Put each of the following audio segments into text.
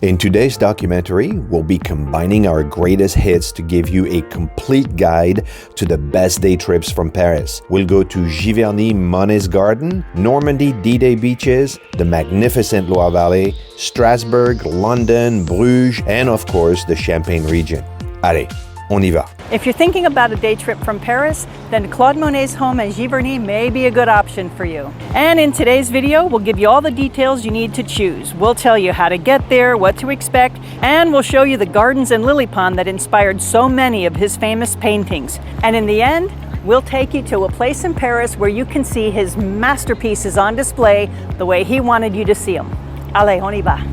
In today's documentary, we'll be combining our greatest hits to give you a complete guide to the best day trips from Paris. We'll go to Giverny, Monet's Garden, Normandy D-Day beaches, the magnificent Loire Valley, Strasbourg, London, Bruges, and of course, the Champagne region. Allez, on y va. If you're thinking about a day trip from Paris, then Claude Monet's home at Giverny may be a good option for you. And in today's video, we'll give you all the details you need to choose. We'll tell you how to get there, what to expect, and we'll show you the gardens and lily pond that inspired so many of his famous paintings. And in the end, we'll take you to a place in Paris where you can see his masterpieces on display the way he wanted you to see them. Allez, on y va.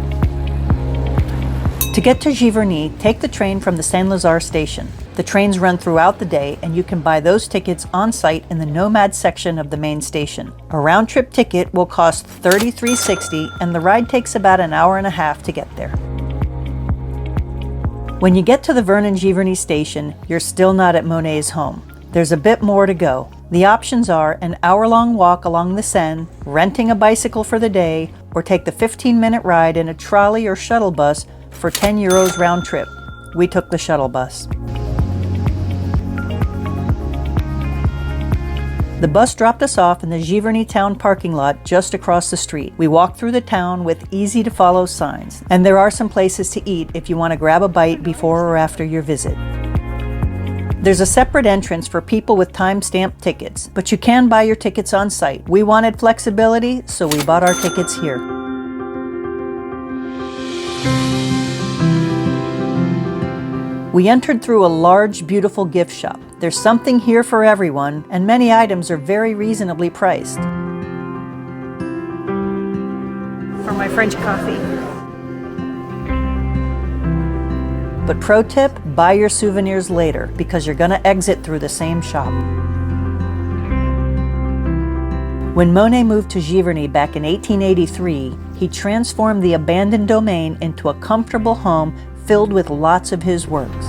To get to Giverny, take the train from the Saint-Lazare station. The trains run throughout the day, and you can buy those tickets on site in the Nomad section of the main station. A round-trip ticket will cost $33.60, and the ride takes about an hour and a half to get there. When you get to the Vernon-Giverny station, you're still not at Monet's home. There's a bit more to go. The options are an hour-long walk along the Seine, renting a bicycle for the day, or take the 15-minute ride in a trolley or shuttle bus for €10 round trip. We took the shuttle bus. The bus dropped us off in the Giverny town parking lot just across the street. We walked through the town with easy-to-follow signs, and there are some places to eat if you want to grab a bite before or after your visit. There's a separate entrance for people with time-stamped tickets, but you can buy your tickets on site. We wanted flexibility, so we bought our tickets here. We entered through a large, beautiful gift shop. There's something here for everyone, and many items are very reasonably priced. For my French coffee. But pro tip, buy your souvenirs later, because you're gonna exit through the same shop. When Monet moved to Giverny back in 1883, he transformed the abandoned domain into a comfortable home filled with lots of his works.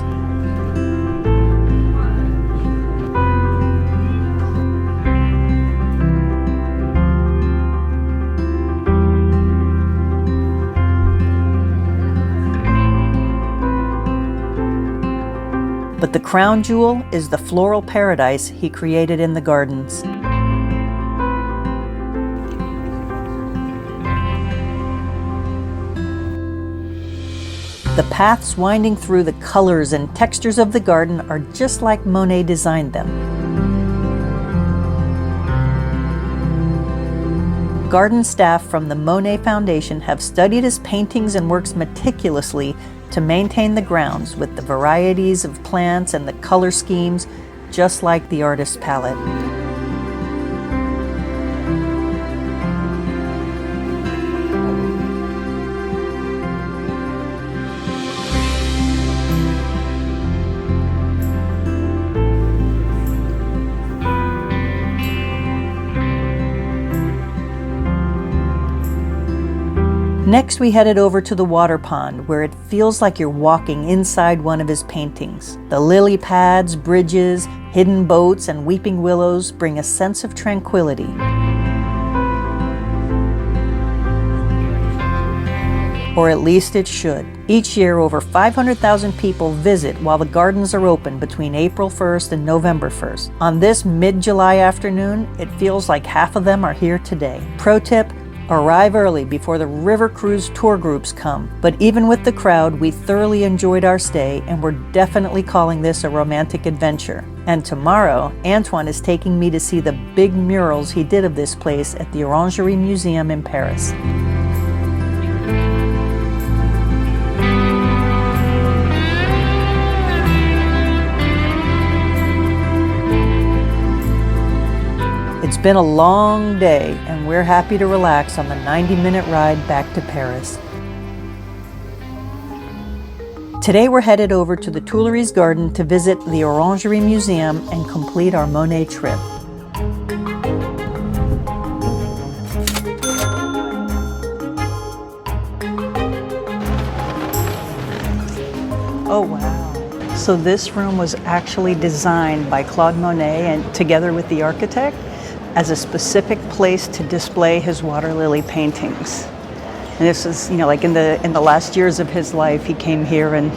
But the crown jewel is the floral paradise he created in the gardens. The paths winding through the colors and textures of the garden are just like Monet designed them. Garden staff from the Monet Foundation have studied his paintings and works meticulously to maintain the grounds with the varieties of plants and the color schemes, just like the artist's palette. Next, we headed over to the water pond, where it feels like you're walking inside one of his paintings. The lily pads, bridges, hidden boats, and weeping willows bring a sense of tranquility. Or at least it should. Each year, over 500,000 people visit while the gardens are open between April 1st and November 1st. On this mid-July afternoon, it feels like half of them are here today. Pro tip, arrive early before the river cruise tour groups come. But even with the crowd, we thoroughly enjoyed our stay, and we're definitely calling this a romantic adventure. And tomorrow, Antoine is taking me to see the big murals he did of this place at the Orangerie Museum in Paris. It's been a long day, and we're happy to relax on the 90-minute ride back to Paris. Today we're headed over to the Tuileries Garden to visit the Orangerie Museum and complete our Monet trip. Oh wow. So this room was actually designed by Claude Monet and together with the architect as a specific place to display his water lily paintings. And this is, like in the last years of his life, he came here and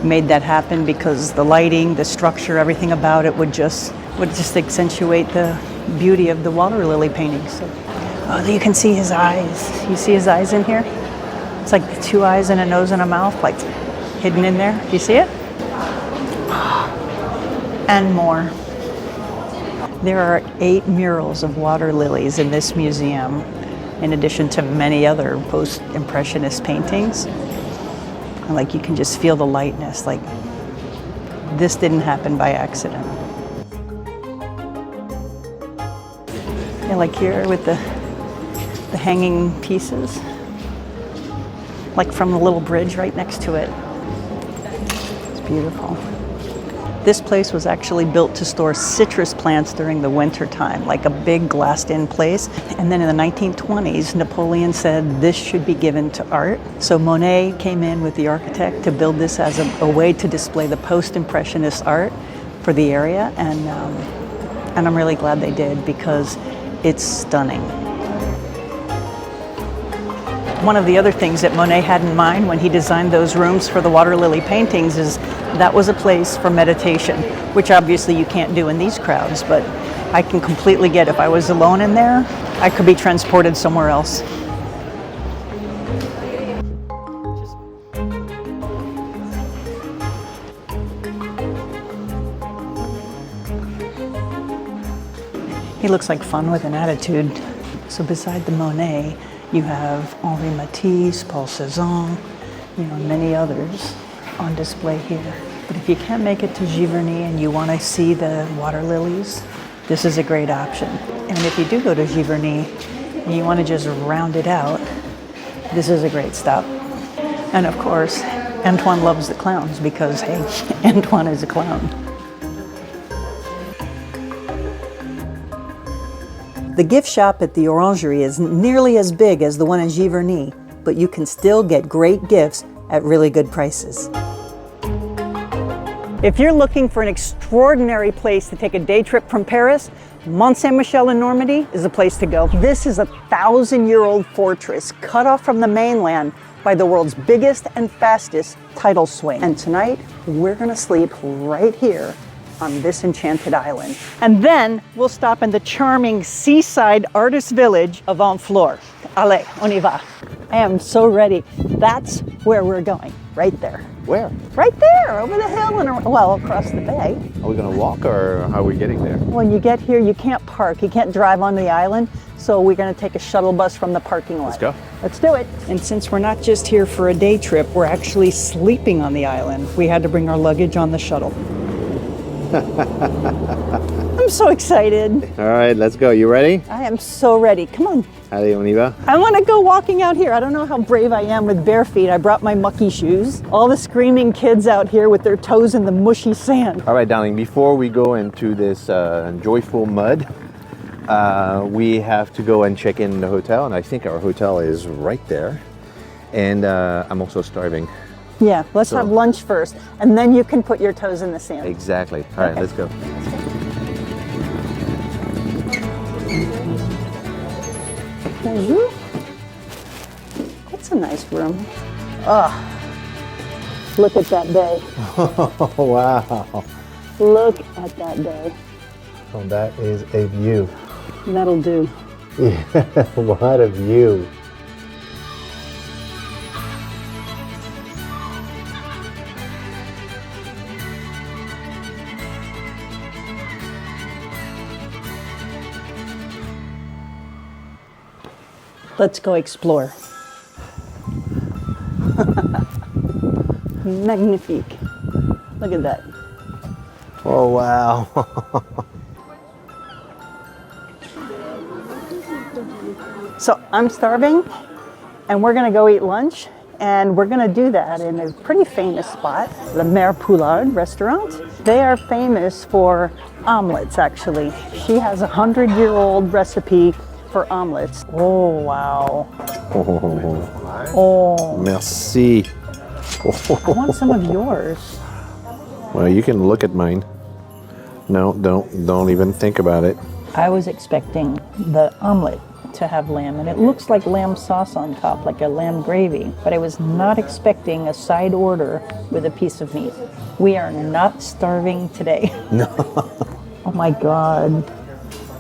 made that happen because the lighting, the structure, everything about it would just accentuate the beauty of the water lily paintings. So, you can see his eyes. You see his eyes in here? It's like the two eyes and a nose and a mouth, like hidden in there. Do you see it? And more. There are 8 murals of water lilies in this museum, in addition to many other post-impressionist paintings. And like you can just feel the lightness, like this didn't happen by accident. And like here with the hanging pieces, like from the little bridge right next to it. It's beautiful. This place was actually built to store citrus plants during the winter time, like a big glassed-in place. And then in the 1920s, Napoleon said this should be given to art. So Monet came in with the architect to build this as a way to display the post-impressionist art for the area. And I'm really glad they did because it's stunning. One of the other things that Monet had in mind when he designed those rooms for the water lily paintings is that was a place for meditation, which obviously you can't do in these crowds, but I can completely get if I was alone in there, I could be transported somewhere else. He looks like fun with an attitude. So beside the Monet, you have Henri Matisse, Paul Cézanne, many others on display here. But if you can't make it to Giverny and you want to see the water lilies, this is a great option. And if you do go to Giverny and you want to just round it out, this is a great stop. And of course, Antoine loves the clowns because, hey, Antoine is a clown. The gift shop at the Orangerie is nearly as big as the one in Giverny, but you can still get great gifts at really good prices. If you're looking for an extraordinary place to take a day trip from Paris, Mont Saint-Michel in Normandy is a place to go. This is a 1,000-year-old fortress cut off from the mainland by the world's biggest and fastest tidal swing. And tonight, we're gonna sleep right here on this enchanted island. And then we'll stop in the charming seaside artist village of Honfleur. Allez, on y va. I am so ready. That's where we're going, right there. Where? Right there, over the hill and across the bay. Are we gonna walk or how are we getting there? When you get here, you can't park. You can't drive onto the island. So we're gonna take a shuttle bus from the parking lot. Let's go. Let's do it. And since we're not just here for a day trip, we're actually sleeping on the island. We had to bring our luggage on the shuttle. I'm so excited. All right, let's go. You ready? I am so ready. Come on. Allez, on y va. I want to go walking out here. I don't know how brave I am with bare feet. I brought my mucky shoes. All the screaming kids out here with their toes in the mushy sand. All right, darling, before we go into this joyful mud, we have to go and check in the hotel, and I think our hotel is right there. And I'm also starving. Yeah, let's have lunch first, and then you can put your toes in the sand. Exactly. All right, let's go. Bonjour. That's a nice room. Oh, look at that bay. Oh, wow. Look at that bay. Oh, that is a view. That'll do. Yeah, what a view. Let's go explore. Magnifique. Look at that. Oh, wow. So I'm starving, and we're gonna go eat lunch, and we're gonna do that in a pretty famous spot, the Mère Poulard restaurant. They are famous for omelets, actually. She has a 100-year-old recipe for omelets. Oh, wow. Oh. Merci. I want some of yours. Well, you can look at mine. No, don't even think about it. I was expecting the omelet to have lamb, and it looks like lamb sauce on top, like a lamb gravy, but I was not expecting a side order with a piece of meat. We are not starving today. No. Oh my God,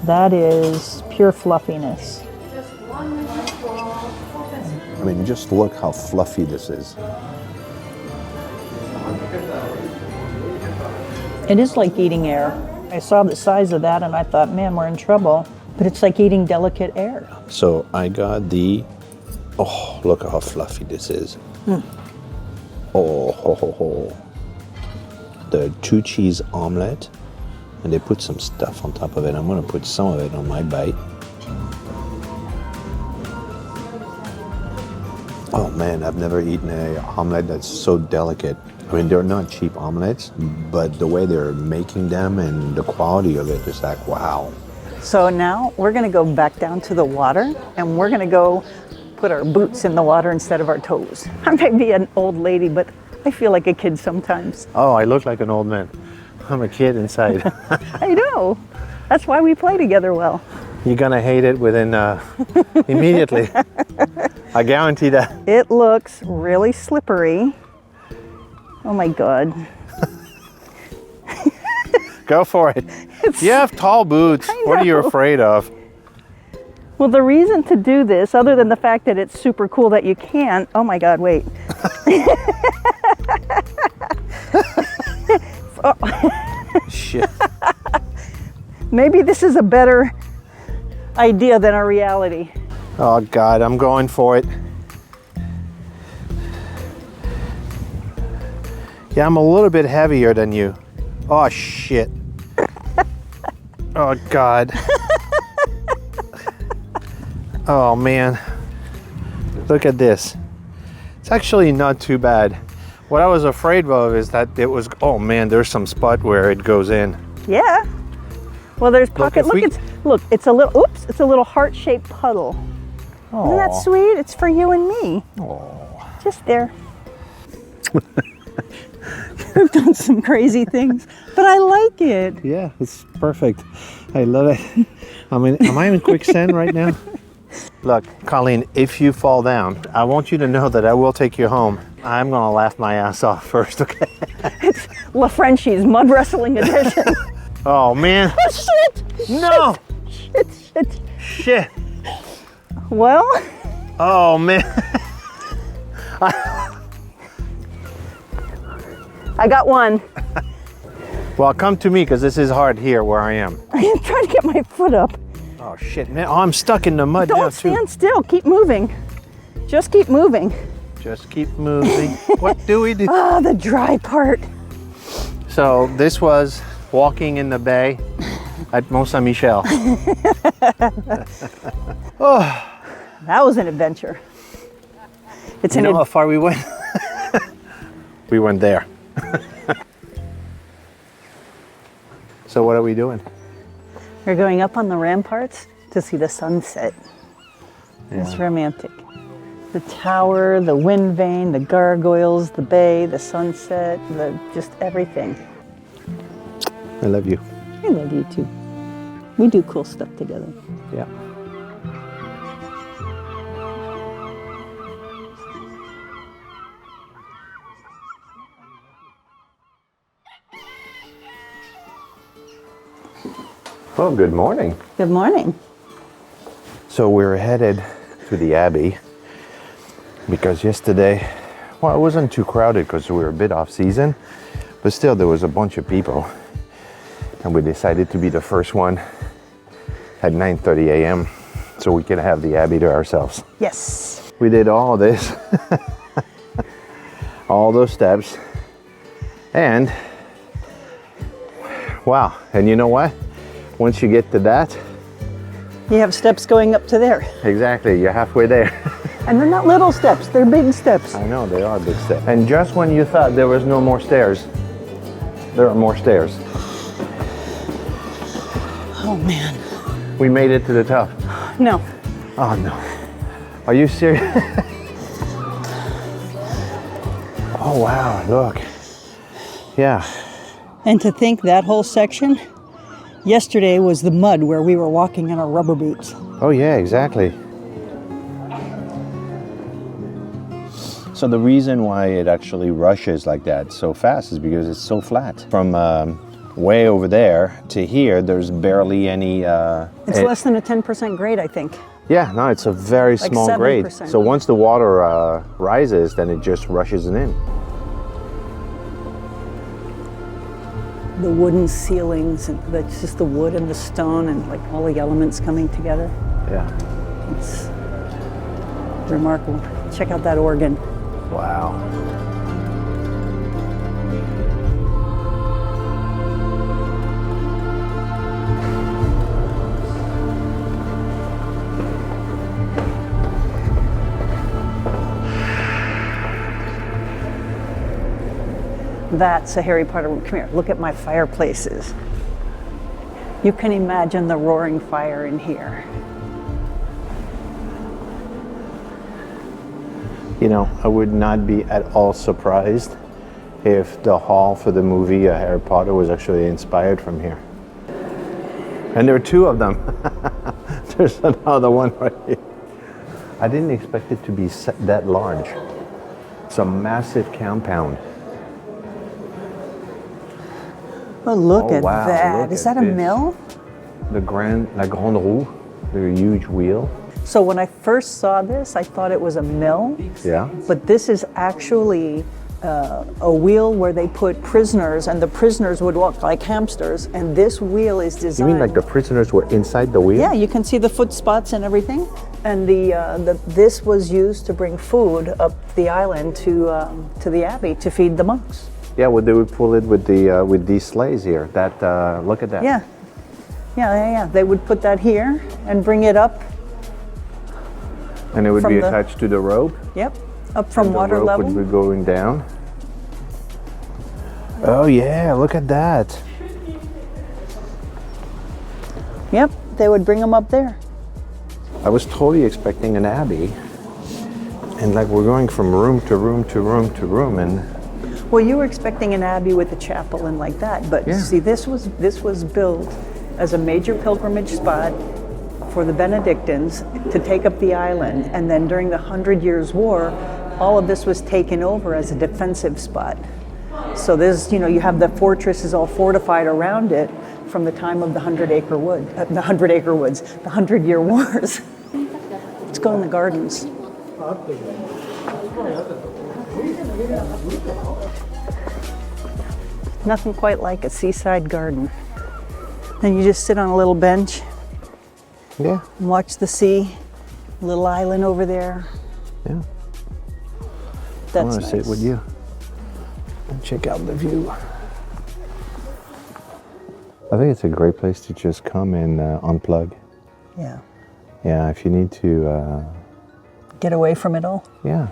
that is pure fluffiness. I mean, just look how fluffy this is. It is like eating air. I saw the size of that and I thought, man, we're in trouble. But it's like eating delicate air. So I got the, oh, look how fluffy this is. Oh, ho, ho, ho. The 2 cheese omelet, and they put some stuff on top of it. I'm gonna put some of it on my bite. Oh man, I've never eaten an omelet that's so delicate. I mean, they're not cheap omelets, but the way they're making them and the quality of it is like, wow. So now we're gonna go back down to the water and we're gonna go put our boots in the water instead of our toes. I might be an old lady, but I feel like a kid sometimes. Oh, I look like an old man. I'm a kid inside. I know. That's why we play together well. You're gonna hate it within immediately. I guarantee that. It looks really slippery. Oh my God. Go for it. You have tall boots. What are you afraid of? Well, the reason to do this, other than the fact that it's super cool that you can, oh my God, wait. Shit. Maybe this is a better idea than our reality. Oh God, I'm going for it. Yeah, I'm a little bit heavier than you. Oh shit. Oh God. Oh man. Look at this. It's actually not too bad. What I was afraid of is that it was, oh man, there's some spot where it goes in. Yeah. Well, there's pocket. Look, it's a little, oops, it's a little heart-shaped puddle. Aww. Isn't that sweet? It's for you and me. Oh. Just there. We've done some crazy things, but I like it. Yeah, it's perfect. I love it. I mean, am I in quicksand right now? Look, Colleen, if you fall down, I want you to know that I will take you home. I'm gonna laugh my ass off first, okay? It's La Frenchies mud wrestling edition. Oh man. Oh, shit! No! Shit! Shit! Well? Oh man. I got one. Well, come to me because this is hard here where I am. I'm trying to get my foot up. Oh shit, man. Oh, I'm stuck in the mud now too. Don't stand still. Keep moving. Just keep moving. Just keep moving. What do we do? Ah, the dry part. So this was walking in the bay at Mont Saint-Michel. Oh. That was an adventure. It's You know how far we went? We went there. So what are we doing? We're going up on the ramparts to see the sunset. Yeah. It's romantic. The tower, the wind vane, the gargoyles, the bay, the sunset, just everything. I love you. I love you too. We do cool stuff together. Yeah. Well, good morning. Good morning. So we're headed to the Abbey because yesterday, well, it wasn't too crowded because we were a bit off season, but still there was a bunch of people. And we decided to be the first one at 9:30 a.m. so we could have the Abbey to ourselves. Yes. We did all this, all those steps, and wow, and you know what? Once you get to that, You have steps going up to there. exactly, you're halfway there. And they're not little steps, they're big steps. I know, they are big steps. And just when you thought there was no more stairs, there are more stairs. Oh man. We made it to the top. No. Oh no. Are you serious? Oh wow, look. Yeah. And to think that whole section Yesterday was the mud where we were walking in our rubber boots. Oh yeah, exactly. So the reason why it actually rushes like that so fast is because it's so flat. From way over there to here, there's barely any... It's less than a 10% grade, I think. Yeah, no, it's a very Like small 7%. grade. So once the water rises, then it just rushes it in. The wooden ceilings, and that's just the wood and the stone and like all the elements coming together. Yeah. It's remarkable. Check out that organ. Wow. That's a Harry Potter room. Come here, look at my fireplaces. You can imagine the roaring fire in here. You know, I would not be at all surprised if the hall for the movie Harry Potter was actually inspired from here. And there are two of them. There's another one right here. I didn't expect it to be that large. It's a massive compound. Oh, look at wow, that. look Is at that a this. mill? La Grande Roue, the huge wheel. So when I first saw this, I thought it was a mill. Yeah. But this is actually a wheel where they put prisoners, and the prisoners would walk like hamsters, and this wheel is You designed... mean like the prisoners were inside the wheel? Yeah, you can see the foot spots and everything. And this was used to bring food up the island to the abbey to feed the monks. Yeah, well, they would pull it with these sleighs here. That look at that. Yeah. They would put that here and bring it up. And it would From be the- attached to the rope. Yep, up from And water the rope level. would be going down. Oh yeah, look at that. Yep, they would bring them up there. I was totally expecting an abbey, and like we're going from room to room to room to room, and Well, you were expecting an abbey with a chapel and like that, but Yeah. see, this was built as a major pilgrimage spot for the Benedictines to take up the island, and then during the 100 Years' War, all of this was taken over as a defensive spot. So there's, you have the fortress is all fortified around it from the time of the 100-acre woods, the 100-year wars. Let's go in the gardens. Nothing quite like a seaside garden. Then you just sit on a little bench yeah, and watch the sea, little island over there. yeah. I That's want to nice. sit with you and check out the view. I think it's a great place to just come and unplug. Yeah. Yeah, if you need to. Get away from it all. Yeah.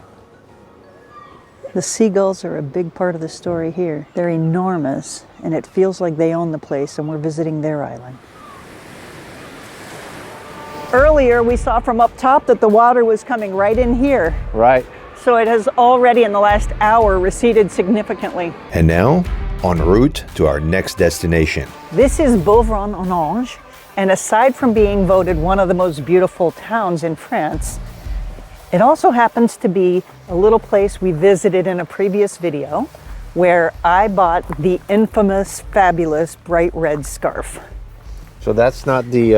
The seagulls are a big part of the story here. They're enormous, and it feels like they own the place, and we're visiting their island. Earlier, we saw from up top that the water was coming right in here. Right. So it has already, in the last hour, receded significantly. And now, en route to our next destination. This is Beaune-en-Ange, and aside from being voted one of the most beautiful towns in France, it also happens to be a little place we visited in a previous video where I bought the infamous, fabulous bright red scarf. So that's not the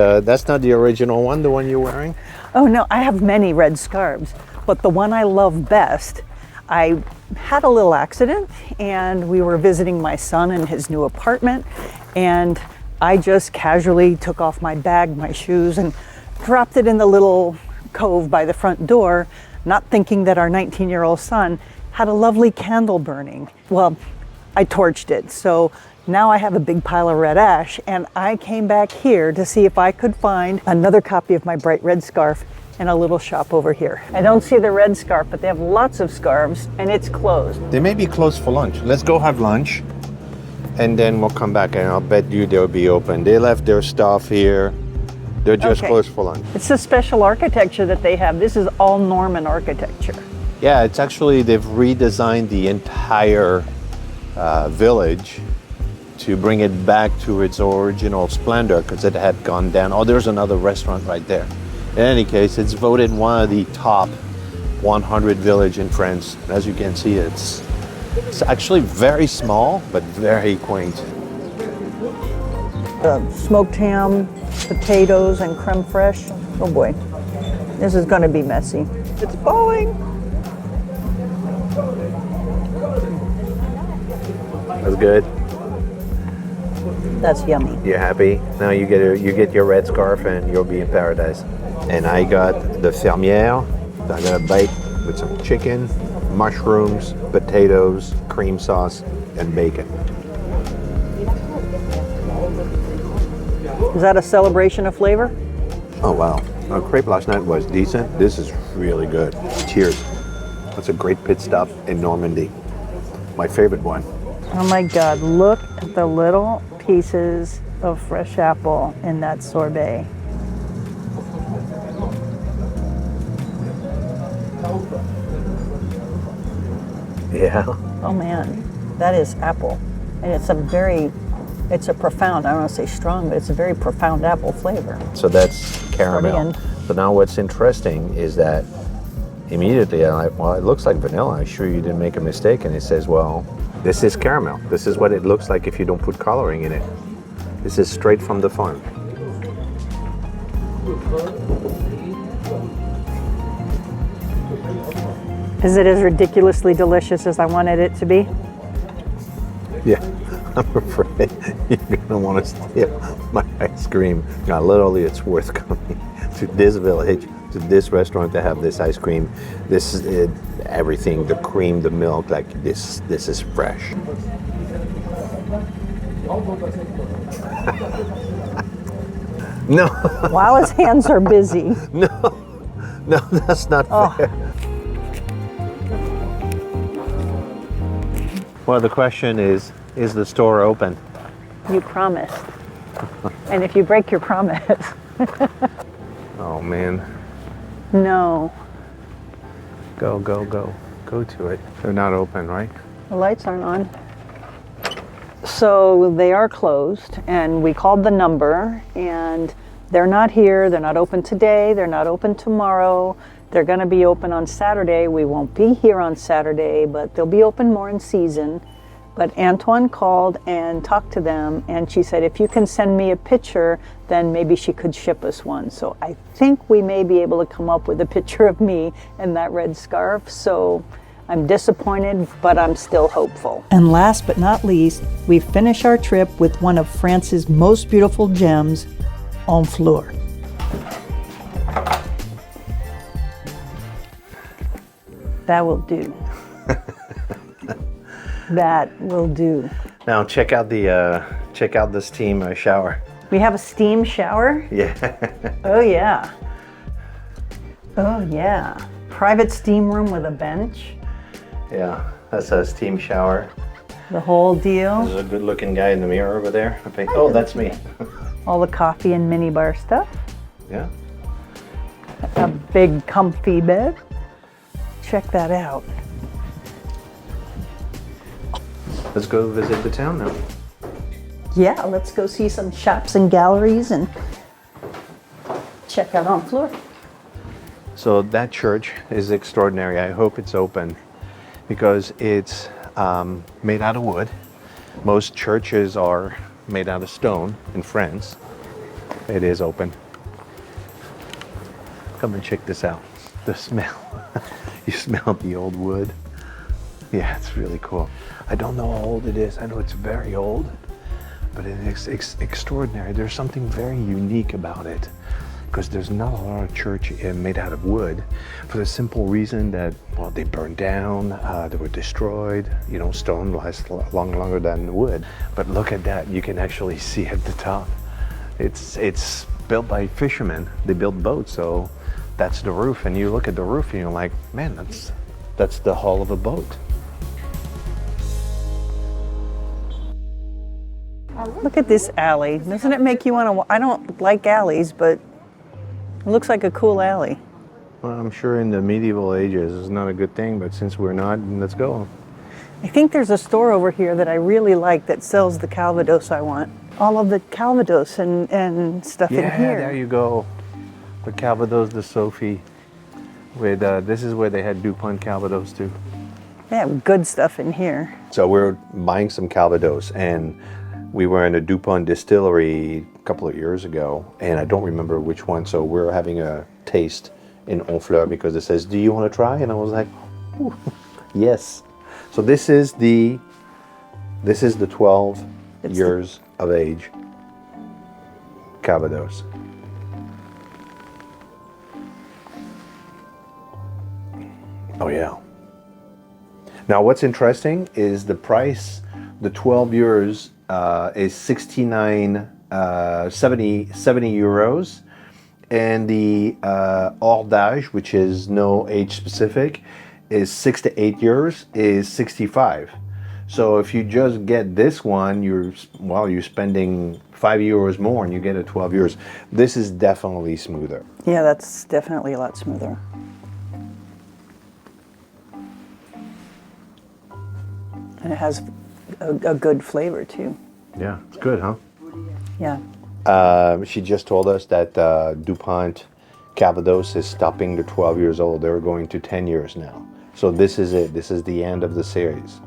original one, the one you're wearing? Oh no, I have many red scarves, but the one I love best, I had a little accident and we were visiting my son in his new apartment, and I just casually took off my bag, my shoes, and dropped it in the little cove by the front door, not thinking that our 19-year-old son had a lovely candle burning. Well, I torched it, so now I have a big pile of red ash, and I came back here to see if I could find another copy of my bright red scarf in a little shop over here. I don't see the red scarf, but they have lots of scarves, and it's closed. They may be closed for lunch. Let's go have lunch, and then we'll come back, and I'll bet you they'll be open. They left their stuff here. They're just Okay. closed for lunch. It's a special architecture that they have. This is all Norman architecture. Yeah, it's actually, they've redesigned the entire village to bring it back to its original splendor because it had gone down. Oh, there's another restaurant right there. In any case, it's voted one of the top 100 village in France. As you can see, it's actually very small, but very quaint. Smoked ham, potatoes, and creme fraiche. Oh boy, this is going to be messy. It's falling. That's good. That's yummy. You happy? Now you get your red scarf and you'll be in paradise. And I got the fermière. I got a bite with some chicken, mushrooms, potatoes, cream sauce, and bacon. Is that a celebration of flavor? Oh wow. Crepe last night was decent. This is really good. Cheers. That's a great pit stop in Normandy. My favorite one. Oh my God, look at the little pieces of fresh apple in that sorbet. Yeah. Oh man, that is apple. And it's a profound, I don't want to say strong, but it's a very profound apple flavor. So that's caramel. So now what's interesting is that immediately I'm like, well, it looks like vanilla. I'm sure you didn't make a mistake. And it says, well, this is caramel. This is what it looks like if you don't put coloring in it. This is straight from the farm. Is it as ridiculously delicious as I wanted it to be? Yeah, I'm afraid you're gonna want to steal my ice cream. Now, literally, it's worth coming to this village, to this restaurant to have this ice cream. This is it, everything, the cream, the milk, like this is fresh. No. While his hands are busy. No, that's not fair. Well, the question is the store open? You promised. And if you break your promise. Oh, man. No. Go to it. They're not open, right? The lights aren't on. So they are closed, and we called the number, and they're not here. They're not open today. They're not open tomorrow. They're going to be open on Saturday. We won't be here on Saturday, but they'll be open more in season. But Antoine called and talked to them, and she said, if you can send me a picture, then maybe she could ship us one. So I think we may be able to come up with a picture of me in that red scarf. So I'm disappointed, but I'm still hopeful. And last but not least, we finish our trip with one of France's most beautiful gems, Honfleur. That will do. That will do. Now check out the steam shower. We have a steam shower? Yeah. Oh yeah. Oh yeah. Private steam room with a bench. Yeah, that's a steam shower. The whole deal. There's a good-looking guy in the mirror over there. Oh, that's me. All the coffee and minibar stuff. Yeah. A big comfy bed. Check that out. Let's go visit the town now. Yeah, let's go see some shops and galleries and check out Honfleur. So that church is extraordinary. I hope it's open because it's made out of wood. Most churches are made out of stone in France. It is open. Come and check this out. The smell. You smell the old wood. Yeah, it's really cool. I don't know how old it is. I know it's very old, but it's extraordinary. There's something very unique about it because there's not a lot of church made out of wood for the simple reason that, well, they burned down, they were destroyed. You know, stone lasts longer than wood. But look at that. You can actually see at the top. It's built by fishermen. They build boats, so that's the roof. And you look at the roof and you're like, man, that's the hull of a boat. Look at this alley. Doesn't it make you want to? I don't like alleys, but it looks like a cool alley. Well, I'm sure in the medieval ages it's not a good thing, but since we're not, let's go. I think there's a store over here that I really like that sells the Calvados I want. All of the Calvados and stuff in here. There you go. The Calvados de Sophie. With this is where they had DuPont Calvados too. They have good stuff in here. So we're buying some Calvados, and we were in a DuPont distillery a couple of years ago, and I don't remember which one. So we're having a taste in Honfleur because it says, "Do you want to try?" And I was like, "Ooh, yes." So this is the 12 years of age Calvados. Oh yeah. Now what's interesting is the price. The 12 years is 70 euros, and the hors d'âge, which is no age specific, is 6 to 8 years, is 65. So if you just get this one, you're spending 5 euros more and you get a 12 years. This is definitely smoother. Yeah, that's definitely a lot smoother. And it has a good flavor too. Yeah, it's good, huh? Yeah. She just told us that DuPont Calvados is stopping to 12 years old. They're going to 10 years now. So this is it. This is the end of the series.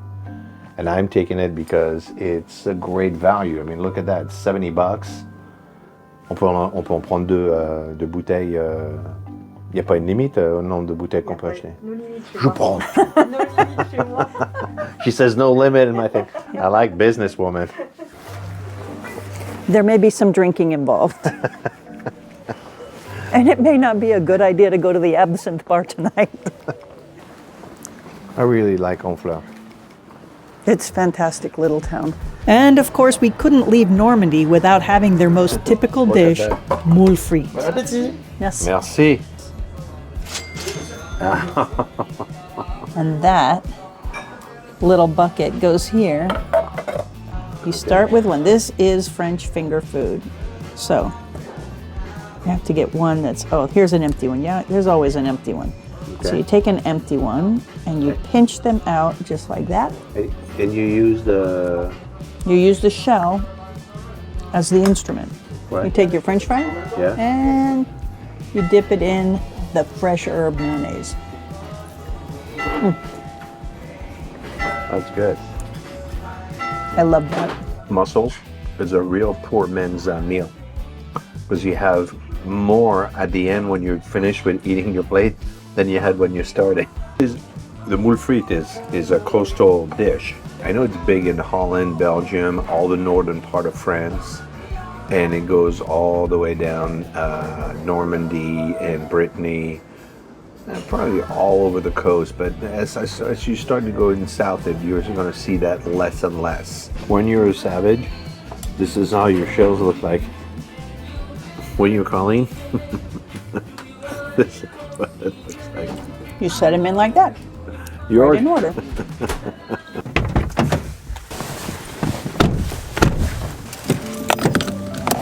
And I'm taking it because it's a great value. I mean, look at that, 70 bucks. On peut en prendre deux bouteilles. Il n'y a pas une limite au nombre de bouteilles qu'on peut acheter. Je prends. She says no limit in my thing. I like businesswoman. There may be some drinking involved. And it may not be a good idea to go to the absinthe bar tonight. I really like Honfleur. It's a fantastic little town. And of course, we couldn't leave Normandy without having their most typical dish, moule frite. Yes. Merci. And that little bucket goes here. You start with one. This is French finger food. So you have to get one that's, oh, here's an empty one. Yeah, there's always an empty one. Okay. So you take an empty one and you pinch them out just like that. And you use the... You use the shell as the instrument. Right. You take your French fry and you dip it in the fresh herb mayonnaise. That's good. I love that. Mussels is a real poor man's meal because you have more at the end when you're finished with eating your plate than you had when you started. The moule frite is a coastal dish. I know it's big in Holland, Belgium, all the northern part of France, and it goes all the way down Normandy and Brittany, and probably all over the coast. But as you start to go in south, you're going to see that less and less. When you're a savage, this is how your shells look like. When you're Colleen, this is what it looks like. You set them in like that. You're right in order.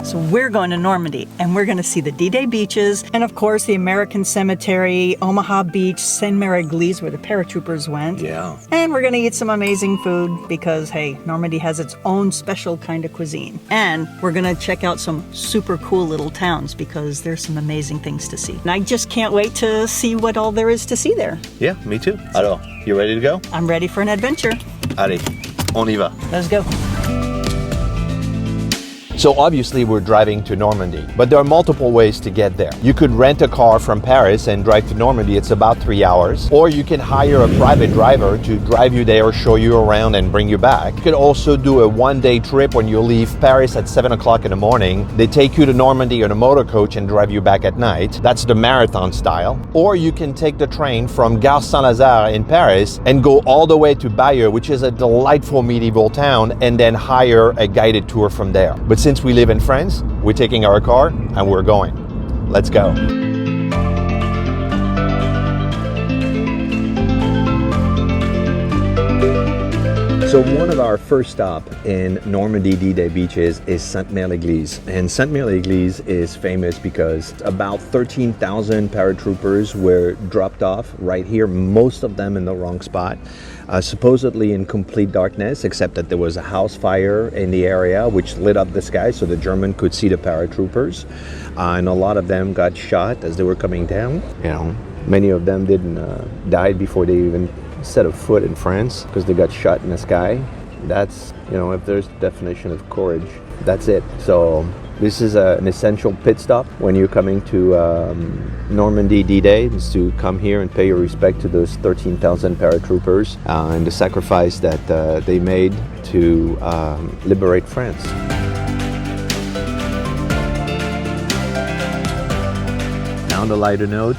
So we're going to Normandy, and we're going to see the D-Day beaches, and of course the American Cemetery, Omaha Beach, Saint-Mère-Église, where the paratroopers went. Yeah. And we're going to eat some amazing food because, hey, Normandy has its own special kind of cuisine. And we're going to check out some super cool little towns because there's some amazing things to see. And I just can't wait to see what all there is to see there. Yeah, me too. Alors, you ready to go? I'm ready for an adventure. Allez, on y va. Let's go. So obviously we're driving to Normandy, but there are multiple ways to get there. You could rent a car from Paris and drive to Normandy. It's about 3 hours. Or you can hire a private driver to drive you there, show you around and bring you back. You could also do a one-day trip when you leave Paris at 7 o'clock in the morning. They take you to Normandy on a motor coach and drive you back at night. That's the marathon style. Or you can take the train from Gare Saint-Lazare in Paris and go all the way to Bayeux, which is a delightful medieval town, and then hire a guided tour from there. But since we live in France, we're taking our car and we're going. Let's go. So one of our first stop in Normandy D-Day beaches is Sainte-Mère-l'Église. And Sainte-Mère-l'Église is famous because about 13,000 paratroopers were dropped off right here, most of them in the wrong spot, supposedly in complete darkness, except that there was a house fire in the area which lit up the sky so the German could see the paratroopers. And a lot of them got shot as they were coming down. You know, many of them didn't died before they even set a foot in France because they got shot in the sky. That's, you know, if there's the definition of courage, that's it. So this is an essential pit stop when you're coming to Normandy D-Day, is to come here and pay your respect to those 13,000 paratroopers and the sacrifice that they made to liberate France. On a lighter note,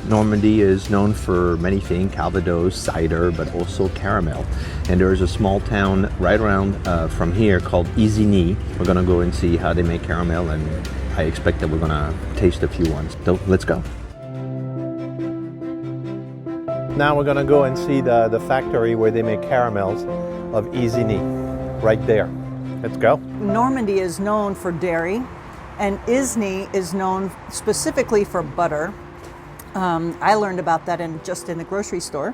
Normandy is known for many things, Calvados, cider, but also caramel. And there's a small town right around from here called Isigny. We're gonna go and see how they make caramel, and I expect that we're gonna taste a few ones. So let's go. Now we're gonna go and see the factory where they make caramels of Isigny, right there. Let's go. Normandy is known for dairy, and Isigny is known specifically for butter. I learned about that just in the grocery store,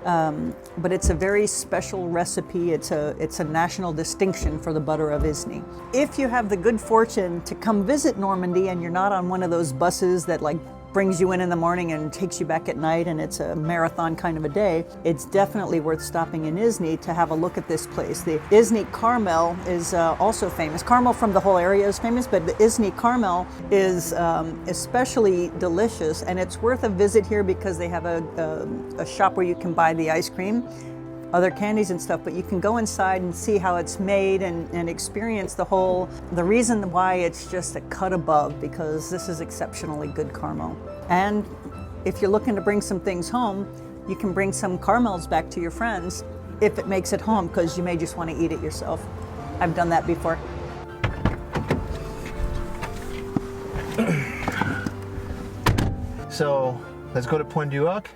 but it's a very special recipe. It's a national distinction for the butter of Isigny. If you have the good fortune to come visit Normandy and you're not on one of those buses that like brings you in the morning and takes you back at night, and it's a marathon kind of a day, it's definitely worth stopping in Isigny to have a look at this place. The Isigny caramel is also famous. Caramel from the whole area is famous, but the Isigny caramel is especially delicious, and it's worth a visit here because they have a shop where you can buy the ice cream, other candies and stuff, but you can go inside and see how it's made and experience the reason why it's just a cut above, because this is exceptionally good caramel. And if you're looking to bring some things home, you can bring some caramels back to your friends if it makes it home, because you may just want to eat it yourself. I've done that before. So let's go to Point du Hoc.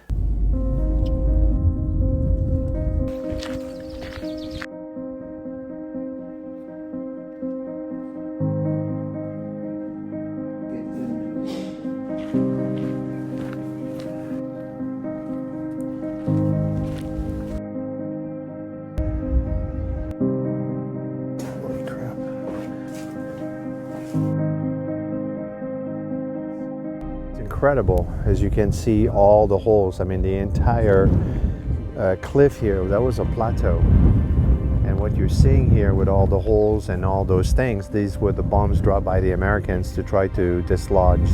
Incredible, as you can see all the holes. I mean, the entire cliff here, that was a plateau, and what you're seeing here with all the holes and all those things, these were the bombs dropped by the Americans to try to dislodge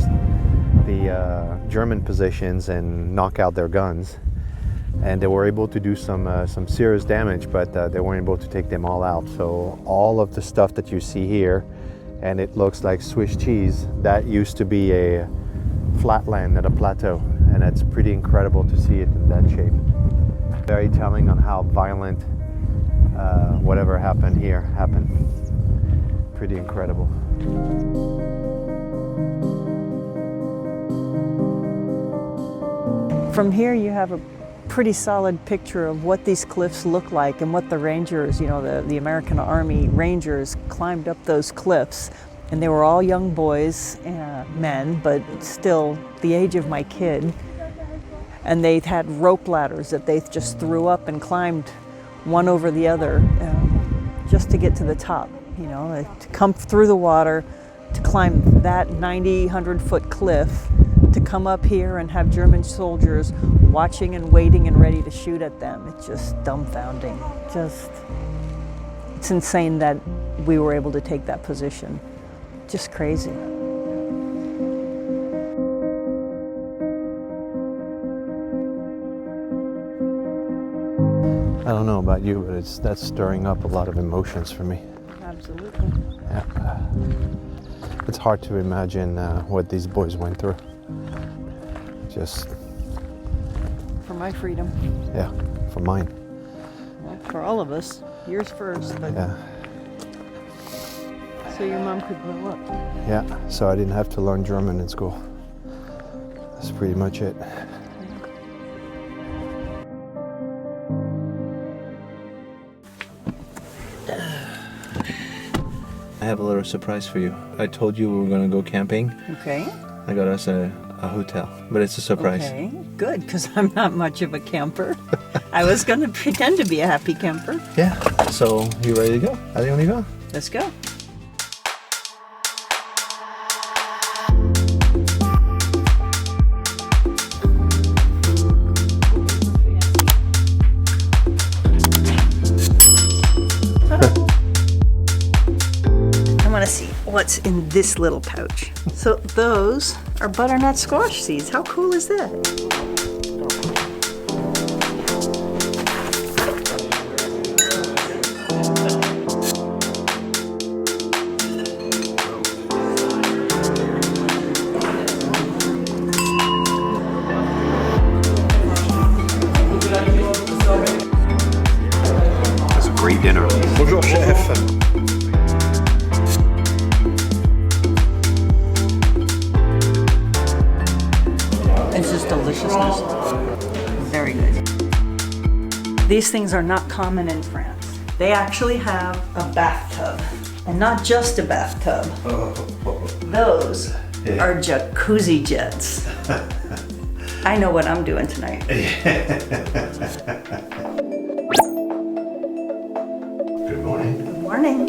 the German positions and knock out their guns, and they were able to do some serious damage, but they weren't able to take them all out. So all of the stuff that you see here, and it looks like Swiss cheese, that used to be a flatland at a plateau, and it's pretty incredible to see it in that shape. Very telling on how violent whatever happened here happened. Pretty incredible. From here you have a pretty solid picture of what these cliffs look like and what the Rangers, you know, the American Army Rangers climbed up those cliffs. And they were all young boys, men, but still the age of my kid. And they had rope ladders that they just threw up and climbed one over the other just to get to the top, you know, to come through the water, to climb that 90, 100-foot cliff, to come up here and have German soldiers watching and waiting and ready to shoot at them. It's just dumbfounding. It's insane that we were able to take that position. Just crazy. I don't know about you, but that's stirring up a lot of emotions for me. Absolutely. Yeah. It's hard to imagine what these boys went through. Just For my freedom. Yeah, for mine. Well, for all of us. Yours first, but Yeah. so your mom could grow up. Yeah, so I didn't have to learn German in school. That's pretty much it. I have a little surprise for you. I told you we were going to go camping. Okay. I got us a hotel, but it's a surprise. Okay, good, because I'm not much of a camper. I was going to pretend to be a happy camper. Yeah. So, you ready to go? Allez, on y va? Let's go. I want to see what's in this little pouch. So those are butternut squash seeds. How cool is that? That's a great dinner. Bonjour, chef. It's just deliciousness. Very good. These things are not common in France. They actually have a bathtub. And not just a bathtub. Those are jacuzzi jets. I know what I'm doing tonight. Good morning. Good morning.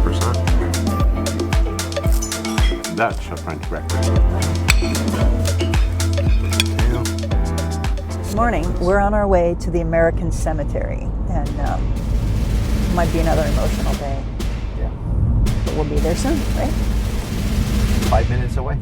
Croissant. That's a French breakfast. Good morning. We're on our way to the American Cemetery, and it might be another emotional day. Yeah. But we'll be there soon, right? 5 minutes away.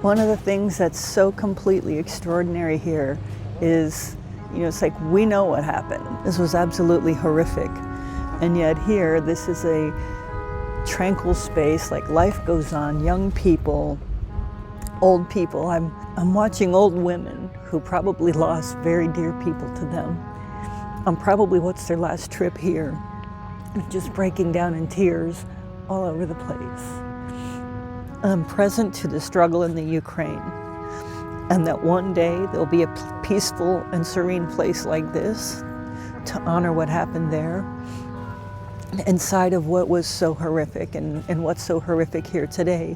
One of the things that's so completely extraordinary here is, it's like we know what happened. This was absolutely horrific. And yet here, this is a tranquil space, like life goes on, young people, old people. I'm watching old women who probably lost very dear people to them. Probably what's their last trip here, just breaking down in tears all over the place. I'm present to the struggle in the Ukraine, and that one day there'll be a peaceful and serene place like this to honor what happened there, inside of what was so horrific and what's so horrific here today,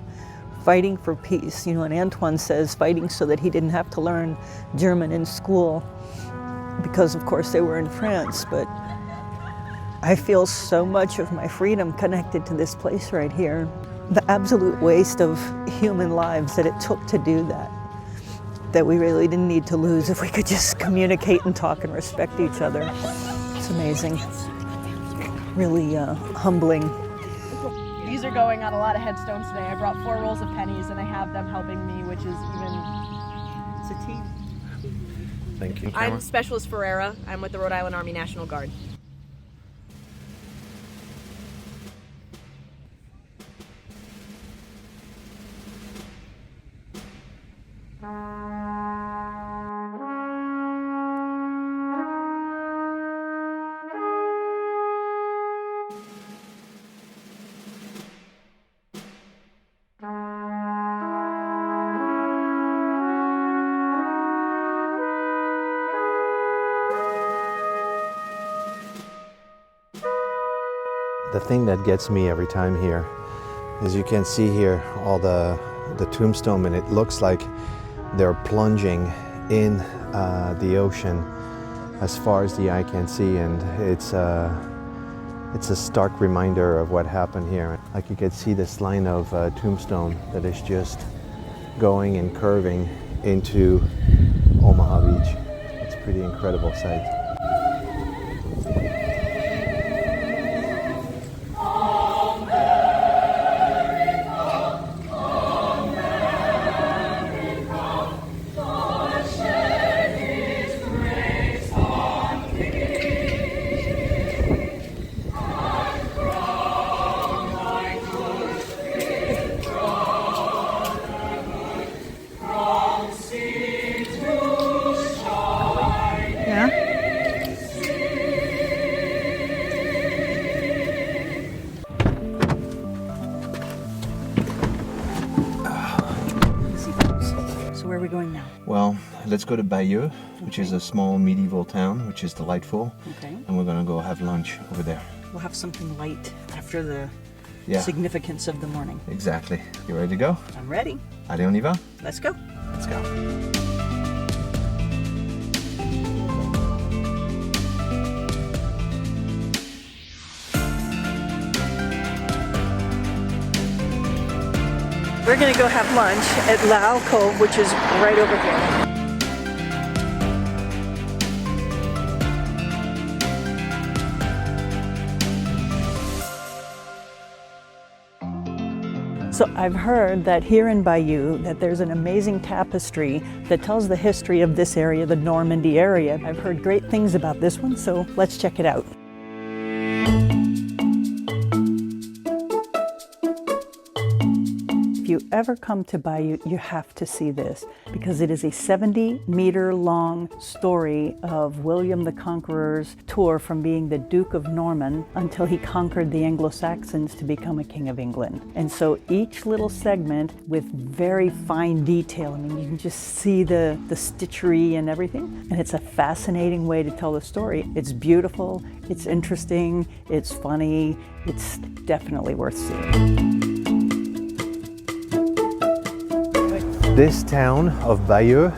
fighting for peace. And Antoine says fighting so that he didn't have to learn German in school, because of course they were in France, but I feel so much of my freedom connected to this place right here. The absolute waste of human lives that it took to do that we really didn't need to lose if we could just communicate and talk and respect each other. It's amazing. Really humbling. These are going on a lot of headstones today. I brought 4 rolls of pennies and I have them helping me, which is It's a team. Thank you. I'm Specialist Ferreira. I'm with the Rhode Island Army National Guard. The thing that gets me every time here is you can see here all the tombstone, and it looks like they're plunging in the ocean as far as the eye can see, and it's a stark reminder of what happened here. Like you can see this line of tombstone that is just going and curving into Omaha Beach. It's a pretty incredible sight. let's go to Bayeux, which is a small medieval town, which is delightful. Okay. And we're gonna go have lunch over there. We'll have something light after the Yeah, significance of the morning. exactly. You ready to go? I'm ready. Allez, on y va? Let's go. Let's go. We're going to go have lunch at La Cove, which is right over here. So I've heard that here in Bayeux that there's an amazing tapestry that tells the history of this area, the Normandy area. I've heard great things about this one, so let's check it out. If you ever come to Bayeux, you have to see this because it is a 70-meter-long story of William the Conqueror's tour from being the Duke of Normandy until he conquered the Anglo-Saxons to become a king of England. And so each little segment with very fine detail. I mean, you can just see the stitchery and everything. And it's a fascinating way to tell the story. It's beautiful, it's interesting, it's funny, it's definitely worth seeing. This town of Bayeux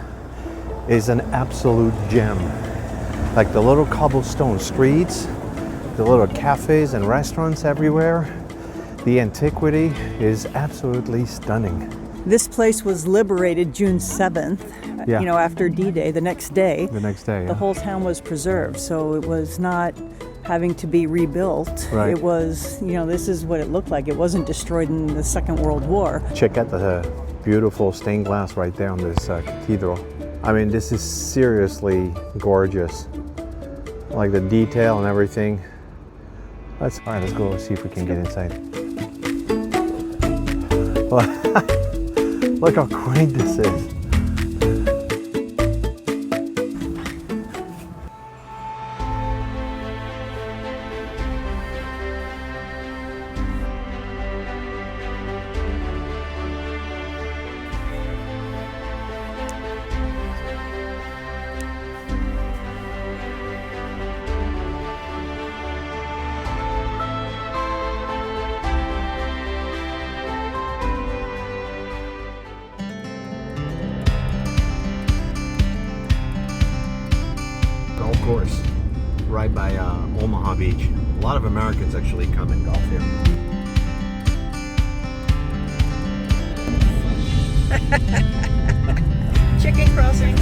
is an absolute gem. Like the little cobblestone streets, the little cafes and restaurants everywhere. The antiquity is absolutely stunning. This place was liberated June 7th, Yeah. After D-Day, the next day. The next day, The yeah. whole town was preserved, so it was not having to be rebuilt. Right. It was, this is what it looked like. It wasn't destroyed in the Second World War. Check out the beautiful stained glass right there on this cathedral. I mean, this is seriously gorgeous. Like the detail and everything. All right, let's go see if we can get inside. Look how quaint this is. Golf course right by Omaha Beach. A lot of Americans actually come and golf here. Chicken crossing.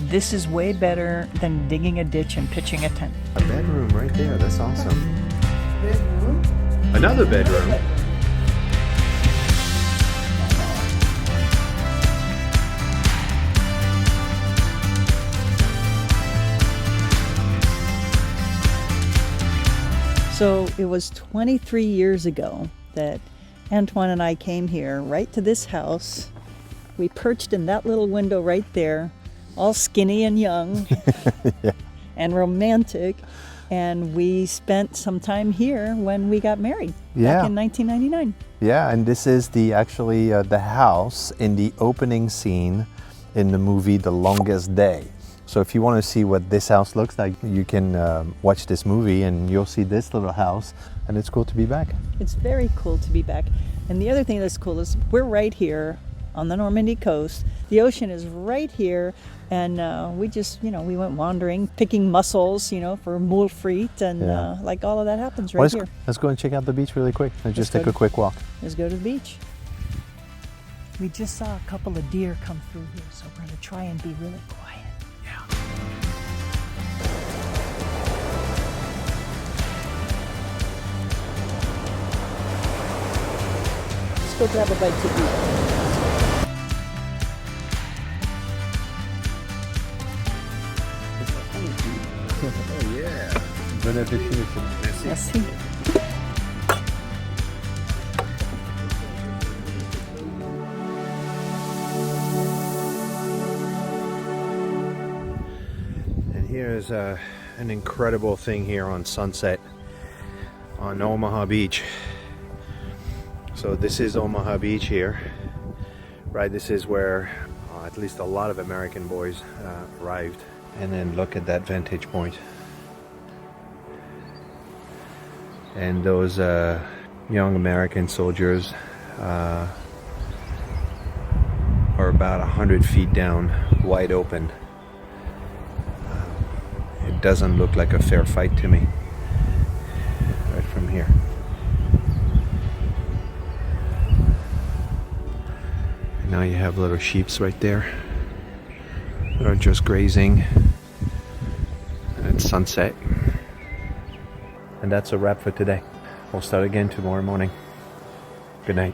This is way better than digging a ditch and pitching a tent. A bedroom right there, that's awesome. Bedroom? Another bedroom. So it was 23 years ago that Antoine and I came here, right to this house. We perched in that little window right there, all skinny and young Yeah. and romantic. And we spent some time here when we got married Yeah. back in 1999. Yeah, and this is actually the house in the opening scene in the movie The Longest Day. So if you want to see what this house looks like, you can watch this movie and you'll see this little house, and it's cool to be back. It's very cool to be back. And the other thing that's cool is we're right here on the Normandy coast. The ocean is right here, and we just, we went wandering, picking mussels, for moule frite, and Yeah. like all of that happens right Well, here. let's go and check out the beach really quick and just Let's take go. a quick walk. Let's go to the beach. We just saw a couple of deer come through here, so we're going to try and be really quiet. Let's go grab a bite to eat. Oh yeah. Bon appétit. Merci. Here's an incredible thing here on sunset on Omaha Beach. So this is Omaha Beach here, right? This is where at least a lot of American boys arrived. And then look at that vantage point. And those young American soldiers are about 100 feet down, wide open. It doesn't look like a fair fight to me, right from here. And now you have little sheeps right there that are just grazing at sunset. And that's a wrap for today. We'll start again tomorrow morning. Good night.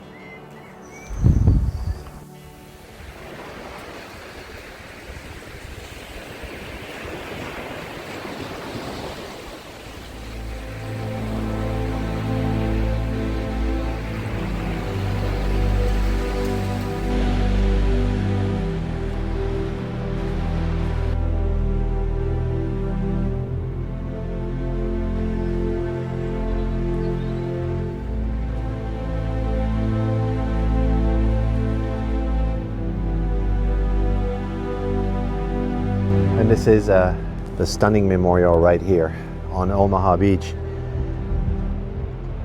And this is the stunning memorial right here on Omaha Beach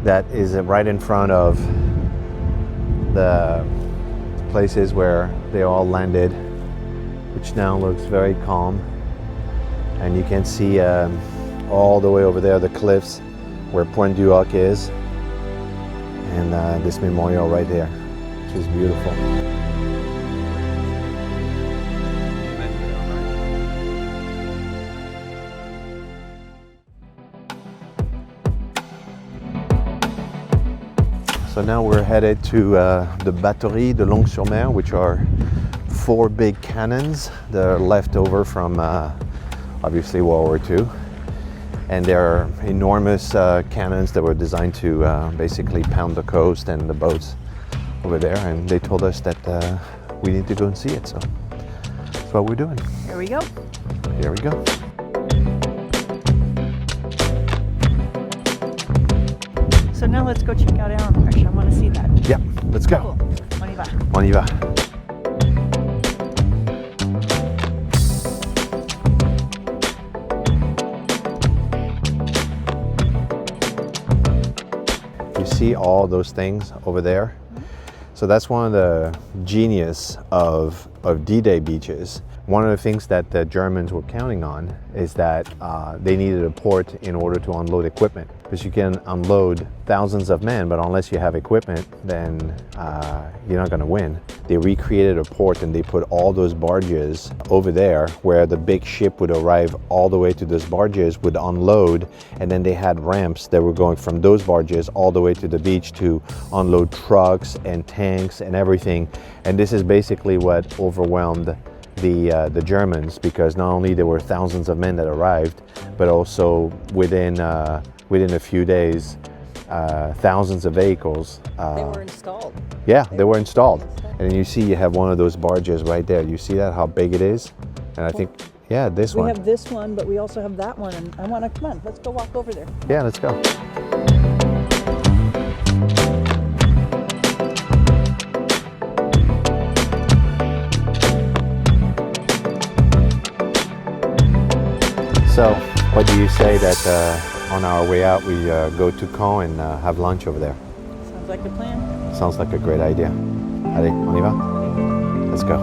that is right in front of the places where they all landed, which now looks very calm. And you can see all the way over there the cliffs where Point du Hoc is, and this memorial right there, which is beautiful. So now we're headed to the Batterie de Longues-sur-Mer, which are 4 big cannons that are left over from obviously World War II. And they're enormous cannons that were designed to basically pound the coast and the boats over there. And they told us that we need to go and see it. So that's what we're doing. Here we go. Here we go. So now let's go check out Arles. I want to see that. Yeah, let's go. Cool. On y va. On y va. You see all those things over there? So that's one of the genius of D-Day beaches. One of the things that the Germans were counting on is that they needed a port in order to unload equipment. Because you can unload thousands of men, but unless you have equipment, then you're not going to win. They recreated a port and they put all those barges over there where the big ship would arrive all the way to those barges, would unload, and then they had ramps that were going from those barges all the way to the beach to unload trucks and tanks and everything. And this is basically what overwhelmed the Germans, because not only there were thousands of men that arrived, but also within a few days, thousands of vehicles. They were installed. Yeah, they were installed. And you see you have one of those barges right there. You see that, how big it is? And I think, yeah, this one. We have this one, but we also have that one. And I want to, come on, let's go walk over there. Yeah, let's go. So, what do you say that on our way out we go to Caen and have lunch over there? Sounds like a plan. Sounds like a great idea. Allez, on y va? Let's go.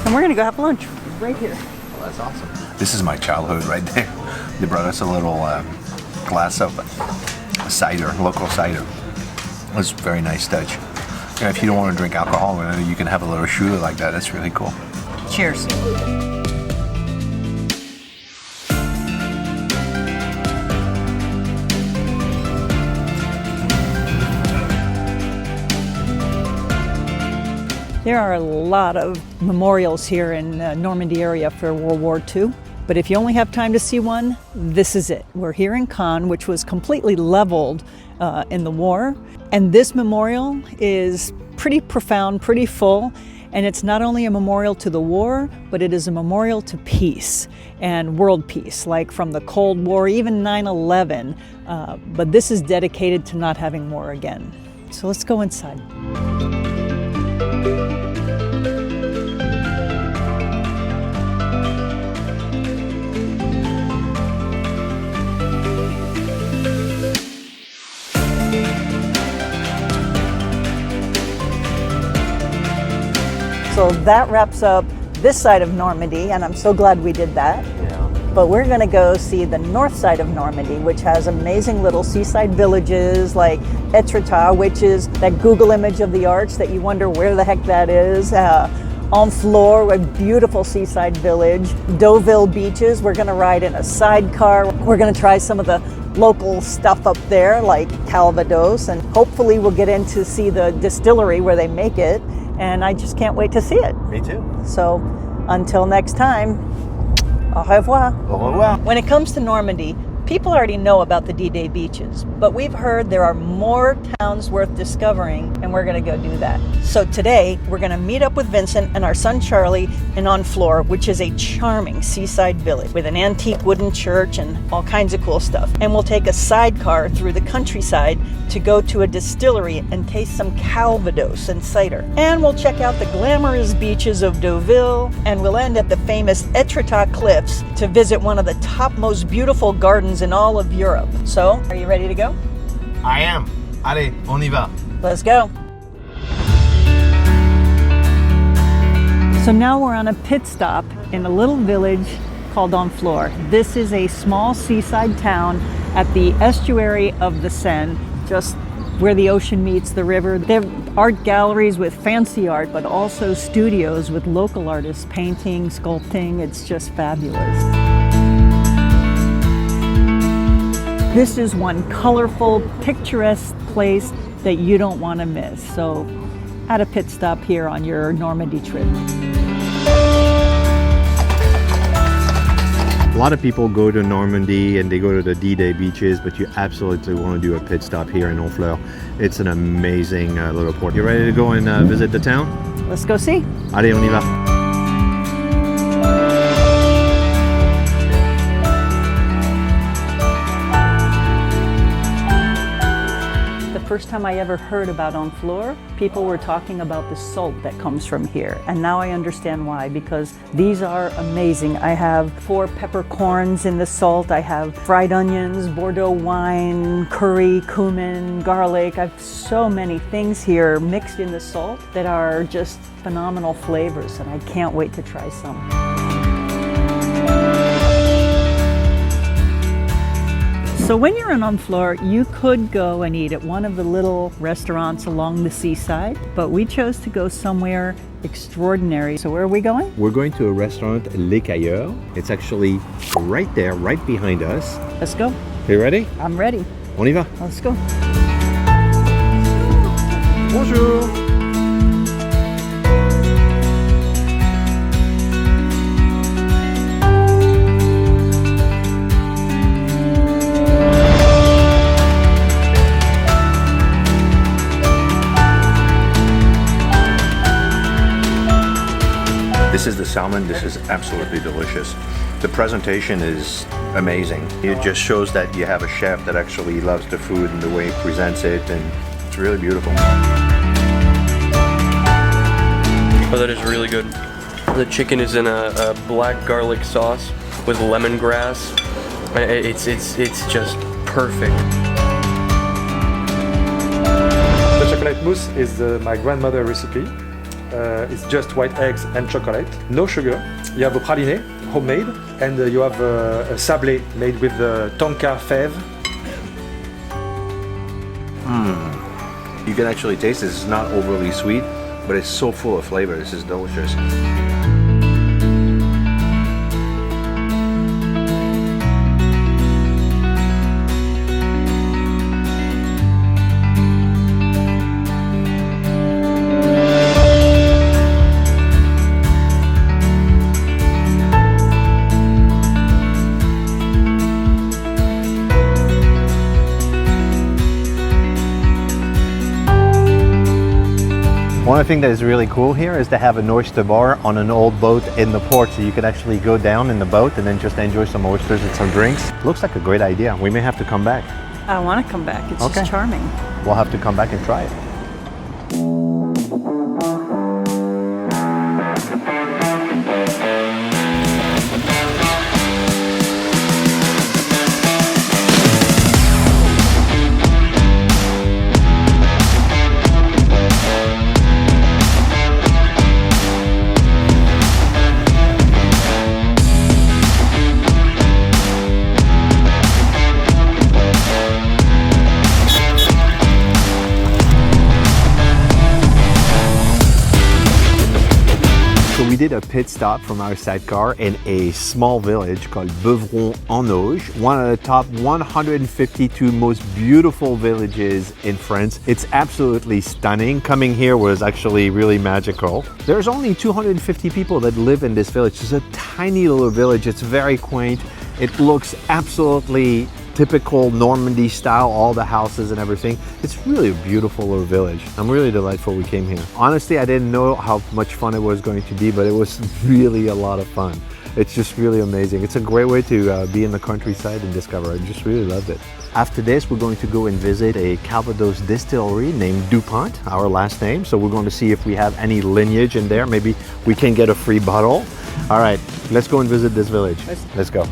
And we're going to go have lunch right here. Well, that's awesome. This is my childhood right there. They brought us a little glass of cider, local cider. It was a very nice touch. And if you don't want to drink alcohol, you can have a little shooter like that. That's really cool. Cheers. There are a lot of memorials here in Normandy area for World War II. But if you only have time to see one, this is it. We're here in Caen, which was completely leveled in the war. And this memorial is pretty profound, pretty full. And it's not only a memorial to the war, but it is a memorial to peace and world peace, like from the Cold War, even 9/11. But this is dedicated to not having war again. So let's go inside. So that wraps up this side of Normandy, and I'm so glad we did that. Yeah. But we're gonna go see the north side of Normandy, which has amazing little seaside villages like Etretat, which is that Google image of the arch that you wonder where the heck that is. Honfleur, a beautiful seaside village. Deauville beaches, we're gonna ride in a sidecar. We're gonna try some of the local stuff up there like Calvados, and hopefully we'll get in to see the distillery where they make it. And I just can't wait to see it. Me too. So until next time, au revoir. Au revoir. When it comes to Normandy, people already know about the D-Day beaches, but we've heard there are more towns worth discovering, and we're gonna go do that. So today, we're gonna meet up with Vincent and our son Charlie in Honfleur, which is a charming seaside village with an antique wooden church and all kinds of cool stuff. And we'll take a sidecar through the countryside to go to a distillery and taste some Calvados and cider. And we'll check out the glamorous beaches of Deauville, and we'll end at the famous Etretat cliffs to visit one of the top most beautiful gardens in all of Europe. So, are you ready to go? I am. Allez, on y va. Let's go. So now we're on a pit stop in a little village called Honfleur. This is a small seaside town at the estuary of the Seine, just where the ocean meets the river. There are art galleries with fancy art, but also studios with local artists painting, sculpting. It's just fabulous. This is one colorful, picturesque place that you don't want to miss. So add a pit stop here on your Normandy trip. A lot of people go to Normandy and they go to the D-Day beaches, but you absolutely want to do a pit stop here in Honfleur. It's an amazing little port. You ready to go and visit the town? Let's go see. Allez, on y va. First time I ever heard about Honfleur, people were talking about the salt that comes from here. And now I understand why, because these are amazing. I have 4 peppercorns in the salt. I have fried onions, Bordeaux wine, curry, cumin, garlic. I have so many things here mixed in the salt that are just phenomenal flavors, and I can't wait to try some. So when you're in Honfleur, you could go and eat at one of the little restaurants along the seaside, but we chose to go somewhere extraordinary. So where are we going? We're going to a restaurant, Les Cailleurs. It's actually right there, right behind us. Let's go. You ready? I'm ready. On y va. Let's go. Bonjour. This is the salmon. This is absolutely delicious. The presentation is amazing. It just shows that you have a chef that actually loves the food and the way he presents it, and it's really beautiful. Oh, that is really good. The chicken is in a black garlic sauce with lemongrass. It's just perfect. The chocolate mousse is my grandmother's recipe. It's just white eggs and chocolate, no sugar. You have a praline, homemade, and you have a sablé made with tonka fève. You can actually taste this. It's not overly sweet, but it's so full of flavor. This is delicious. One thing that is really cool here is to have an oyster bar on an old boat in the port, so you could actually go down in the boat and then just enjoy some oysters and some drinks. Looks like a great idea. We may have to come back. I want to come back. It's Okay. just charming. We'll have to come back and try it. We did a pit stop from our sidecar in a small village called Beuvron-en-Auge, one of the top 152 most beautiful villages in France. It's absolutely stunning. Coming here was actually really magical. There's only 250 people that live in this village. It's a tiny little village. It's very quaint. It looks absolutely typical Normandy style, all the houses and everything. It's really a beautiful little village. I'm really delighted we came here. Honestly, I didn't know how much fun it was going to be, but it was really a lot of fun. It's just really amazing. It's a great way to be in the countryside and discover. I just really loved it. After this, we're going to go and visit a Calvados distillery named DuPont, our last name. So we're going to see if we have any lineage in there. Maybe we can get a free bottle. All right, let's go and visit this village. Let's go.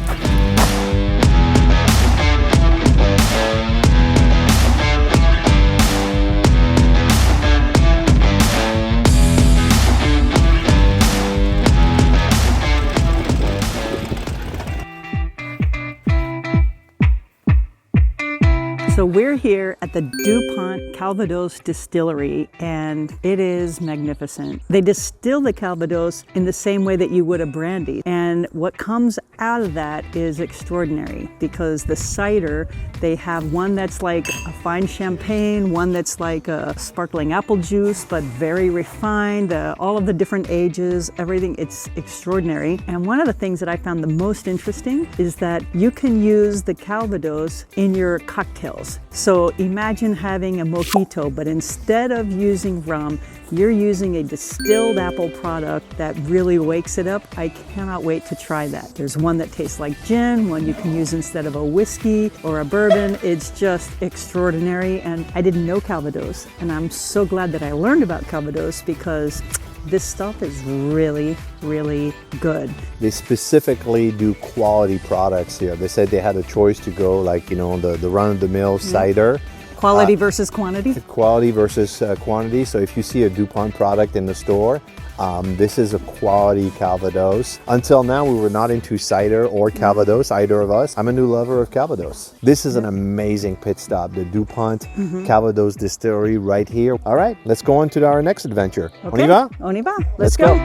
So we're here at the DuPont Calvados Distillery, and it is magnificent. They distill the Calvados in the same way that you would a brandy, and what comes out of that is extraordinary, because the cider, they have one that's like a fine champagne, one that's like a sparkling apple juice, but very refined, all of the different ages, everything, it's extraordinary. And one of the things that I found the most interesting is that you can use the Calvados in your cocktails. So imagine having a mojito, but instead of using rum, you're using a distilled apple product that really wakes it up. I cannot wait to try that. There's one that tastes like gin, one you can use instead of a whiskey or a bourbon. It's just extraordinary, and I didn't know Calvados, and I'm so glad that I learned about Calvados, because this stuff is really, really good. They specifically do quality products here. They said they had a choice to go like, you know, the run-of-the-mill cider. Quality versus quantity? Quality versus quantity. So if you see a DuPont product in the store, this is a quality Calvados. Until now, we were not into cider or Calvados, either of us. I'm a new lover of Calvados. This is an amazing pit stop, the DuPont Calvados Distillery right here. All right, let's go on to our next adventure. Okay. On y va? On y va. Let's go.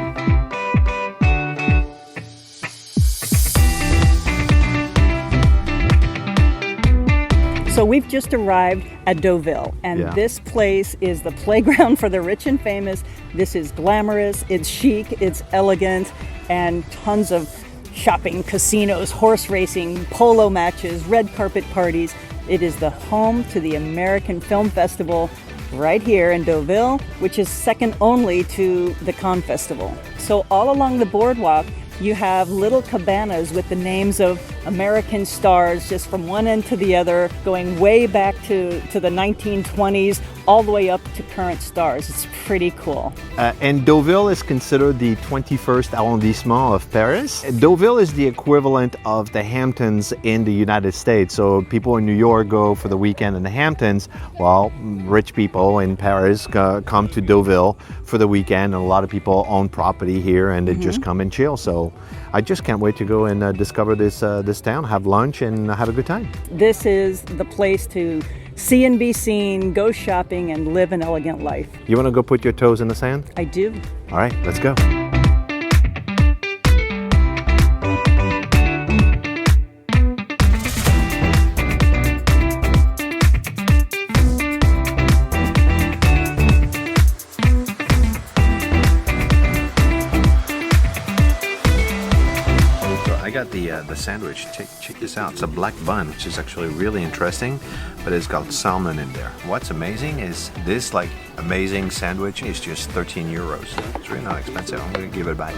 So we've just arrived at Deauville, and this place is the playground for the rich and famous. This is glamorous, it's chic, it's elegant, and tons of shopping, casinos, horse racing, polo matches, red carpet parties. It is the home to the American Film Festival right here in Deauville, which is second only to the Cannes Festival. So all along the boardwalk, you have little cabanas with the names of American stars just from one end to the other, going way back to the 1920s, all the way up to current stars. It's pretty cool. And Deauville is considered the 21st arrondissement of Paris. Deauville is the equivalent of the Hamptons in the United States. So people in New York go for the weekend in the Hamptons, while rich people in Paris come to Deauville for the weekend. And a lot of people own property here, and they just come and chill. So I just can't wait to go and discover this town, have lunch, and have a good time. This is the place to see and be seen, go shopping, and live an elegant life. You want to go put your toes in the sand? I do. All right, let's go. got the sandwich. Check this out. It's a black bun, which is actually really interesting, but it's got salmon in there. What's amazing is this like amazing sandwich is just 13 euros. It's really not expensive. I'm gonna give it a bite.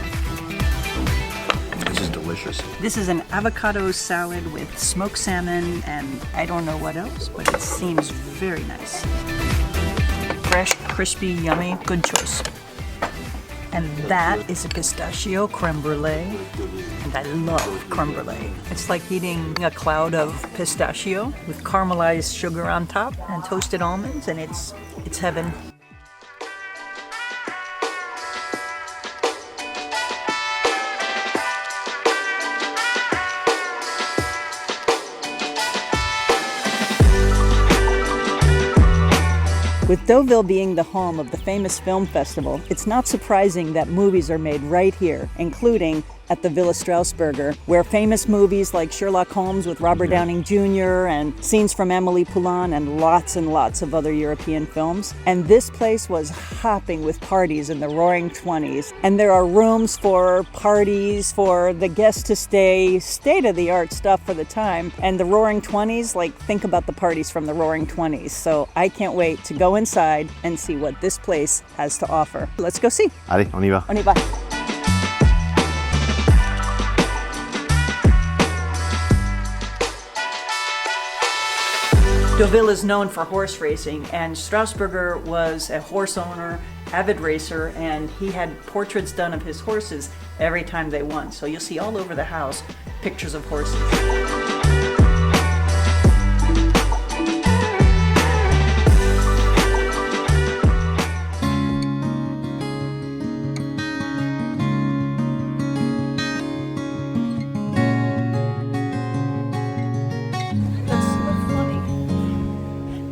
This is delicious. This is an avocado salad with smoked salmon and I don't know what else, but it seems very nice. Fresh, crispy, yummy, good choice. And that is a pistachio creme brulee, and I love creme brulee. It's like eating a cloud of pistachio with caramelized sugar on top and toasted almonds, and it's heaven. With Deauville being the home of the famous film festival, it's not surprising that movies are made right here, including at the Villa Strasbourg, where famous movies like Sherlock Holmes with Robert Downing Jr. and scenes from Amélie Poulain and lots of other European films. And this place was hopping with parties in the Roaring 20s. And there are rooms for parties, for the guests to stay, state-of-the-art stuff for the time. And the Roaring 20s, like think about the parties from the Roaring 20s. So I can't wait to go inside and see what this place has to offer. Let's go see. Allez, on y va. On y va. Deauville is known for horse racing, and Strasburger was a horse owner, avid racer, and he had portraits done of his horses every time they won. So you'll see all over the house pictures of horses.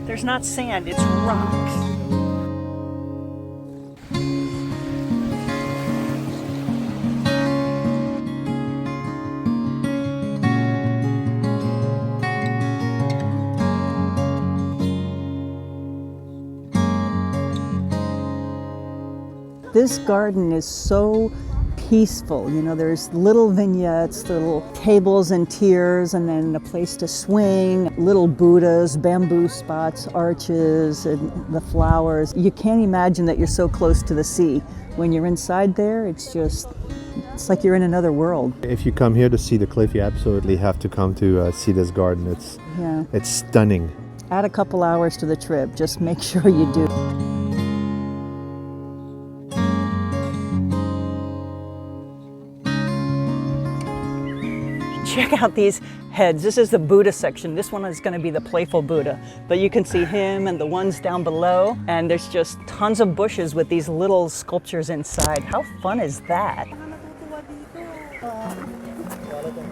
There's not sand, it's rocks. This garden is so peaceful. You know, there's little vignettes, little tables and tiers, and then a place to swing, little Buddhas, bamboo spots, arches, and the flowers. You can't imagine that you're so close to the sea. When you're inside there, it's like you're in another world. If you come here to see the cliff, you absolutely have to come to see this garden. It's stunning. Add a couple hours to the trip. Just make sure you do. Check out these heads. This is the Buddha section. This one is going to be the playful Buddha. But you can see him and the ones down below. And there's just tons of bushes with these little sculptures inside. How fun is that?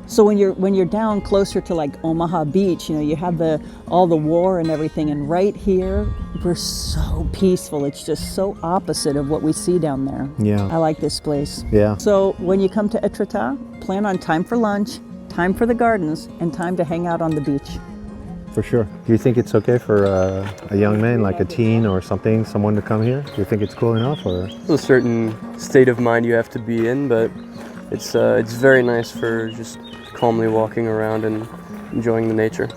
So when you're down closer to like Omaha Beach, you know, you have all the war and everything. And right here, we're so peaceful. It's just so opposite of what we see down there. Yeah. I like this place. Yeah. So when you come to Etretat, plan on time for lunch, time for the gardens, and time to hang out on the beach. For sure. Do you think it's okay for a young man, like a teen or something, someone to come here? Do you think it's cool enough, or? There's a certain state of mind you have to be in, but it's very nice for just calmly walking around and enjoying the nature.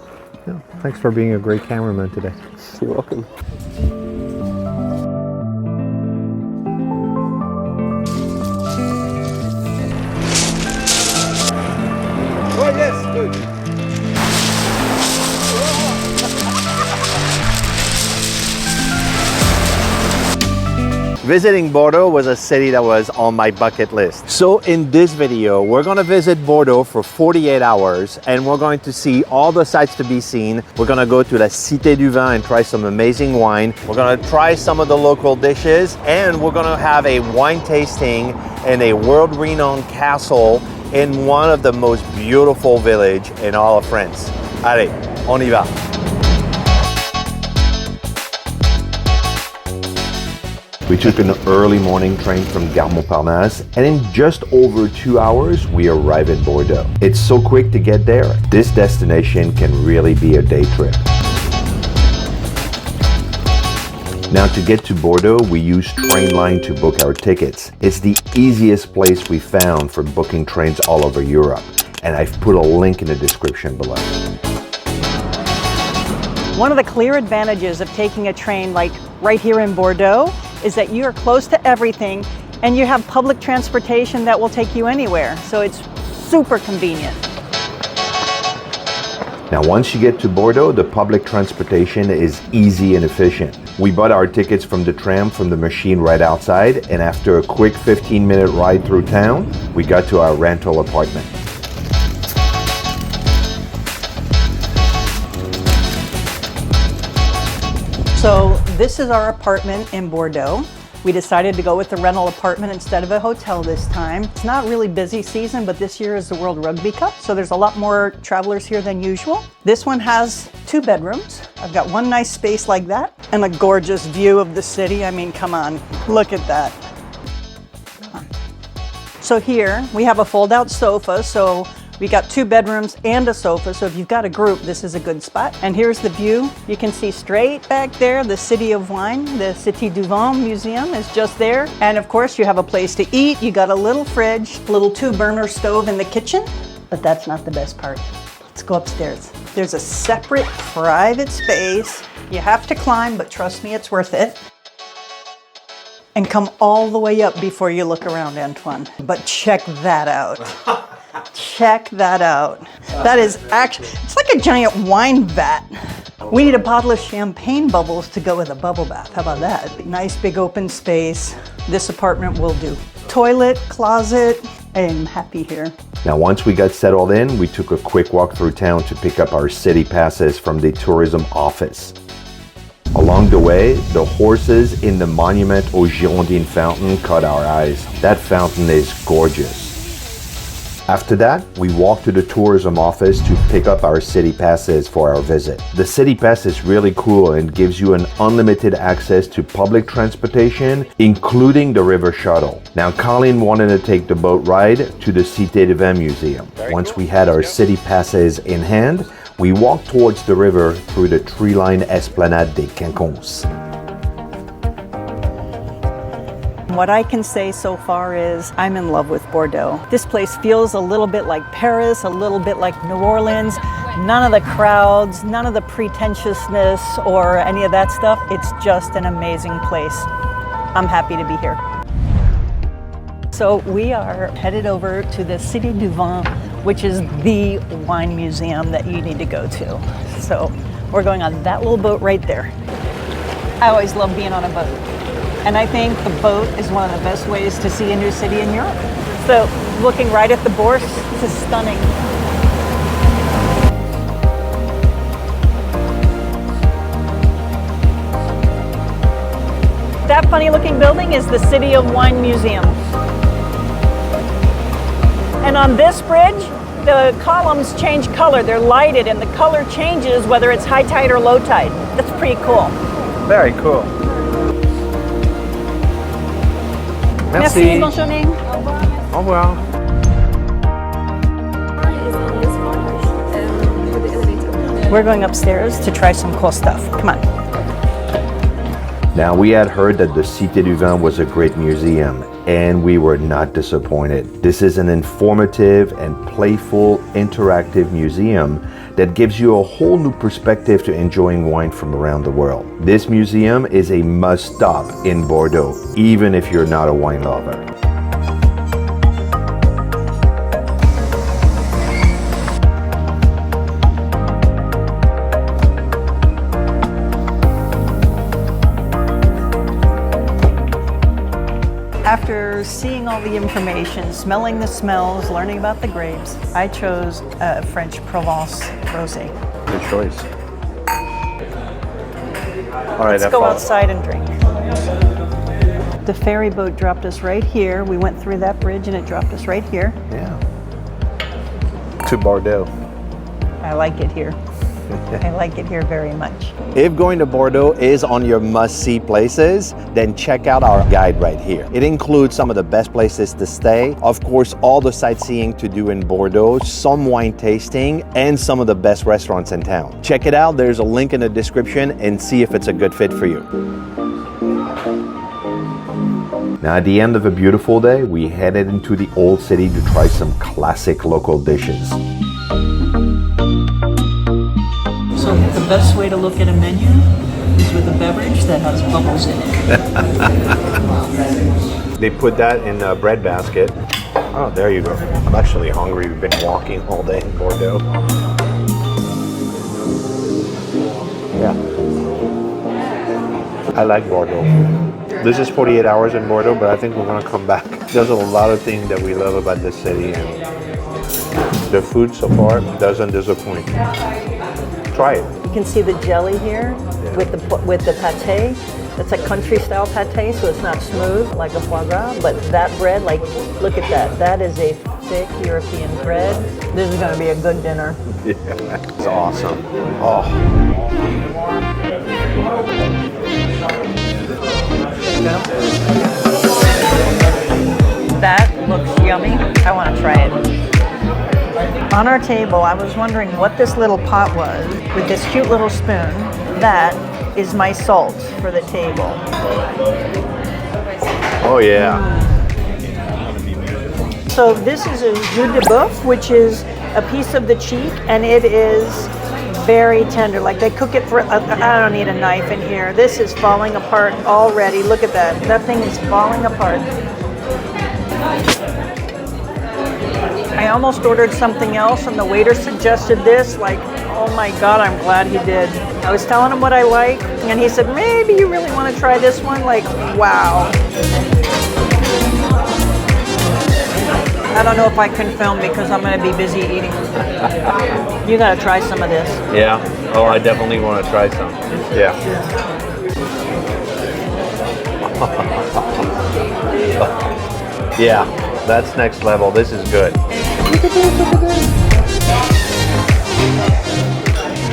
Yeah. Thanks for being a great cameraman today. You're welcome. Oh yes, good. Visiting Bordeaux was a city that was on my bucket list. So in this video, we're gonna visit Bordeaux for 48 hours and we're going to see all the sights to be seen. We're gonna go to La Cité du Vin and try some amazing wine. We're gonna try some of the local dishes and we're gonna have a wine tasting in a world-renowned castle in one of the most beautiful villages in all of France. Allez, on y va. We took an early morning train from Gare Montparnasse, and in just over 2 hours, we arrive in Bordeaux. It's so quick to get there. This destination can really be a day trip. Now to get to Bordeaux, we use Trainline to book our tickets. It's the easiest place we found for booking trains all over Europe. and I've put a link in the description below. One of the clear advantages of taking a train like right here in Bordeaux is that you are close to everything and you have public transportation that will take you anywhere. So it's super convenient. Now, once you get to Bordeaux, the public transportation is easy and efficient. We bought our tickets from the tram from the machine right outside, and after a quick 15-minute ride through town, we got to our rental apartment. So this is our apartment in Bordeaux. We decided to go with the rental apartment instead of a hotel this time. It's not really busy season, but this year is the World Rugby Cup, so there's a lot more travelers here than usual. This one has 2 bedrooms. I've got one nice space like that and a gorgeous view of the city. I mean, come on, look at that. So here we have a fold-out sofa, so we got 2 bedrooms and a sofa, so if you've got a group, this is a good spot. And here's the view. You can see straight back there the City of Wine. The Cité du Vin Museum is just there. And of course, you have a place to eat. You got a little fridge, a little 2-burner stove in the kitchen. But that's not the best part. Let's go upstairs. There's a separate private space. You have to climb, but trust me, it's worth it. And come all the way up before you look around, Antoine. But check that out. Check that out. That is actually, it's like a giant wine vat. We need a bottle of champagne bubbles to go with a bubble bath. How about that? Nice big open space. This apartment will do. Toilet, closet. I am happy here. Now, once we got settled in, we took a quick walk through town to pick up our city passes from the tourism office. Along the way, the horses in the Monument aux Girondins fountain caught our eyes. That fountain is gorgeous. After that, we walked to the tourism office to pick up our city passes for our visit. The city pass is really cool and gives you an unlimited access to public transportation, including the river shuttle. Now, Colleen wanted to take the boat ride to the Cité du Vin Museum. Once we had our city passes in hand, we walked towards the river through the tree-lined Esplanade des Quinconces. What I can say so far is I'm in love with Bordeaux. This place feels a little bit like Paris, a little bit like New Orleans. None of the crowds, none of the pretentiousness or any of that stuff. It's just an amazing place. I'm happy to be here. So we are headed over to the Cité du Vin, which is the wine museum that you need to go to. So we're going on that little boat right there. I always love being on a boat. And I think the boat is one of the best ways to see a new city in Europe. So looking right at the Bourse, this is stunning. That funny looking building is the City of Wine Museum. And on this bridge, the columns change color. They're lighted and the color changes whether it's high tide or low tide. That's pretty cool. Very cool. Merci, bonne journée. Au revoir. We're going upstairs to try some cool stuff. Come on. Now, we had heard that the Cité du Vin was a great museum, and we were not disappointed. This is an informative and playful, interactive museum that gives you a whole new perspective to enjoying wine from around the world. This museum is a must-stop in Bordeaux, even if you're not a wine lover. After seeing all the information, smelling the smells, learning about the grapes, I chose a French Provence rosé. Good choice. All right, Let's go outside and drink. The ferry boat dropped us right here. We went through that bridge and it dropped us right here. Yeah. To Bordeaux. I like it here. I like it here very much. If going to Bordeaux is on your must-see places, then check out our guide right here. It includes some of the best places to stay, of course, all the sightseeing to do in Bordeaux, some wine tasting, and some of the best restaurants in town. Check it out, there's a link in the description, and see if it's a good fit for you. Now, at the end of a beautiful day, we headed into the old city to try some classic local dishes. So the best way to look at a menu is with a beverage that has bubbles in it. They put that in a bread basket. Oh, there you go. I'm actually hungry. We've been walking all day in Bordeaux. Yeah. I like Bordeaux. This is 48 hours in Bordeaux, but I think we're going to come back. There's a lot of things that we love about this city, and the food so far doesn't disappoint. Try it. You can see the jelly here with the pâté. It's a country style pâté, so it's not smooth like a foie gras, but that bread, like, look at that. That is a thick European bread. This is going to be a good dinner. Yeah, it's awesome. Oh. That looks yummy. I want to try it. On our table, I was wondering what this little pot was with this cute little spoon. That is my salt for the table. Oh, yeah. So this is a jus de boeuf, which is a piece of the cheek, and it is very tender. Like they cook it for, I don't need a knife in here. This is falling apart already. Look at that. That thing is falling apart. I almost ordered something else, and the waiter suggested this. Like, oh my God, I'm glad he did. I was telling him what I like, and he said, maybe you really want to try this one? Like, wow. I don't know if I can film because I'm going to be busy eating. You got to try some of this. Yeah. Oh, I definitely want to try some. Yeah. Yeah, that's next level. This is good.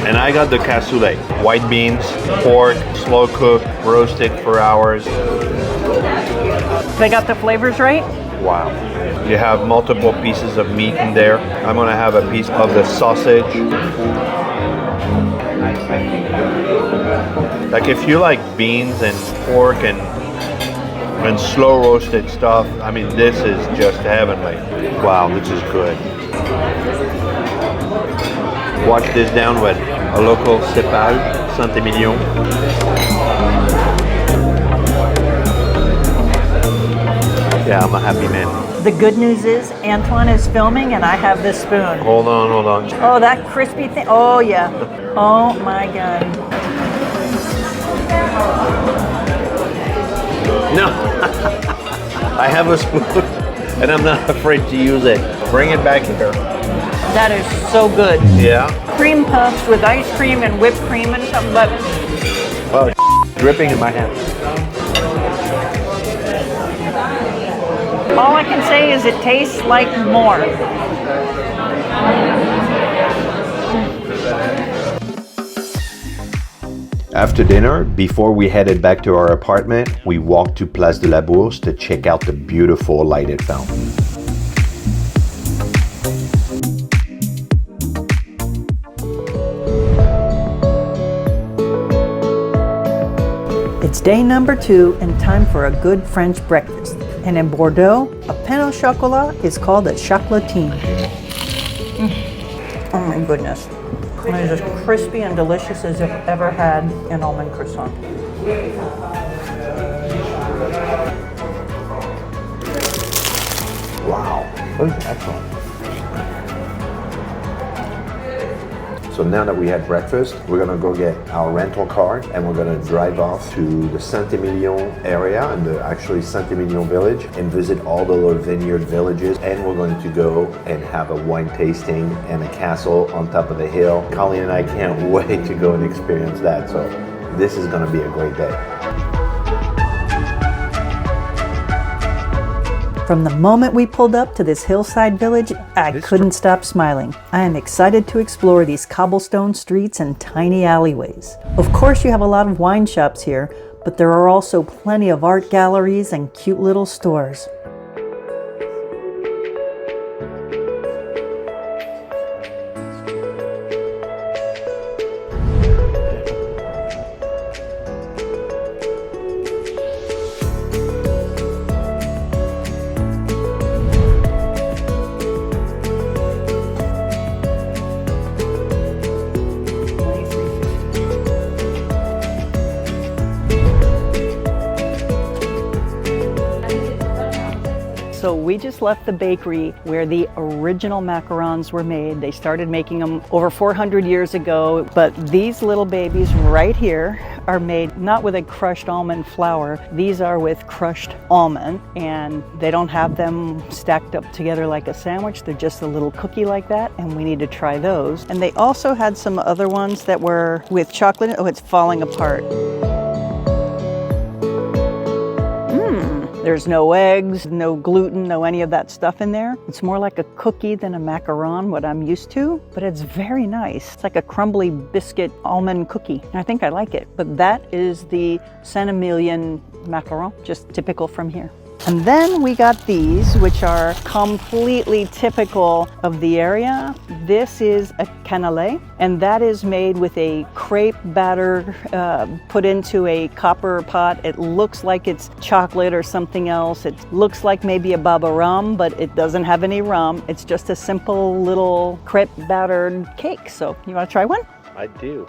And I got the cassoulet. White beans, pork, slow cooked, roasted for hours. They got the flavors right? Wow. You have multiple pieces of meat in there. I'm gonna have a piece of the sausage. Like if you like beans and pork and slow roasted stuff, I mean, this is just heavenly. Wow, this is good. Wash this down with a local cépage, Saint-Emilion. Yeah, I'm a happy man. The good news is Antoine is filming and I have this spoon. Hold on, hold on. Oh, that crispy thing. Oh, yeah. Oh, my God. No, I have a spoon and I'm not afraid to use it. Bring it back here. That is so good. Yeah. Cream puffs with ice cream and whipped cream and something, but Oh, dripping in my hand. all I can say is it tastes like more. After dinner, before we headed back to our apartment, we walked to Place de la Bourse to check out the beautiful lighted fountain. It's day number 2 and time for a good French breakfast. And in Bordeaux, a pain au chocolat is called a chocolatine. Oh my goodness. It is as crispy and delicious as I've ever had an almond croissant. Wow, that was excellent. So now that we had breakfast, we're gonna go get our rental car and we're gonna drive off to the Saint-Emilion area and actually Saint-Emilion village and visit all the little vineyard villages. And we're going to go and have a wine tasting and a castle on top of the hill. Colleen and I can't wait to go and experience that. So this is gonna be a great day. From the moment we pulled up to this hillside village, I couldn't stop smiling. I am excited to explore these cobblestone streets and tiny alleyways. Of course, you have a lot of wine shops here, but there are also plenty of art galleries and cute little stores. We just left the bakery where the original macarons were made. They started making them over 400 years ago, but these little babies right here are made not with a crushed almond flour. These are with crushed almond, and they don't have them stacked up together like a sandwich. They're just a little cookie like that, and we need to try those. And they also had some other ones that were with chocolate. Oh, it's falling apart. There's no eggs, no gluten, no any of that stuff in there. It's more like a cookie than a macaron, what I'm used to, but it's very nice. It's like a crumbly biscuit almond cookie. And I think I like it. But that is the Saint-Emilion macaron, just typical from here. And then we got these, which are completely typical of the area. This is a cannelé, and that is made with a crepe batter put into a copper pot. It looks like it's chocolate or something else. It looks like maybe a baba rum, but it doesn't have any rum. It's just a simple little crepe battered cake. So you want to try one? I do.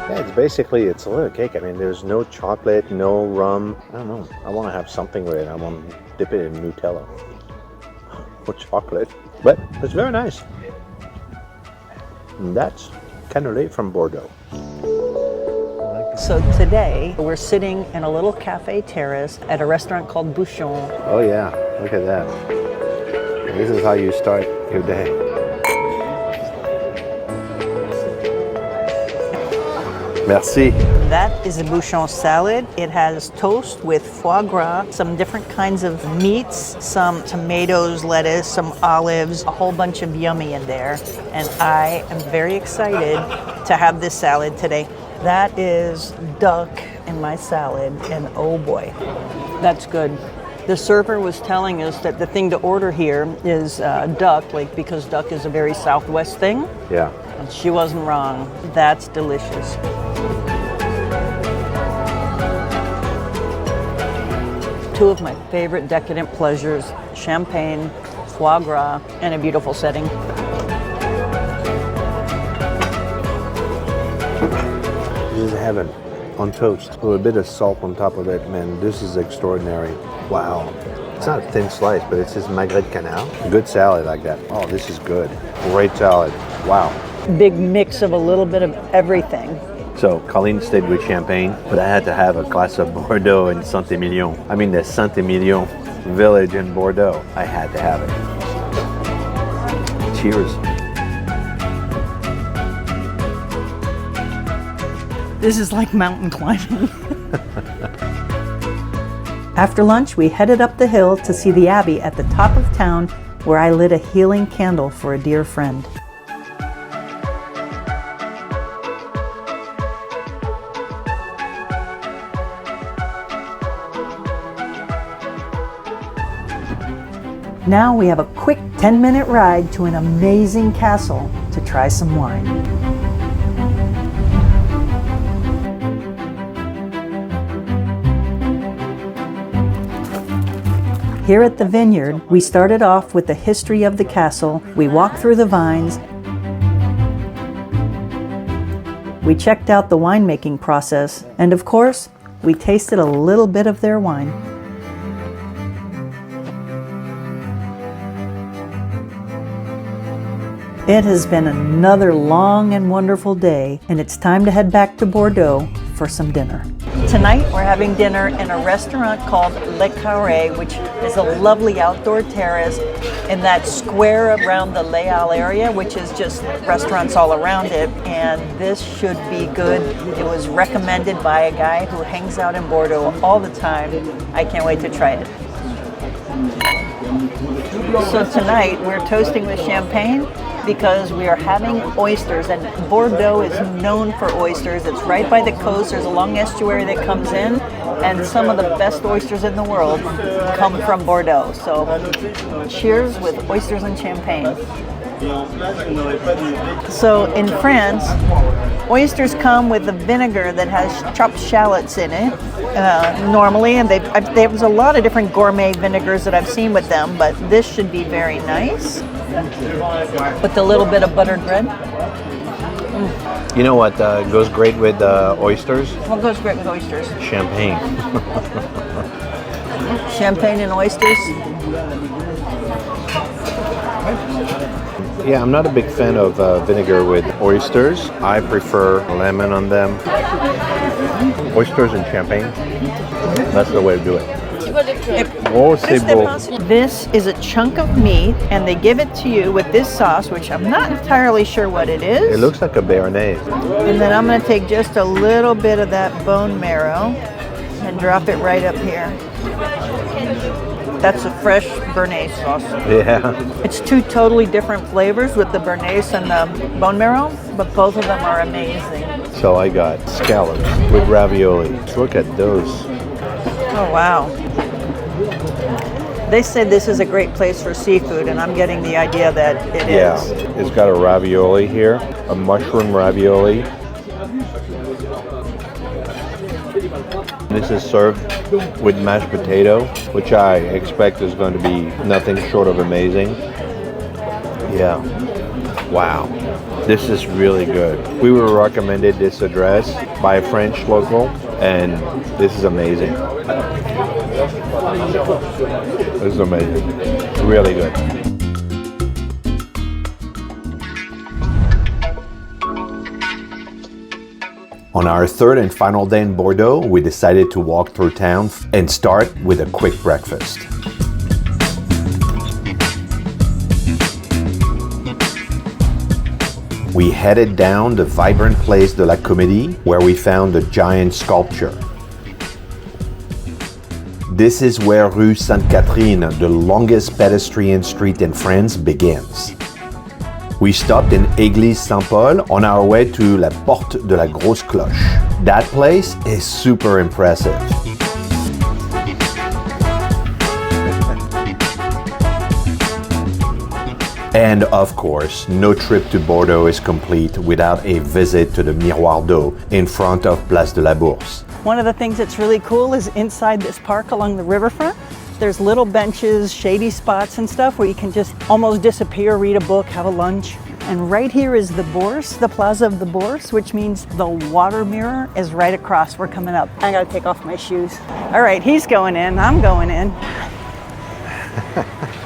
Yeah, it's a little cake. I mean, there's no chocolate, no rum. I don't know. I want to have something with it. I want to dip it in Nutella or chocolate. But it's very nice. And that's cannelé from Bordeaux. So today we're sitting in a little cafe terrace at a restaurant called Bouchon. Oh yeah, look at that. This is how you start your day. Merci. That is a bouchon salad. It has toast with foie gras, some different kinds of meats, some tomatoes, lettuce, some olives, a whole bunch of yummy in there. And I am very excited to have this salad today. That is duck in my salad, and oh boy, that's good. The server was telling us that the thing to order here is duck, because duck is a very Southwest thing. Yeah. And she wasn't wrong. That's delicious. Two of my favorite decadent pleasures, champagne, foie gras, and a beautiful setting. This is heaven on toast. With a bit of salt on top of it, man, this is extraordinary. Wow. It's not a thin slice, but it's just magret de canard. Good salad like that. Oh, this is good. Great salad. Wow. Big mix of a little bit of everything. So Colleen stayed with champagne, but I had to have a glass of Bordeaux in Saint-Emilion. I mean, the Saint-Emilion village in Bordeaux. I had to have it. Cheers. This is like mountain climbing. After lunch, we headed up the hill to see the Abbey at the top of town, where I lit a healing candle for a dear friend. Now we have a quick 10-minute ride to an amazing castle to try some wine. Here at the vineyard, we started off with the history of the castle. We walked through the vines. We checked out the winemaking process, and of course, we tasted a little bit of their wine. It has been another long and wonderful day, and it's time to head back to Bordeaux for some dinner. Tonight we're having dinner in a restaurant called Le Carré, which is a lovely outdoor terrace in that square around the Les Halles area, which is just restaurants all around it, and this should be good. It was recommended by a guy who hangs out in Bordeaux all the time. I can't wait to try it. So tonight we're toasting with champagne because we are having oysters, and Bordeaux is known for oysters. It's right by the coast. There's a long estuary that comes in, and some of the best oysters in the world come from Bordeaux. So cheers with oysters and champagne. So in France, oysters come with a vinegar that has chopped shallots in it normally, and there's a lot of different gourmet vinegars that I've seen with them, but this should be very nice with a little bit of buttered bread. You know what goes great with oysters? What goes great with oysters? Champagne. Champagne and oysters. Yeah, I'm not a big fan of vinegar with oysters. I prefer lemon on them. Oysters and champagne. That's the way to do it. Oh, c'est beau. This is a chunk of meat, and they give it to you with this sauce, which I'm not entirely sure what it is. It looks like a béarnaise. And then I'm going to take just a little bit of that bone marrow and drop it right up here. That's a fresh béarnaise sauce. Yeah. It's two totally different flavors with the béarnaise and the bone marrow, but both of them are amazing. So I got scallops with ravioli. Look at those. Oh, wow. They said this is a great place for seafood, and I'm getting the idea that it is. It's got a ravioli here, a mushroom ravioli. This is served with mashed potato, which I expect is going to be nothing short of amazing. Yeah. Wow. This is really good. We were recommended this address by a French local, and this is amazing. This is amazing. Really good. On our third and final day in Bordeaux, we decided to walk through town and start with a quick breakfast. We headed down the vibrant Place de la Comédie, where we found a giant sculpture. This is where Rue Sainte-Catherine, the longest pedestrian street in France, begins. We stopped in Église Saint-Paul on our way to La Porte de la Grosse Cloche. That place is super impressive. And of course, no trip to Bordeaux is complete without a visit to the Miroir d'Eau in front of Place de la Bourse. One of the things that's really cool is inside this park along the riverfront, there's little benches, shady spots and stuff where you can just almost disappear, read a book, have a lunch. And right here is the Bourse, the Plaza of the Bourse, which means the water mirror is right across. We're coming up. I gotta take off my shoes. All right, he's going in, I'm going in.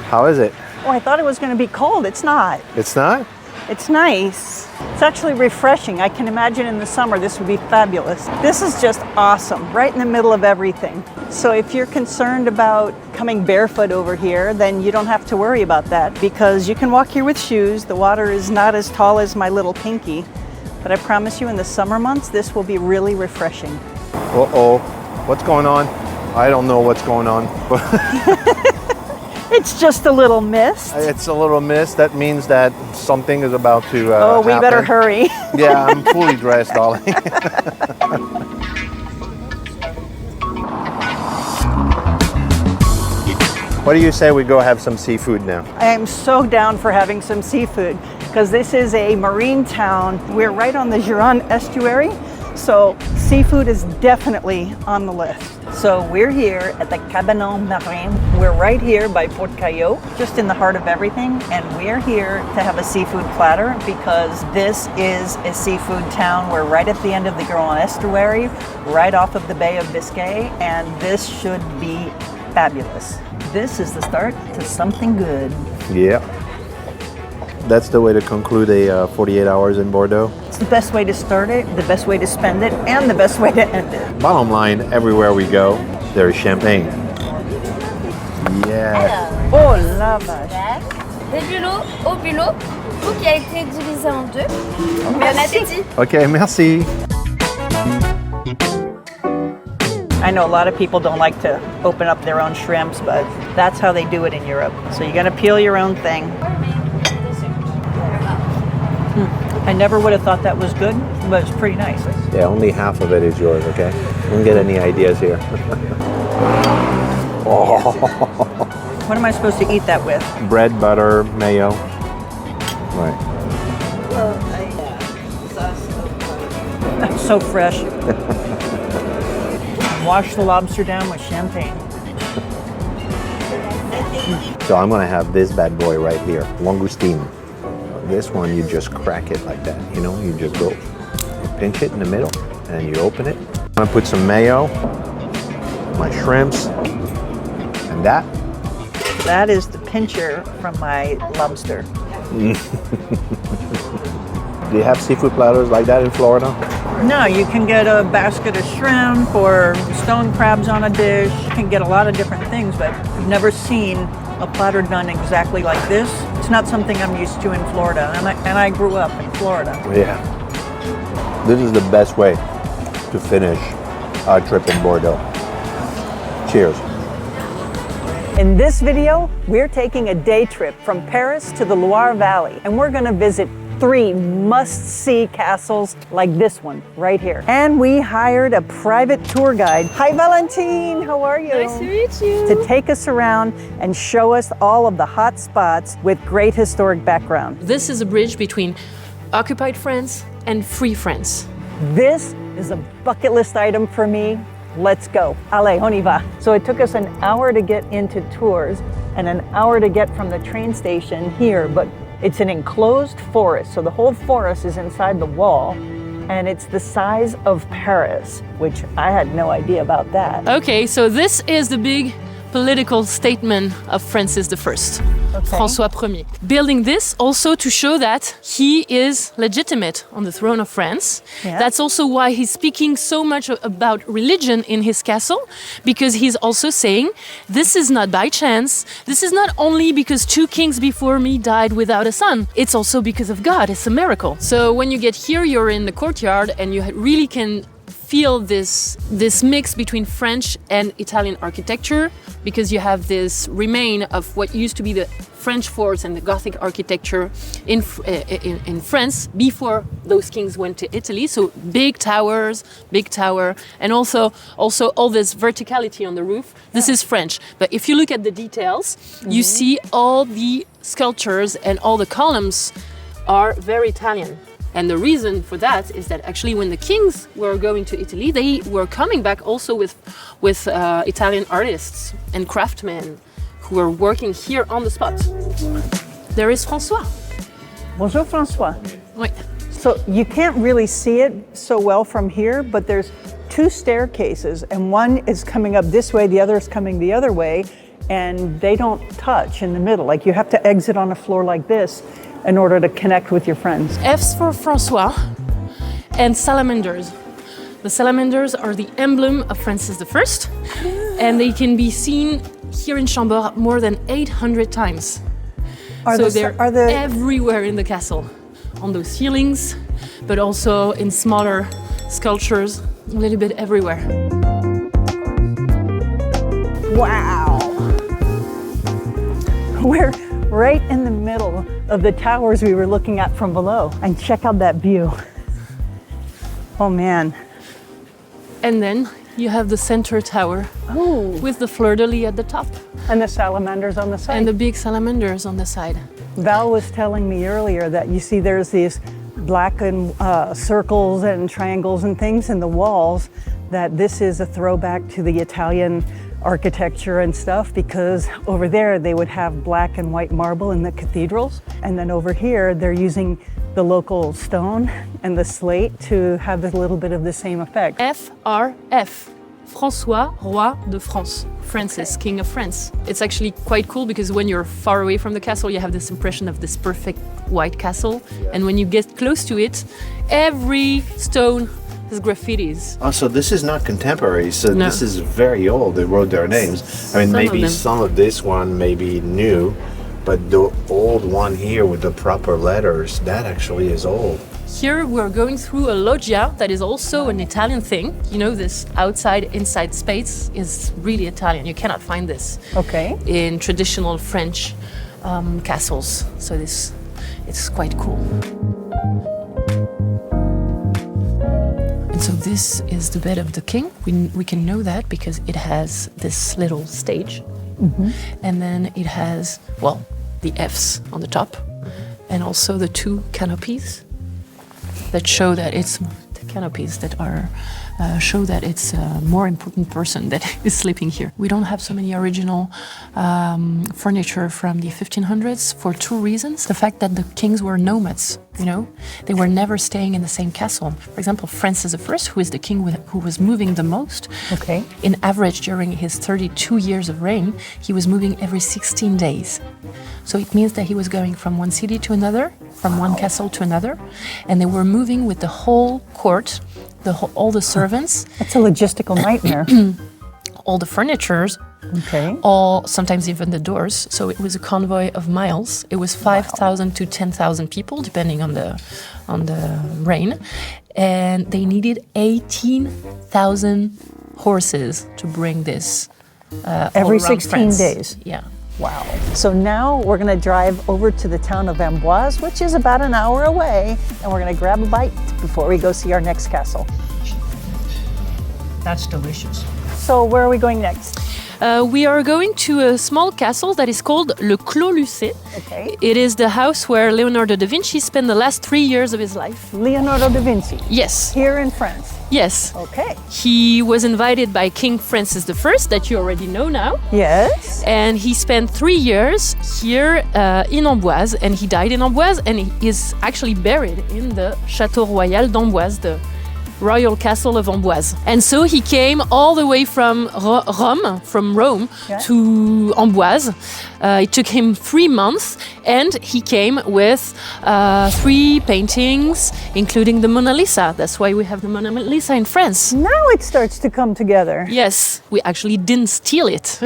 How is it? Oh, I thought it was gonna be cold. It's not. It's not? It's nice. It's actually refreshing. I can imagine in the summer this would be fabulous. This is just awesome, right in the middle of everything. So if you're concerned about coming barefoot over here, then you don't have to worry about that because you can walk here with shoes. The water is not as tall as my little pinky, but I promise you in the summer months, this will be really refreshing. Uh-oh, what's going on? I don't know what's going on. It's just a little mist. It's a little mist. That means that something is about to Oh, we happen. better hurry. Yeah, I'm fully dressed, darling. What do you say we go have some seafood now? I am so down for having some seafood because this is a marine town. We're right on the Gironde estuary, so seafood is definitely on the list. So we're here at the Cabanon Marin. We're right here by Port Caillot, just in the heart of everything, and we're here to have a seafood platter because this is a seafood town. We're right at the end of the Gironde estuary, right off of the Bay of Biscay, and this should be fabulous. This is the start to something good. Yeah. That's the way to conclude a 48 hours in Bordeaux. It's the best way to start it, the best way to spend it, and the best way to end it. Bottom line, everywhere we go, there is champagne. Yeah. Oh la vache. Des bulots au bulot, tout qui a été divisé en deux. Bon appétit. Okay, merci. I know a lot of people don't like to open up their own shrimps, but that's how they do it in Europe. So you gotta peel your own thing. I never would have thought that was good, but it's pretty nice. Yeah, only half of it is yours, okay? Don't get any ideas here. Oh. What am I supposed to eat that with? Bread, butter, mayo. Right. That's so fresh. Wash the lobster down with champagne. So I'm gonna have this bad boy right here, langoustine. This one, you just crack it like that, you know? You just go, you pinch it in the middle, and you open it. I'm gonna put some mayo, my shrimps, And that? That is the pincher from my lobster. Do you have seafood platters like that in Florida? No, you can get a basket of shrimp or stone crabs on a dish. You can get a lot of different things, but I've never seen a platter done exactly like this. It's not something I'm used to in Florida, and I grew up in Florida. Yeah. This is the best way to finish our trip in Bordeaux. Cheers. In this video, we're taking a day trip from Paris to the Loire Valley, and we're gonna visit 3 must-see castles like this one right here. And we hired a private tour guide. Hi, Valentine, how are you? Nice to meet you. To take us around and show us all of the hot spots with great historic background. This is a bridge between occupied France and free France. This is a bucket list item for me. Let's go. Allez, on y va. So it took us an hour to get into Tours and an hour to get from the train station here, but it's an enclosed forest, so the whole forest is inside the wall, and it's the size of Paris, which I had no idea about that. Okay, so this is the big political statement of Francis I, François I. Building this also to show that he is legitimate on the throne of France. Yeah. That's also why he's speaking so much about religion in his castle, because he's also saying, this is not by chance, this is not only because 2 kings before me died without a son, it's also because of God, it's a miracle. So when you get here, you're in the courtyard and you really can feel this mix between French and Italian architecture, because you have this remain of what used to be the French forts and the Gothic architecture in France before those kings went to Italy. So big tower, and also all this verticality on the roof. This is French. But if you look at the details, you see all the sculptures and all the columns are very Italian. And the reason for that is that actually when the kings were going to Italy, they were coming back also with Italian artists and craftsmen who were working here on the spot. There is François. Bonjour, François. Oui. So you can't really see it so well from here, but there's 2 staircases, and one is coming up this way, the other is coming the other way, and they don't touch in the middle. Like you have to exit on a floor like this in order to connect with your friends. F's for François and salamanders. The salamanders are the emblem of Francis I, and they can be seen here in Chambord more than 800 times. They're everywhere in the castle, on those ceilings, but also in smaller sculptures, a little bit everywhere. Wow! We're right in the middle of the towers we were looking at from below. And check out that view. Oh man. And then you have the center tower with the fleur-de-lis at the top. And the salamanders on the side. And the big salamanders on the side. Val was telling me earlier that you see there's these black and circles and triangles and things in the walls, that this is a throwback to the Italian architecture and stuff, because over there they would have black and white marble in the cathedrals, and then over here they're using the local stone and the slate to have a little bit of the same effect. FRF, François, Roi de France, Francis, King of France. It's actually quite cool because when you're far away from the castle, you have this impression of this perfect white castle, and when you get close to it, every stone has graffitis. Oh, so this is not contemporary. So No. this is very old. They wrote their names. I mean, Some of maybe them. some of this one may be new, but the old one here with the proper letters, that actually is old. Here we're going through a loggia that is also an Italian thing. You know, this outside-inside space is really Italian. You cannot find this in traditional French castles. So it's quite cool. And so this is the bed of the king. We can know that because it has this little stage. And then it has, well, the Fs on the top, and also the 2 canopies that show that it's the canopies that are show that it's a more important person that is sleeping here. We don't have so many original furniture from the 1500s for two reasons. The fact that the kings were nomads, you know, they were never staying in the same castle. For example, Francis I, who is the king who was moving the most, Okay. in average during his 32 years of reign, he was moving every 16 days. So it means that he was going from one city to another, from one castle to another, and they were moving with the whole court, all the servants, That's a logistical nightmare. all the furnitures, Okay. all sometimes even the doors. So it was a convoy of miles. It was 5,000 to 10,000 people, depending on the reign, and they needed 18,000 horses to bring this Every all around 16 France. days. Yeah. Wow. So now we're going to drive over to the town of Amboise, which is about an hour away, and we're going to grab a bite before we go see our next castle. That's delicious. So where are we going next? We are going to a small castle that is called Le Clos Lucé. Okay. It is the house where Leonardo da Vinci spent the last 3 years of his life. Leonardo da Vinci. Yes. Here in France. Yes. Okay. He was invited by King Francis I, that you already know now. Yes. And he spent 3 years here in Amboise, and he died in Amboise, and he is actually buried in the Château Royal d'Amboise, the royal castle of Amboise. And so he came all the way from Rome, Yeah. to Amboise. It took him 3 months, and he came with 3 paintings, including the Mona Lisa. That's why we have the Mona Lisa in France. Now it starts to come together. Yes, we actually didn't steal it.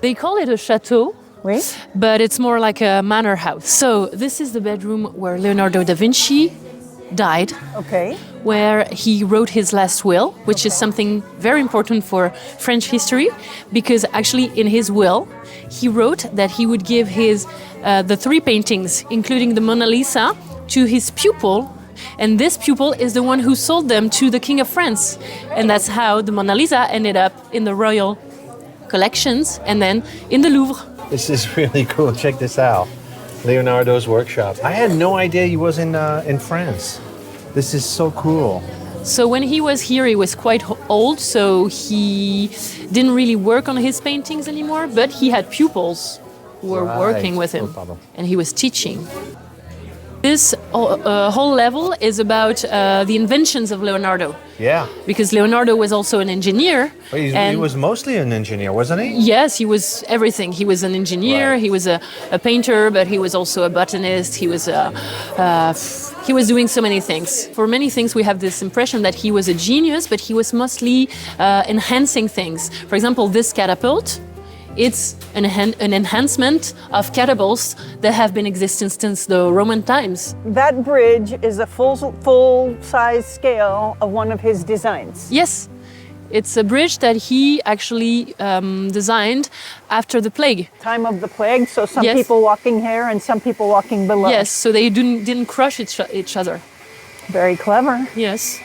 They call it a chateau, Oui. but it's more like a manor house. So this is the bedroom where Leonardo da Vinci died, Okay. where he wrote his last will, which is something very important for French history, because actually in his will, he wrote that he would give the 3 paintings, including the Mona Lisa, to his pupil, and this pupil is the one who sold them to the King of France. And that's how the Mona Lisa ended up in the royal collections and then in the Louvre. This is really cool. Check this out. Leonardo's workshop. I had no idea he was in France. This is so cool. So when he was here, he was quite old, so he didn't really work on his paintings anymore, but he had pupils who were Right. working with him, No problem. and he was teaching. This whole level is about the inventions of Leonardo, Yeah. because Leonardo was also an engineer. But he and was mostly an engineer, wasn't he? yes, he was everything. He was an engineer, Right. he was a painter, but he was also a botanist. He was doing so many things. For many things, we have this impression that he was a genius, but he was mostly enhancing things. For example, this catapult, it's an enhancement of catapults that have been existing since the Roman times. That bridge is a full-size scale of one of his designs. Yes, it's a bridge that he actually designed after the plague. Time of the plague, so some Yes. people walking here and some people walking below. Yes, so they didn't crush each other. Very clever. Yes.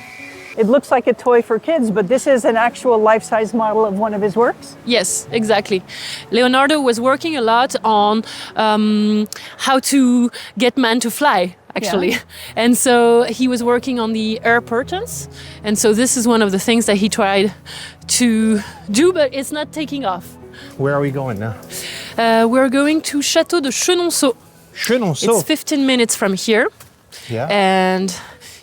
It looks like a toy for kids, but this is an actual life-size model of one of his works. Yes, exactly. Leonardo was working a lot on how to get man to fly, actually. Yeah. And so he was working on the air curtains. And so this is one of the things that he tried to do, but it's not taking off. Where are we going now? We're going to Château de Chenonceau. Chenonceau. It's 15 minutes from here. Yeah. And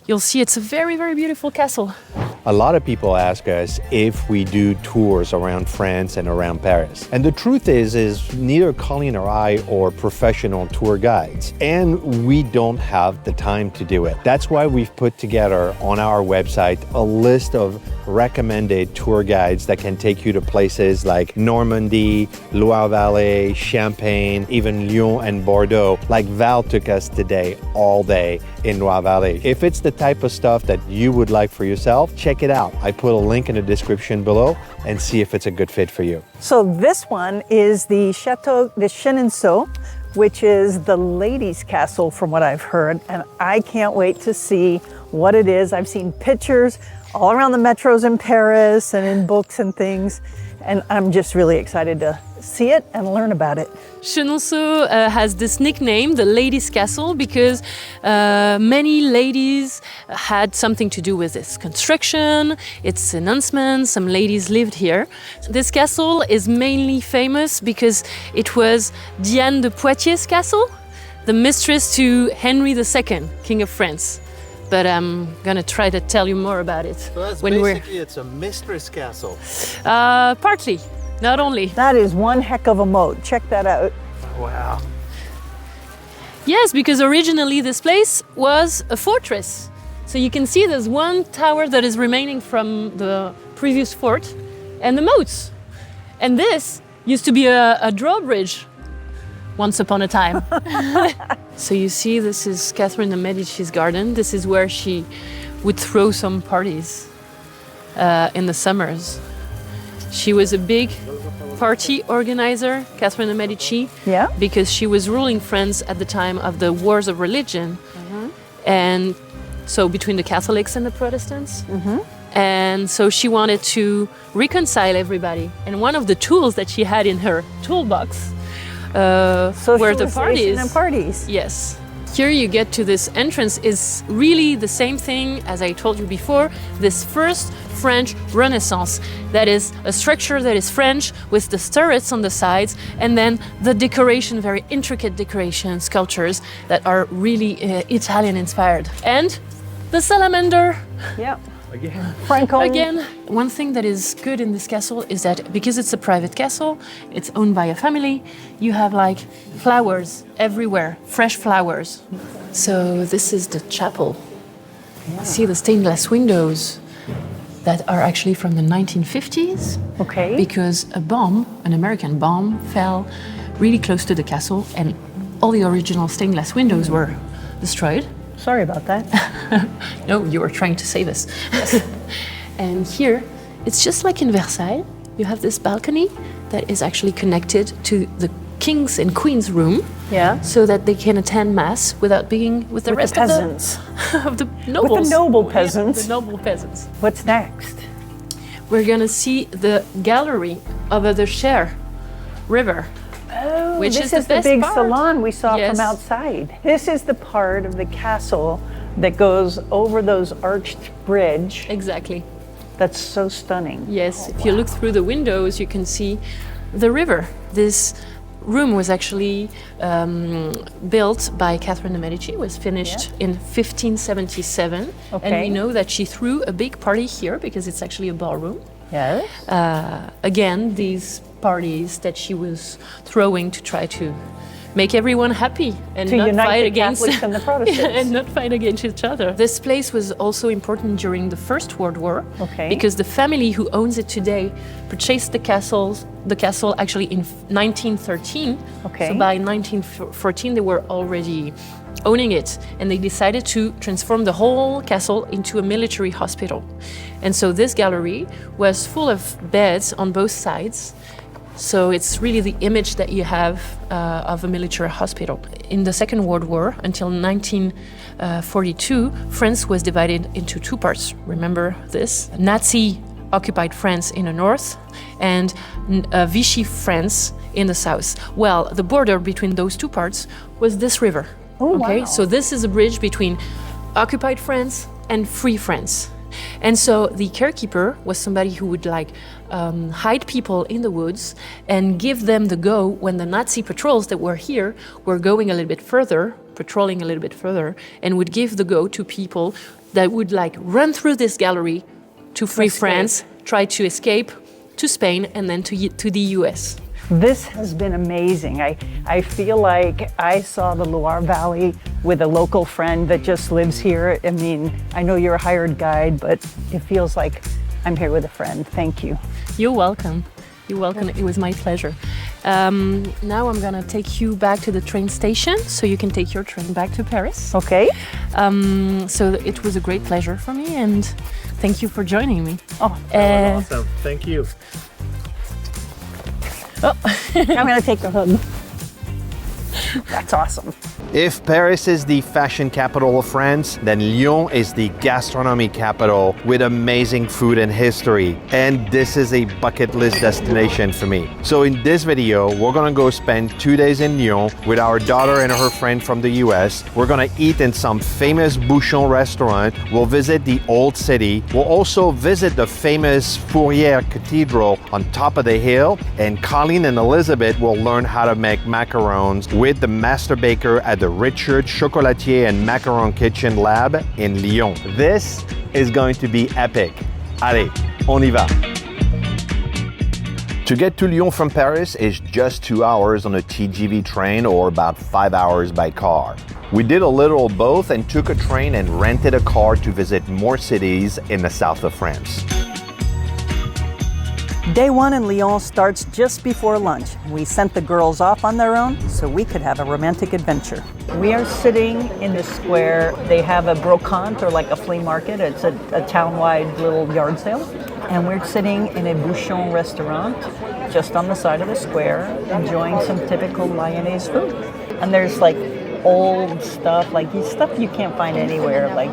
you'll see it's a very, very beautiful castle. A lot of people ask us if we do tours around France and around Paris. And the truth is neither Colleen or I are professional tour guides, and we don't have the time to do it. That's why we've put together on our website a list of recommended tour guides that can take you to places like Normandy, Loire Valley, Champagne, even Lyon and Bordeaux. Like Val took us today all day in Loire Valley. If it's the type of stuff that you would like for yourself, check it out. I put a link in the description below and see if it's a good fit for you. So this one is the Château de Chenonceau, which is the ladies' castle from what I've heard, and I can't wait to see what it is. I've seen pictures all around the metros in Paris and in books and things, and I'm just really excited to see it and learn about it. Chenonceau has this nickname, the Ladies' Castle, because many ladies had something to do with its construction, its announcement. Some ladies lived here. This castle is mainly famous because it was Diane de Poitiers' castle, the mistress to Henry II, King of France. But I'm gonna try to tell you more about it. So that's when it's a mistress castle. Partly, not only. That is one heck of a moat. Check that out. Wow. Yes, because originally this place was a fortress. So you can see there's one tower that is remaining from the previous fort and the moats. And this used to be a drawbridge once upon a time. So you see, this is Catherine de Medici's garden. This is where she would throw some parties in the summers. She was a big party organizer, Catherine de Medici, because she was ruling France at the time of the wars of religion. And so between the Catholics and the Protestants. And so she wanted to reconcile everybody. And one of the tools that she had in her toolbox were the parties. And parties. Yes. Here you get to this entrance is really the same thing as I told you before, this first French Renaissance. That is a structure that is French with the turrets on the sides and then the decoration, very intricate decoration, sculptures that are really Italian inspired. And the salamander. Yeah. Again. Franco. Again, one thing that is good in this castle is that because it's a private castle, it's owned by a family, you have like flowers everywhere, fresh flowers. So this is the chapel. See the stained glass windows that are actually from the 1950s. Okay. Because a bomb, an American bomb, fell really close to the castle and all the original stained glass windows were destroyed. Sorry about that. No, you were trying to save us. Yes. And here, it's just like in Versailles. You have this balcony that is actually connected to the king's and queen's room. Yeah. So that they can attend mass without being with the rest the peasants. of the nobles. With the noble peasants. Yeah, the noble peasants. What's next? We're gonna see the gallery over the Cher River. Oh, which this is the best big part. salon we saw Yes. from outside. This is the part of the castle that goes over those arched bridge. Exactly. That's so stunning. Yes, if you look through the windows, you can see the river. This room was actually built by Catherine de Medici, was finished in 1577. Okay. And we know that she threw a big party here because it's actually a ballroom. Yes. Again, these parties that she was throwing to try to make everyone happy and To not unite fight the against Catholics and the Protestants. and not fight against each other. This place was also important during the First World War, Okay. because the family who owns it today purchased the castle actually in 1913. Okay. So by 1914 they were already owning it, and they decided to transform the whole castle into a military hospital. And so this gallery was full of beds on both sides. So it's really the image that you have of a military hospital. In the Second World War, until 1942, France was divided into two parts. Remember this? Nazi-occupied France in the north and Vichy France in the south. Well, the border between those two parts was this river. Oh, okay, wow. so this is a bridge between occupied France and free France. And so the caretaker was somebody who would hide people in the woods and give them the go when the Nazi patrols that were here were going a little bit further, patrolling a little bit further, and would give the go to people that would run through this gallery to free France, try to escape to Spain and then to the US. This has been amazing. I feel like I saw the Loire Valley with a local friend that just lives here. I mean, I know you're a hired guide, but it feels like I'm here with a friend. Thank you. You're welcome. You're welcome. It was my pleasure. Now I'm gonna take you back to the train station so you can take your train back to Paris. Okay. So it was a great pleasure for me, and thank you for joining me. Oh, Awesome. Thank you. I'm going to take a hug. That's awesome. If Paris is the fashion capital of France, then Lyon is the gastronomy capital with amazing food and history. And this is a bucket list destination for me. So in this video, we're gonna go spend 2 days in Lyon with our daughter and her friend from the US. We're gonna eat in some famous bouchon restaurant. We'll visit the old city. We'll also visit the famous Fourrière Cathedral on top of the hill. And Colleen and Elizabeth will learn how to make macarons with the master baker at the Richard Chocolatier and Macaron Kitchen Lab in Lyon. This is going to be epic. Allez, on y va. To get to Lyon from Paris is just 2 hours on a TGV train or about 5 hours by car. We did a little of both and took a train and rented a car to visit more cities in the south of France. Day one in Lyon starts just before lunch. We sent the girls off on their own so we could have a romantic adventure. We are sitting in the square. They have a brocante, or like a flea market. It's a town-wide little yard sale. And we're sitting in a bouchon restaurant just on the side of the square, enjoying some typical Lyonnaise food. And there's like old stuff, like stuff you can't find anywhere, like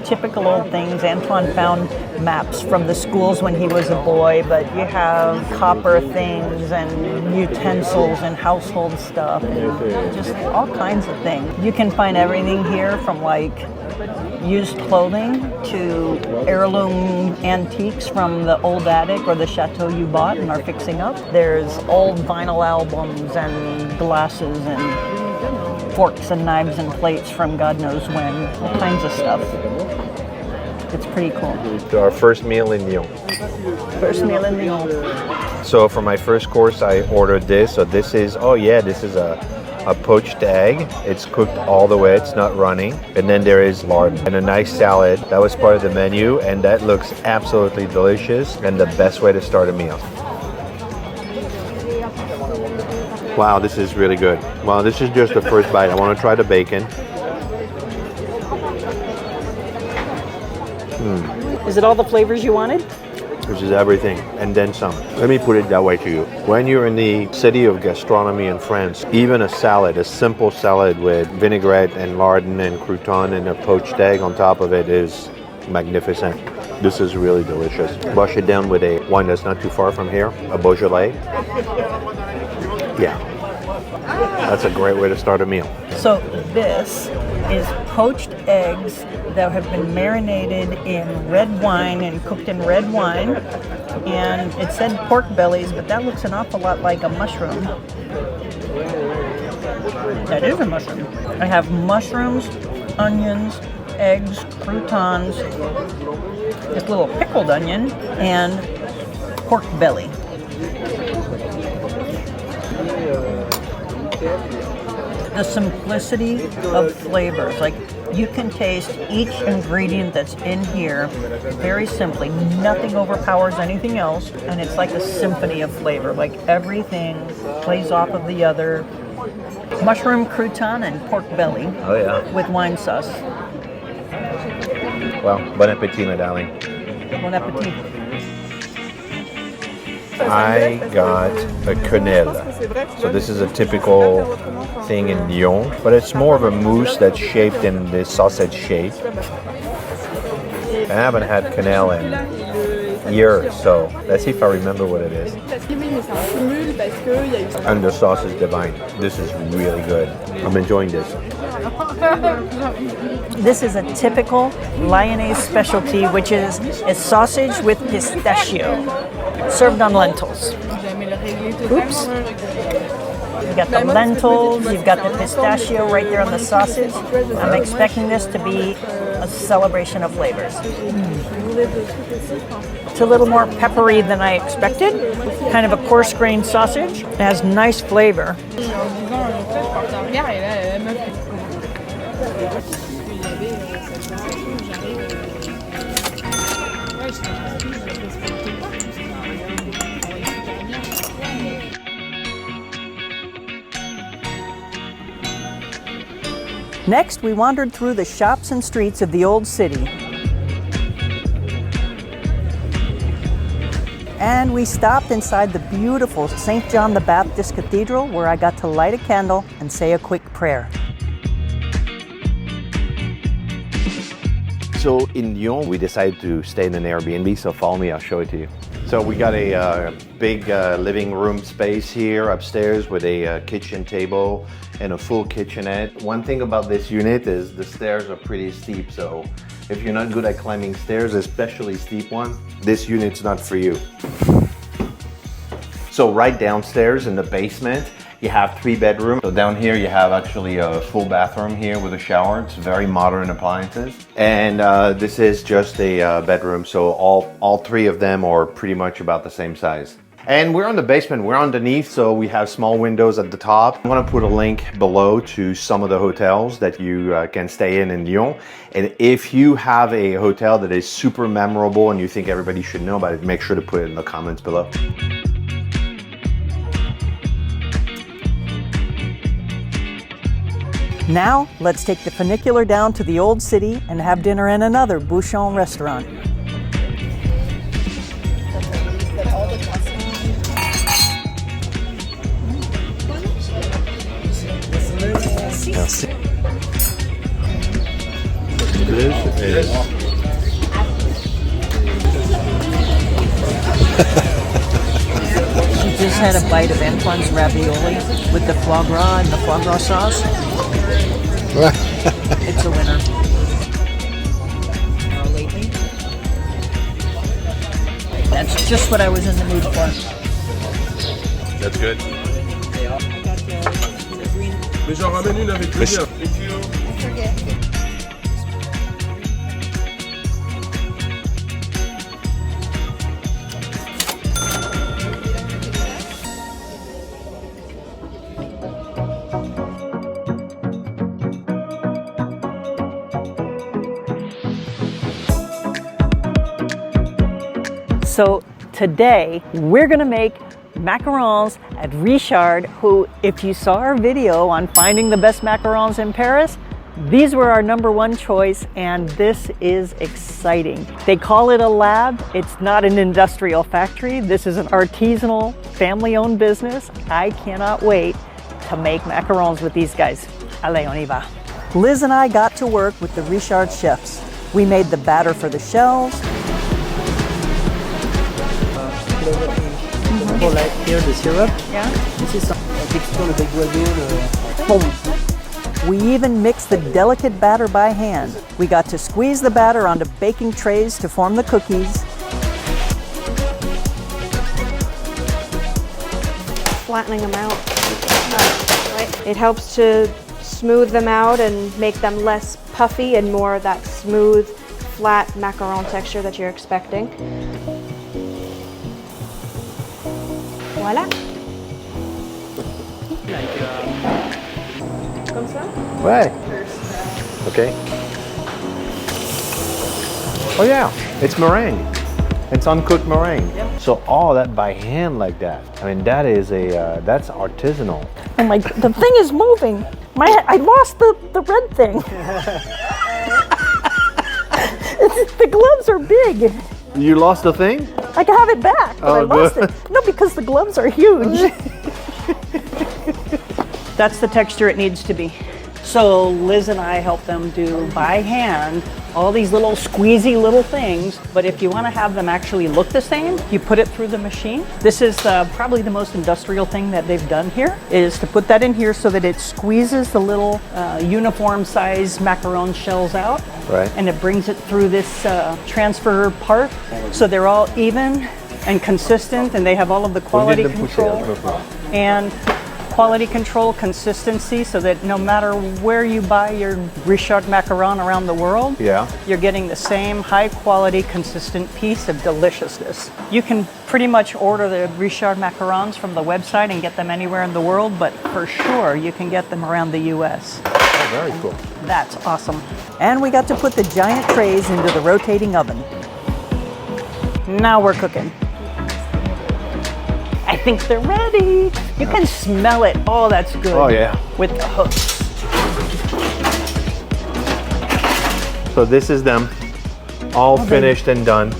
typical old things. Antoine found maps from the schools when he was a boy, but you have copper things and utensils and household stuff, and just all kinds of things. You can find everything here from like used clothing to heirloom antiques from the old attic or the chateau you bought and are fixing up. There's old vinyl albums and glasses and forks and knives and plates from God knows when, all kinds of stuff. It's pretty cool. Our first meal in Lyon. First meal in Lyon. So for my first course, I ordered this. So this is, this is a poached egg. It's cooked all the way, it's not running. And then there is lard and a nice salad. That was part of the menu, and that looks absolutely delicious and the best way to start a meal. Wow, this is really good. Wow, this is just the first bite. I want to try the bacon. Is it all the flavors you wanted? This is everything, and then some. Let me put it that way to you. When you're in the city of gastronomy in France, even a salad, a simple salad with vinaigrette and lardon and crouton and a poached egg on top of it is magnificent. This is really delicious. Wash it down with a wine that's not too far from here, a Beaujolais. Yeah, that's a great way to start a meal. So this is poached eggs that have been marinated in red wine and cooked in red wine. And it said pork bellies, but that looks an awful lot like a mushroom. That is a mushroom. I have mushrooms, onions, eggs, croutons, this little pickled onion, and pork belly. The simplicity of flavors, like you can taste each ingredient that's in here very simply. Nothing overpowers anything else, and it's like a symphony of flavor. Like everything plays off of the other. Mushroom crouton and pork belly. Oh yeah. With wine sauce. Well, bon appétit, my darling. Bon appetit. I got a quenelle. So this is a typical thing in Lyon, but it's more of a mousse that's shaped in this sausage shape. I haven't had quenelle in years, so let's see if I remember what it is. And the sauce is divine. This is really good. I'm enjoying this. This is a typical Lyonnaise specialty, which is a sausage with pistachio, served on lentils. Oops. You got the lentils, you've got the pistachio right there on the sausage. I'm expecting this to be a celebration of flavors. It's a little more peppery than I expected. Kind of a coarse-grained sausage. It has nice flavor. Next, we wandered through the shops and streets of the old city. And we stopped inside the beautiful St. John the Baptist Cathedral, where I got to light a candle and say a quick prayer. So in Lyon, we decided to stay in an Airbnb, so follow me, I'll show it to you. So we got a big living room space here upstairs with a kitchen table and a full kitchenette. One thing about this unit is the stairs are pretty steep, so if you're not good at climbing stairs, especially steep ones, this unit's not for you. So right downstairs in the basement, you have 3 bedrooms. So down here you have actually a full bathroom here with a shower. It's very modern appliances. And this is just a bedroom, so all 3 of them are pretty much about the same size. And we're on the basement, we're underneath, so we have small windows at the top. I'm gonna put a link below to some of the hotels that you can stay in Lyon. And if you have a hotel that is super memorable and you think everybody should know about it, make sure to put it in the comments below. Now, let's take the funicular down to the old city and have dinner in another Bouchon restaurant. Merci. She just had a bite of Antoine's ravioli with the foie gras and the foie gras sauce. It's a winner. That's just what I was in the mood for. That's good. Mais j'en ramène une avec plaisir. So today we're gonna make macarons at Richard, who, if you saw our video on finding the best macarons in Paris, these were our #1 choice, and this is exciting. They call it a lab. It's not an industrial factory. This is an artisanal, family-owned business. I cannot wait to make macarons with these guys. Allez, on y va. Liz and I got to work with the Richard chefs. We made the batter for the shells. Here the syrup. Yeah. This is texture le bec d'oiseau. We even mixed the delicate batter by hand. We got to squeeze the batter onto baking trays to form the cookies. Flattening them out. Right. It helps to smooth them out and make them less puffy and more of that smooth, flat macaron texture that you're expecting. Voilà. Comme ça? Ouais. Okay. Oh yeah, it's meringue. It's uncooked meringue. Yep. So all that by hand like that. I mean, that is that's artisanal. Oh my, the thing is moving. I lost the red thing. The gloves are big. You lost the thing? I can have it back, but I lost it. No, because the gloves are huge. That's the texture it needs to be. So Liz and I help them do by hand all these little squeezy little things, but if you want to have them actually look the same, you put it through the machine. This is probably the most industrial thing that they've done here, is to put that in here so that it squeezes the little uniform size macaron shells out. Right. And it brings it through this transfer part, so they're all even and consistent, and they have all of the quality control and quality control consistency, so that no matter where you buy your Richard macaron around the world, you're getting the same high quality, consistent piece of deliciousness. You can pretty much order the Richard macarons from the website and get them anywhere in the world, but for sure you can get them around the US. Oh, very cool. That's awesome. And we got to put the giant trays into the rotating oven. Now we're cooking. I think they're ready. You can smell it. Oh, that's good. Oh yeah. With the hooks. So this is them, all finished and done.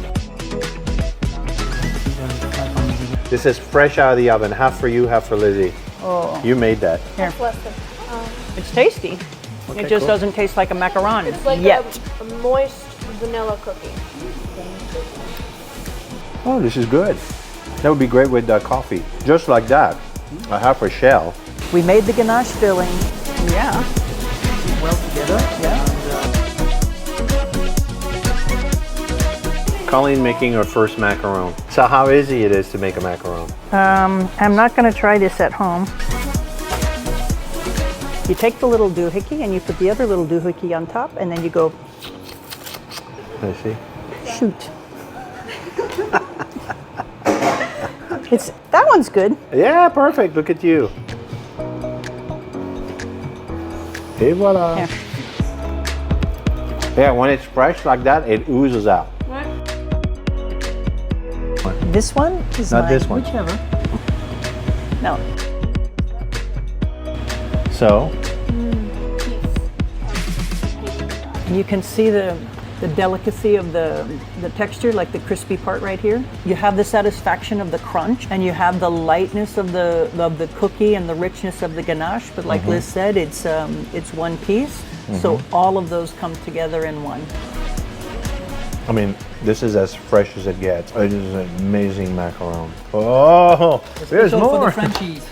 This is fresh out of the oven. Half for you, half for Lizzie. Oh. You made that. Here. It's tasty. Okay, it just cool. doesn't taste like a macaron It's like yet. a moist vanilla cookie. Oh, this is good. That would be great with coffee. Just like that. A half a shell. We made the ganache filling. Yeah. Well together. Yeah. Colleen making her first macaron. So how easy it is to make a macaron? I'm not going to try this at home. You take the little doohickey and you put the other little doohickey on top, and then you go I see. shoot. That one's good. Yeah, perfect. Look at you. Et voila. Here. Yeah, when it's fresh like that, it oozes out. This one is Not mine. this one. Whichever. No. So, You can see the delicacy of the texture, like the crispy part right here. You have the satisfaction of the crunch, and you have the lightness of the cookie and the richness of the ganache. But like Liz said, it's one piece, so all of those come together in one. I mean, this is as fresh as it gets. It is an amazing macaron. Oh, there's Special more. for the Frenchies.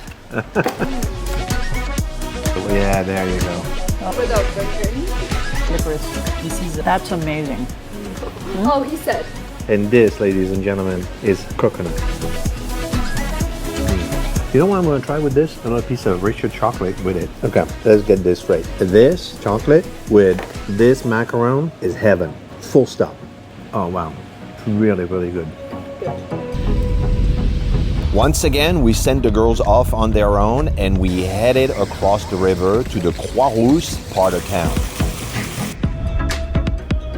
Yeah, there you go. Licorice. That's amazing. Oh, he said. And this, ladies and gentlemen, is coconut. You know what I'm going to try with this? Another piece of richer chocolate with it. Okay, let's get this straight. This chocolate with this macaron is heaven. Full stop. Oh, wow. Really, really good. Once again, we sent the girls off on their own and we headed across the river to the Croix-Rousse part of town.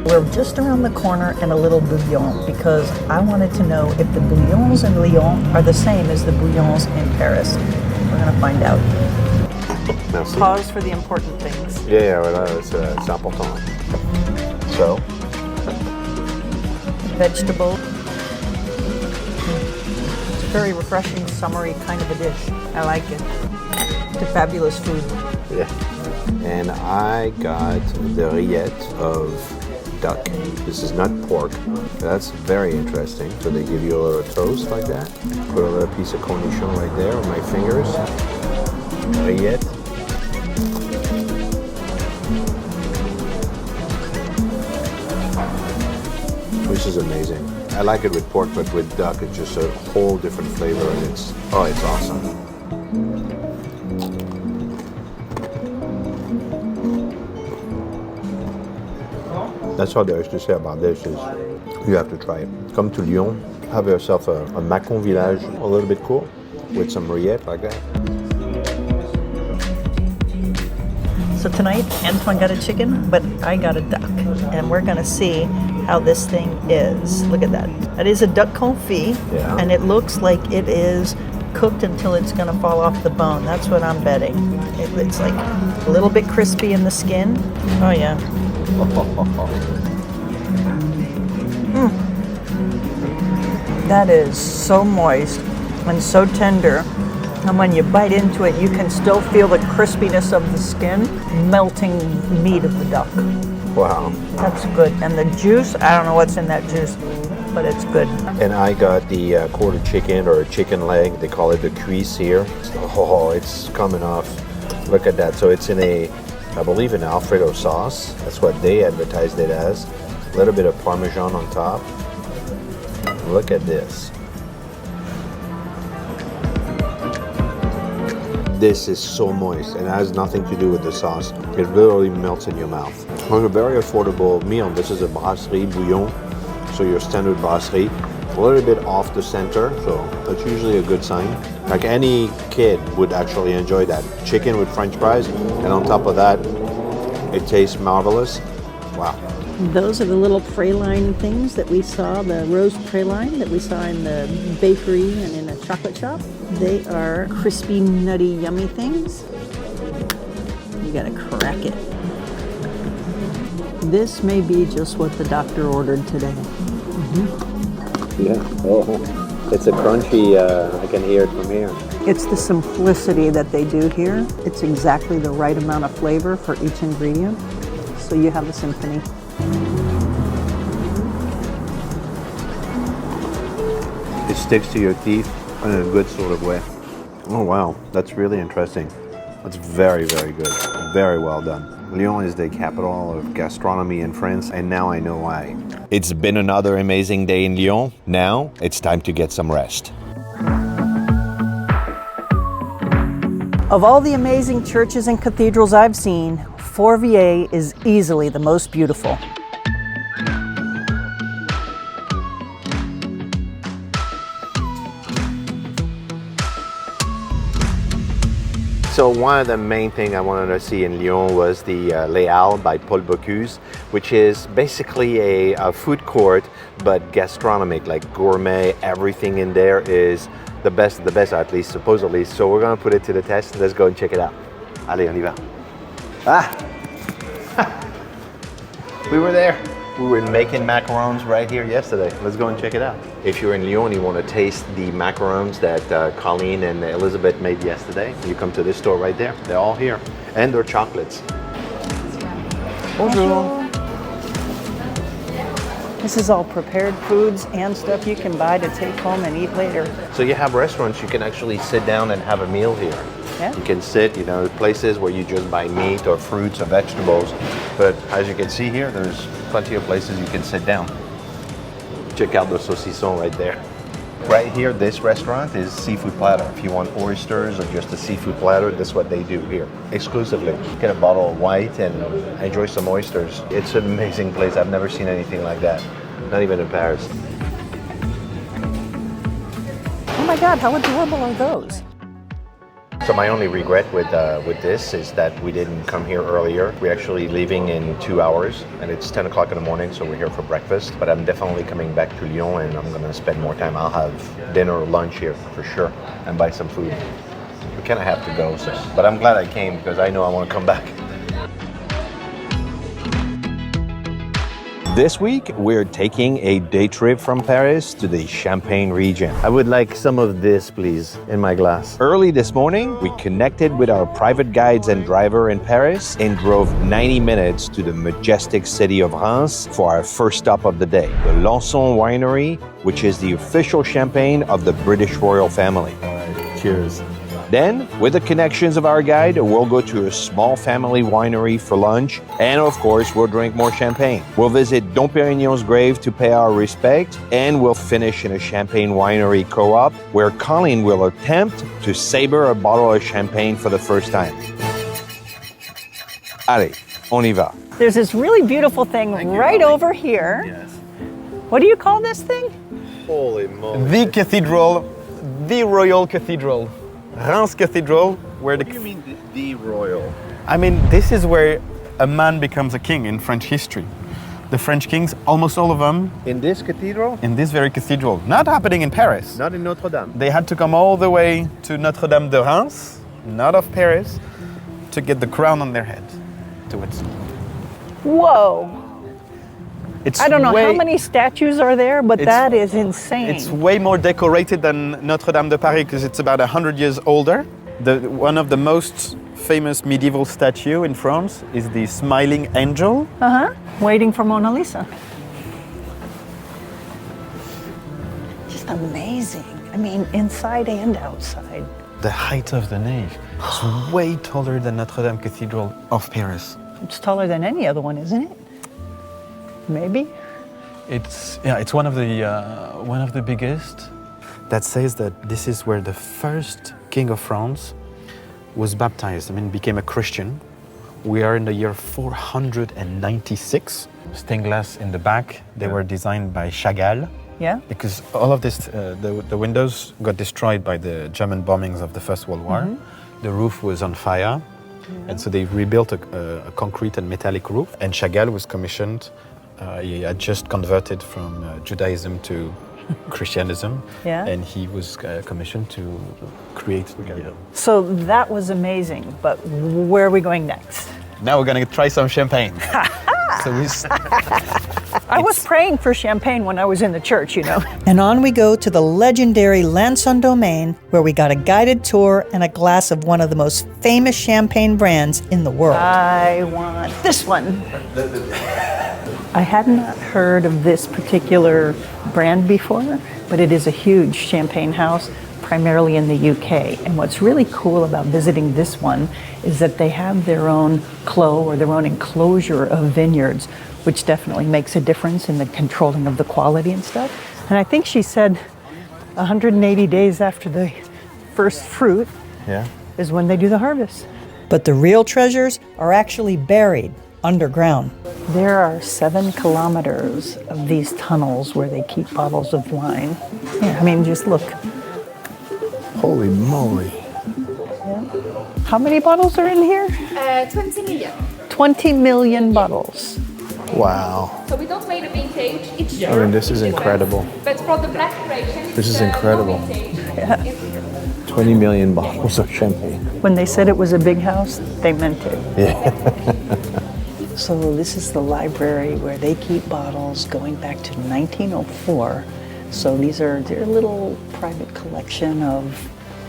We're just around the corner and a little bouillon, because I wanted to know if the bouillons in Lyon are the same as the bouillons in Paris. We're going to find out. Merci. Pause for the important things. Yeah, voilà, c'est important. So, Vegetable. It's a very refreshing, summery kind of a dish. I like it. It's a fabulous food. yeah. And I got the rillette of duck. This is not pork. That's very interesting. So they give you a little toast like that. Put a little piece of cornichon right there on my fingers. Rillette. This is amazing. I like it with pork, but with duck, it's just a whole different flavor, and it's awesome. That's all there is to say about this. Is you have to try it. Come to Lyon, have yourself a Macon village, a little bit cool, with some rillette like that. So tonight, Antoine got a chicken, but I got a duck. And we're going to see how this thing is. Look at that. That is a duck confit, Yeah. and it looks like it is cooked until it's going to fall off the bone. That's what I'm betting. It's like a little bit crispy in the skin. Oh, yeah. That is so moist and so tender. And when you bite into it, you can still feel the crispiness of the skin melting meat of the duck. Wow. That's good. And the juice, I don't know what's in that juice, but it's good. And I got the quarter chicken or chicken leg. They call it the cuisse here. Oh, it's coming off. Look at that. So it's in I believe an Alfredo sauce. That's what they advertised it as. A little bit of Parmesan on top. Look at this. This is so moist and it has nothing to do with the sauce. It literally melts in your mouth. It's a very affordable meal. This is a brasserie bouillon, so your standard brasserie. A little bit off the center, so that's usually a good sign. Like any kid would actually enjoy that. Chicken with French fries, and on top of that, it tastes marvelous. Wow. Those are the little praline things that we saw, the rose praline that we saw in the bakery and in a chocolate shop. They are crispy, nutty, yummy things. You gotta crack it. This may be just what the doctor ordered today. Yeah. Oh. It's a crunchy, I can hear it from here. It's the simplicity that they do here. It's exactly the right amount of flavor for each ingredient. So you have a symphony. It sticks to your teeth in a good sort of way. Oh wow, that's really interesting. That's very, very good. Very well done. Lyon is the capital of gastronomy in France, and now I know why. It's been another amazing day in Lyon. Now it's time to get some rest. Of all the amazing churches and cathedrals I've seen, Fourvière is easily the most beautiful. So one of the main things I wanted to see in Lyon was the Les Halles by Paul Bocuse, which is basically a food court, but gastronomic, like gourmet. Everything in there is the best of the best, at least supposedly. So we're gonna put it to the test. Let's go and check it out. Allez, on y va. Ah! We were there. We were making macarons right here yesterday. Let's go and check it out. If you're in Lyon and you want to taste the macarons that Colleen and Elizabeth made yesterday, you come to this store right there. They're all here. And they're chocolates. Bonjour. This is all prepared foods and stuff you can buy to take home and eat later. So you have restaurants, you can actually sit down and have a meal here. Yeah. You can sit, places where you just buy meat or fruits or vegetables. But as you can see here, there's plenty of places you can sit down. Check out the saucisson right there. Right here, this restaurant is seafood platter. If you want oysters or just a seafood platter, that's what they do here, exclusively. Get a bottle of white and enjoy some oysters. It's an amazing place. I've never seen anything like that, not even in Paris. Oh my God, how adorable are those? So my only regret with this is that we didn't come here earlier. We're actually leaving in 2 hours, and it's 10 o'clock in the morning, so we're here for breakfast. But I'm definitely coming back to Lyon, and I'm going to spend more time. I'll have dinner or lunch here for sure, and buy some food. We kind of have to go, so. But I'm glad I came because I know I want to come back. This week, we're taking a day trip from Paris to the Champagne region. I would like some of this, please, in my glass. Early this morning, we connected with our private guides and driver in Paris and drove 90 minutes to the majestic city of Reims for our first stop of the day, the Lançon Winery, which is the official champagne of the British royal family. All right, cheers. Then, with the connections of our guide, we'll go to a small family winery for lunch, and of course, we'll drink more champagne. We'll visit Dom Pérignon's grave to pay our respect, and we'll finish in a champagne winery co-op, where Colleen will attempt to saber a bottle of champagne for the first time. Allez, on y va. There's this really beautiful thing right over here. Yes. What do you call this thing? Holy moly. The cathedral, the royal cathedral. Reims Cathedral, where What do you mean the royal? I mean, this is where a man becomes a king in French history. The French kings, almost all of them, In this cathedral? in this very cathedral. Not happening in Paris. Not in Notre Dame. They had to come all the way to Notre Dame de Reims, not of Paris, to get the crown on their head. Whoa. It's I don't know way, how many statues are there, but that is insane. It's way more decorated than Notre Dame de Paris because it's about 100 years older. One of the most famous medieval statue in France is the smiling angel. Waiting for Mona Lisa. Just amazing. I mean, inside and outside. The height of the nave is way taller than Notre Dame Cathedral of Paris. It's taller than any other one, isn't it? Maybe. It's one of the biggest. That says that this is where the first king of France was baptized. I mean, became a Christian. We are in the year 496. Stained glass in the back. They were designed by Chagall. Yeah. Because all of this, the windows got destroyed by the German bombings of the First World War. The roof was on fire. And so they rebuilt a concrete and metallic roof. And Chagall was commissioned. He had just converted from Judaism to Christianism, and he was commissioned to create. So that was amazing, but where are we going next? Now we're gonna try some champagne. So I was praying for champagne when I was in the church, you know. And on we go to the legendary Lanson Domain, where we got a guided tour and a glass of one of the most famous champagne brands in the world. I want this one. I had not heard of this particular brand before, but it is a huge champagne house, primarily in the UK. And what's really cool about visiting this one is that they have their own clos, or their own enclosure of vineyards, which definitely makes a difference in the controlling of the quality and stuff. And I think she said 180 days after the first fruit is when they do the harvest. But the real treasures are actually buried underground. There are 7 kilometers of these tunnels where they keep bottles of wine. Yeah, I mean, just look. Holy moly. Yeah. How many bottles are in here? 20 million. 20 million bottles. Wow. So we don't make a vintage each year. I mean, this is incredible. But for the black creation, This is incredible. Yeah. 20 million bottles of champagne. When they said it was a big house, they meant it. Yeah. So this is the library where they keep bottles going back to 1904. So these are their little private collection of,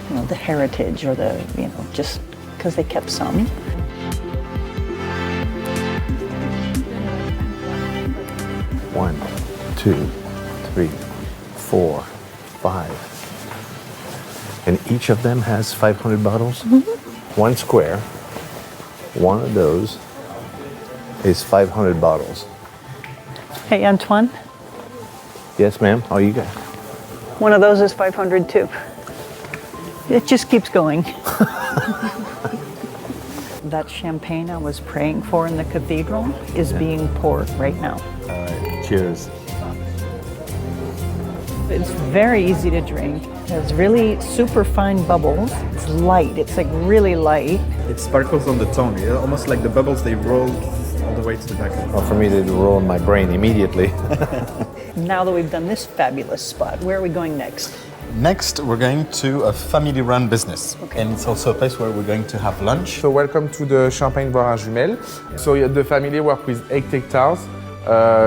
you know, the heritage, or the, you know, just because they kept some. One, two, three, 4, 5. And each of them has 500 bottles? Mm-hmm. One square, one of those is 500 bottles. Hey, Antoine, Yes, ma'am. How you got? one of those is 500 too. It just keeps going. That champagne I was praying for in the cathedral is being poured right now. All right. Cheers. It's very easy to drink. It's really super fine bubbles. It's light. It's like really light. It sparkles on the tongue. Yeah? Almost like the bubbles, they roll all the way to the back. Well, for me, they roll in my brain immediately. Now that we've done this fabulous spot, where are we going next? Next, we're going to a family-run business. Okay. And it's also a place where we're going to have lunch. So welcome to the Champagne Boire Jumelles. So the family work with 8 hectares,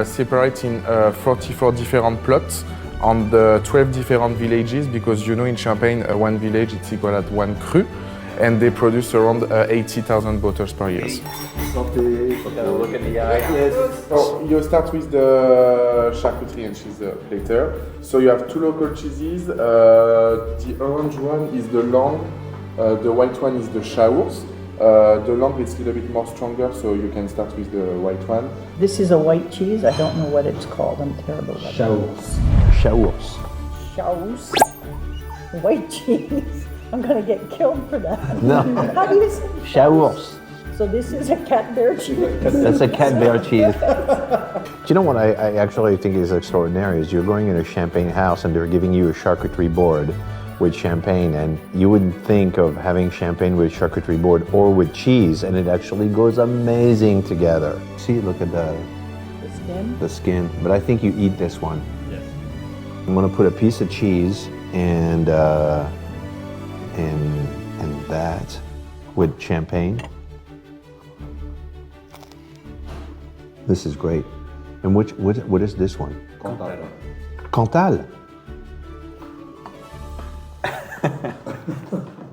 separate in 44 different plots on the 12 different villages, because you know in Champagne, one village it's equal at 1 cru, and they produce around 80,000 bottles per year. Look in the eye. So you start with the charcuterie and cheese platter. So you have 2 local cheeses. The orange one is the long, the white one is the chaours. The long is a little bit more stronger, so you can start with the white one. This is a white cheese. I don't know what it's called. I'm terrible at Chaours. Chaours. Chaours. White cheese. I'm gonna get killed for that. No. How do you say Chaours. So this is a cat bear cheese. That's a cat bear cheese. Do you know what I actually think is extraordinary is you're going in a champagne house and they're giving you a charcuterie board with champagne, and you wouldn't think of having champagne with charcuterie board or with cheese, and it actually goes amazing together. See, look at the skin. The skin. But I think you eat this one. Yes. I'm gonna put a piece of cheese and that with champagne. This is great. And what is this one? Cantal. Cantal.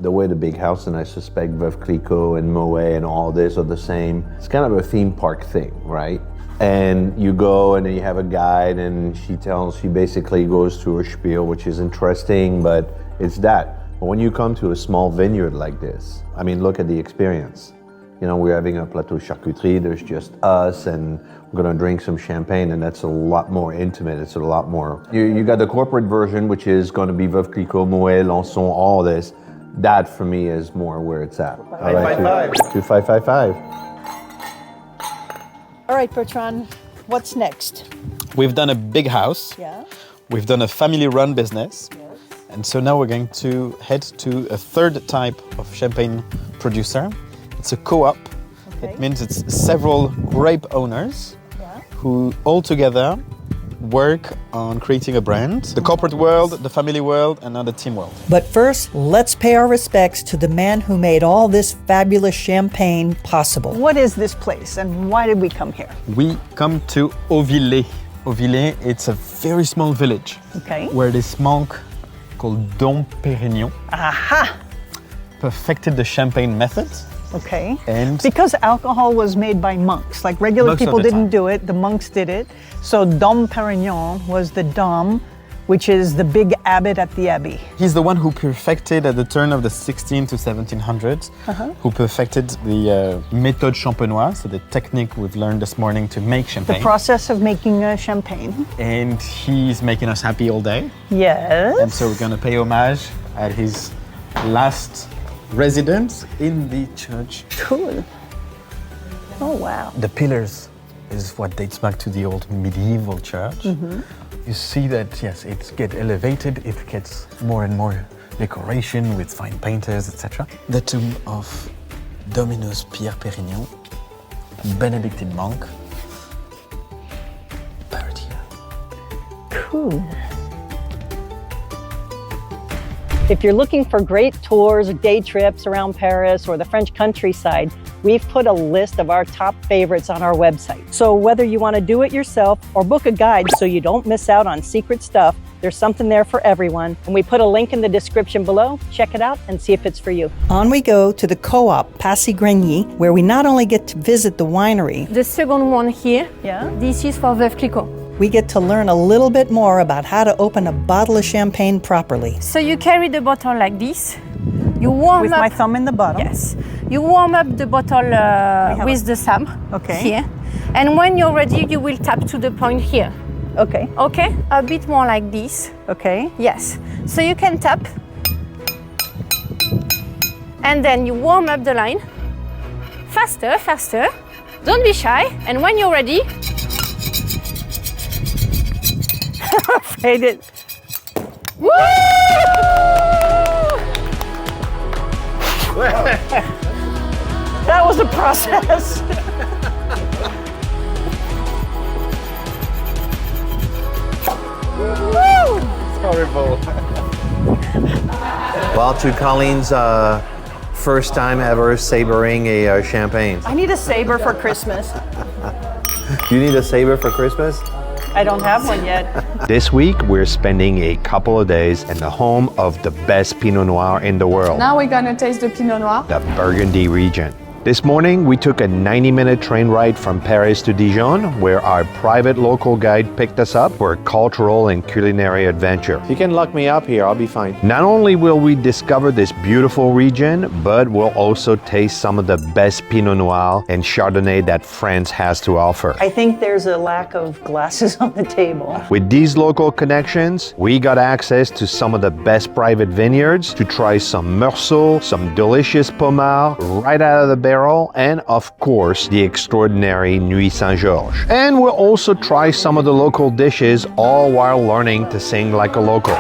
The way the big house, and I suspect Veuve Clicquot and Moët and all this are the same. It's kind of a theme park thing, right? And you go and then you have a guide and she basically goes through a spiel, which is interesting, but it's that. But when you come to a small vineyard like this, I mean, look at the experience. You know, we're having a plateau charcuterie, there's just us, and we're gonna drink some champagne, and that's a lot more intimate, it's a lot more. You got the corporate version, which is gonna be Veuve Clicquot, Moët, Lanson, all this. That for me is more where it's at. 2555. All right, Bertrand, what's next? We've done a big house. Yeah. We've done a family-run business. Yes. And so now we're going to head to a third type of champagne producer. It's a co-op. Okay. It means it's several grape owners who all together work on creating a brand. The corporate world, the family world, and now the team world. But first, let's pay our respects to the man who made all this fabulous champagne possible. What is this place and why did we come here? We come to Hauvillers. Auvillers, it's a very small village. Okay. Where this monk called Dom Pérignon Aha! perfected the champagne method. Okay. And because alcohol was made by monks, like regular Most of people the didn't time. do it, the monks did it. So Dom Pérignon was the Dom, which is the big abbot at the abbey. He's the one who perfected at the turn of the 16 to 1700s, who perfected the méthode champenoise, so the technique we've learned this morning to make The champagne. process of making champagne. And he's making us happy all day. Yes. And so we're gonna pay homage at his last residence in the church. Cool. Oh, wow. The pillars is what dates back to the old medieval church. You see that, yes, it gets elevated, it gets more and more decoration with fine painters, etc. The tomb of Dominus Pierre Pérignon, Benedictine monk, buried here. Cool. If you're looking for great tours or day trips around Paris or the French countryside, we've put a list of our top favorites on our website. So whether you want to do it yourself or book a guide so you don't miss out on secret stuff, there's something there for everyone. And we put a link in the description below. Check it out and see if it's for you. On we go to the co-op Passy-Grigny, where we not only get to visit the winery, The second one here, this is for Veuve Clicquot. we get to learn a little bit more about how to open a bottle of champagne properly. So you carry the bottle like this. You warm With up. my thumb in the bottom? Yes. You warm up the bottle with the thumb. Okay. Here. And when you're ready, you will tap to the point here. Okay. Okay? A bit more like this. Okay. Yes. So you can tap. And then you warm up the line. Faster, faster. Don't be shy. And when you're ready, Afraid it. woo! That was a process. Horrible. Well, to Colleen's first time ever savoring a champagne. I need a saber for Christmas. You need a saber for Christmas? I don't have one yet. This week, we're spending a couple of days in the home of the best Pinot Noir in the world, Now we're gonna taste the Pinot Noir. the Burgundy region. This morning, we took a 90-minute train ride from Paris to Dijon, where our private local guide picked us up for a cultural and culinary adventure. You can lock me up here, I'll be fine. Not only will we discover this beautiful region, but we'll also taste some of the best Pinot Noir and Chardonnay that France has to offer. I think there's a lack of glasses on the table. With these local connections, we got access to some of the best private vineyards to try some Meursault, some delicious Pommard right out of the barrel, and of course, the extraordinary Nuit Saint-Georges. And we'll also try some of the local dishes, all while learning to sing like a local.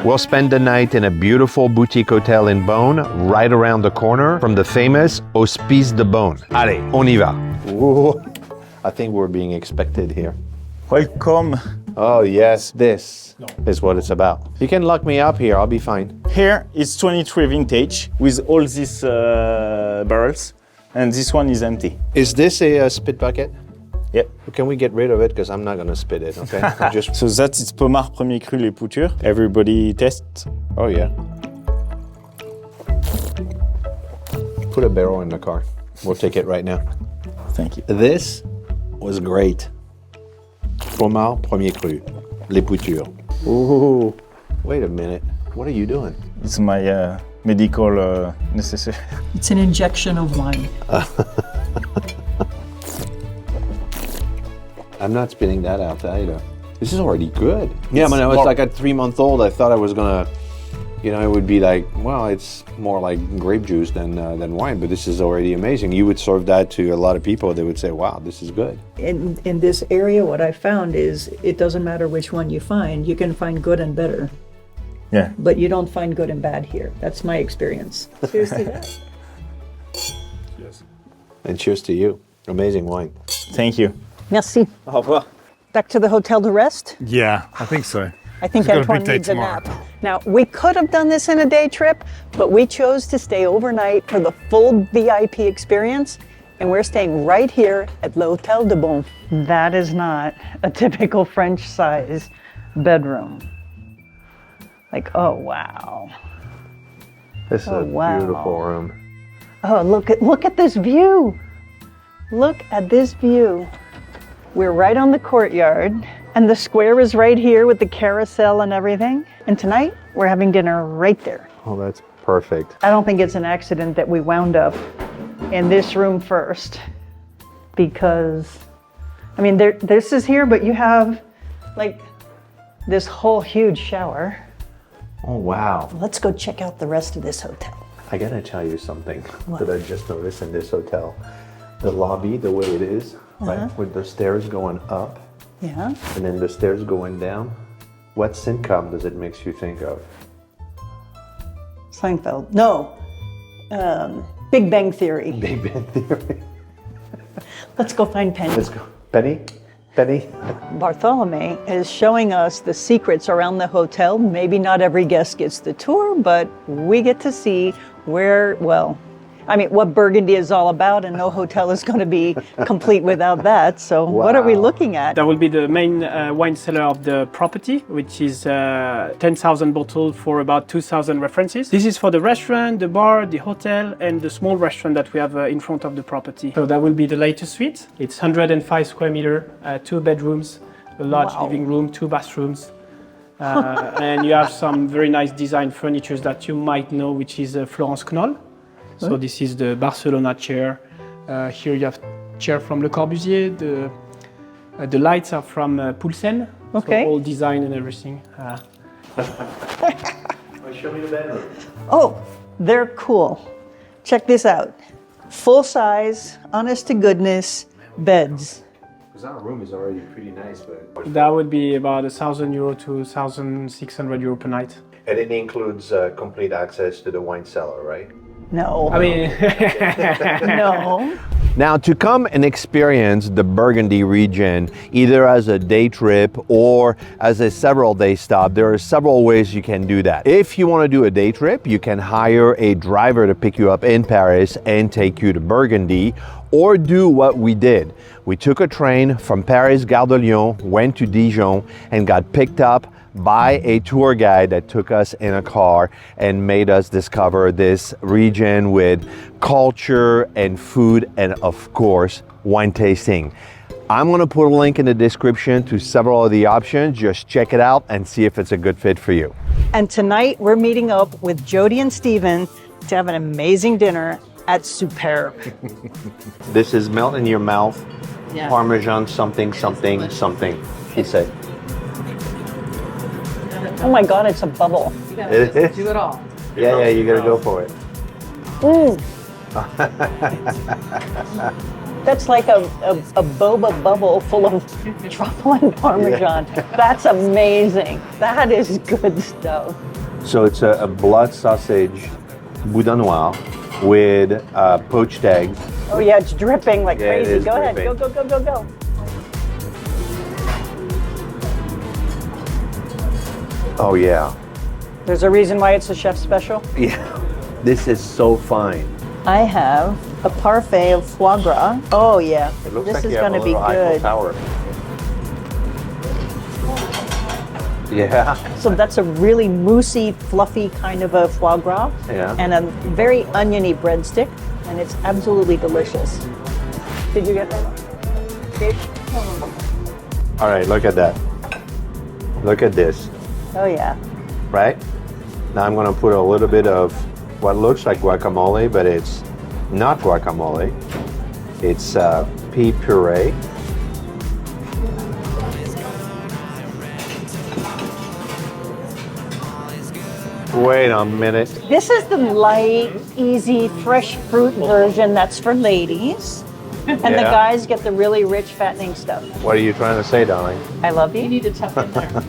We'll spend the night in a beautiful boutique hotel in Beaune, right around the corner from the famous Hospice de Beaune. Allez, on y va. Ooh, I think we're being expected here. Welcome. Oh yes, this is what it's about. You can lock me up here, I'll be fine. Here is 23 vintage with all these barrels, and this one is empty. Is this a spit bucket? Yep. Can we get rid of it? Because I'm not gonna spit it, okay? Just... So that is Pommard Premier Cru Les Poutures. Everybody test. Oh yeah. Put a barrel in the car. We'll take it right now. Thank you. This was great. Pommard Premier Cru, Les Poutures. Ooh, wait a minute. What are you doing? It's my medical necessary. It's an injection of wine. I'm not spitting that out either. This is already good. Yeah, when I was like at 3-month-old, I thought I was gonna, you know, it would be like, well, it's more like grape juice than wine, but this is already amazing. You would serve that to a lot of people. They would say, wow, this is good. In this area, what I found is it doesn't matter which one you find. You can find good and better. Yeah. But you don't find good and bad here. That's my experience. Cheers to that. Yes. And cheers to you. Amazing wine. Thank you. Merci. Au revoir. Back to the hotel to rest? Yeah, I think so. I think Antoine needs a nap. Now, we could have done this in a day trip, but we chose to stay overnight for the full VIP experience And we're staying right here at l'Hôtel de Beaune. That is not a typical French size bedroom. Like, oh wow. This is a beautiful room. Oh, look at this view. Look at this view. We're right on the courtyard, and the square is right here with the carousel and everything. And tonight, we're having dinner right there. Oh, that's perfect. I don't think it's an accident that we wound up in this room first, because, I mean, this is here, but you have like this whole huge shower. Oh, wow. Let's go check out the rest of this hotel. I gotta tell you something What? that I just noticed in this hotel. The lobby, the way it is, right, with the stairs going up Yeah. and then the stairs going down. What sitcom does it makes you think of? Seinfeld. No. Big Bang Theory. Big Bang Theory. Let's go find Penny. Let's go. Penny? Penny? Bartholomew is showing us the secrets around the hotel. Maybe not every guest gets the tour, but we get to see where, well, I mean, what Burgundy is all about, and no hotel is going to be complete without that. So what are we looking at? That will be the main wine cellar of the property, which is 10,000 bottles for about 2,000 references. This is for the restaurant, the bar, the hotel, and the small restaurant that we have in front of the property. So that will be the latest suite. It's 105 square meter, 2 bedrooms, a large living room, 2 bathrooms. And you have some very nice design furniture that you might know, which is Florence Knoll. So this is the Barcelona chair. Here you have chair from Le Corbusier. The lights are from Poulsen. Okay. So all design and everything. Show me the bedroom. Oh, they're cool. Check this out. Full size, honest to goodness beds. Because our room is already pretty nice, but... That would be about €1,000 to €1,600 per night. And it includes complete access to the wine cellar, right? No. I mean, no. Now, to come and experience the Burgundy region, either as a day trip or as a several-day stop, there are several ways you can do that. If you want to do a day trip, you can hire a driver to pick you up in Paris and take you to Burgundy, or do what we did. We took a train from Paris, Gare de Lyon, went to Dijon, and got picked up by a tour guide that took us in a car and made us discover this region with culture and food and, of course, wine tasting. I'm going to put a link in the description to several of the options. Just check it out and see if it's a good fit for you. And tonight we're meeting up with Jody and Steven to have an amazing dinner at Superbe. This is melt in your mouth, Yeah. Parmesan something, something, something, he said. Oh my God, it's a bubble. It is? Do it all. Yeah, you gotta go for it. That's like a boba bubble full of truffle and Parmesan. That's amazing. That is good stuff. So it's a blood sausage boudin noir with poached eggs. Oh yeah, it's dripping like Yeah, it crazy. is Go ahead, dripping. go. Oh yeah. There's a reason why it's a chef special. Yeah, this is so fine. I have a parfait of foie gras. Oh yeah, It looks this like is you have going a to be little Eiffel good. Tower. Yeah. So that's a really moussey, fluffy kind of a foie gras, Yeah. and a very oniony breadstick, and it's absolutely delicious. Did you get that? All right, look at that. Look at this, Oh yeah. right? Now I'm gonna put a little bit of what looks like guacamole, but it's not guacamole. It's pea puree. Wait a minute. This is the light, easy, fresh fruit version that's for ladies. And the Yeah. guys get the really rich, fattening stuff. What are you trying to say, darling? I love you. You need to tuck in there.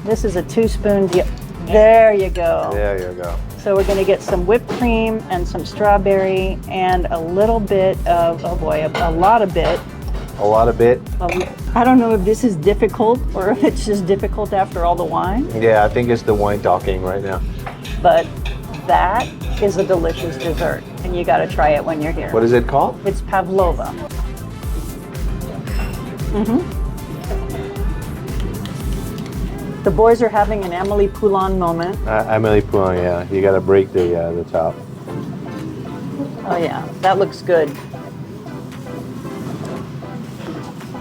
This is a 2-spoon deal. There you go. There you go. So we're going to get some whipped cream and some strawberry and a little bit of, oh boy, a lot of bit. A lot of bit. I don't know if this is difficult or if it's just difficult after all the wine, Yeah, I think it's the wine talking right now. but that is a delicious dessert, and you got to try it when you're here. What is it called? It's pavlova. The boys are having an Emily Poulain moment. Amélie Poulain, yeah. You got to break the top. Oh yeah, that looks good.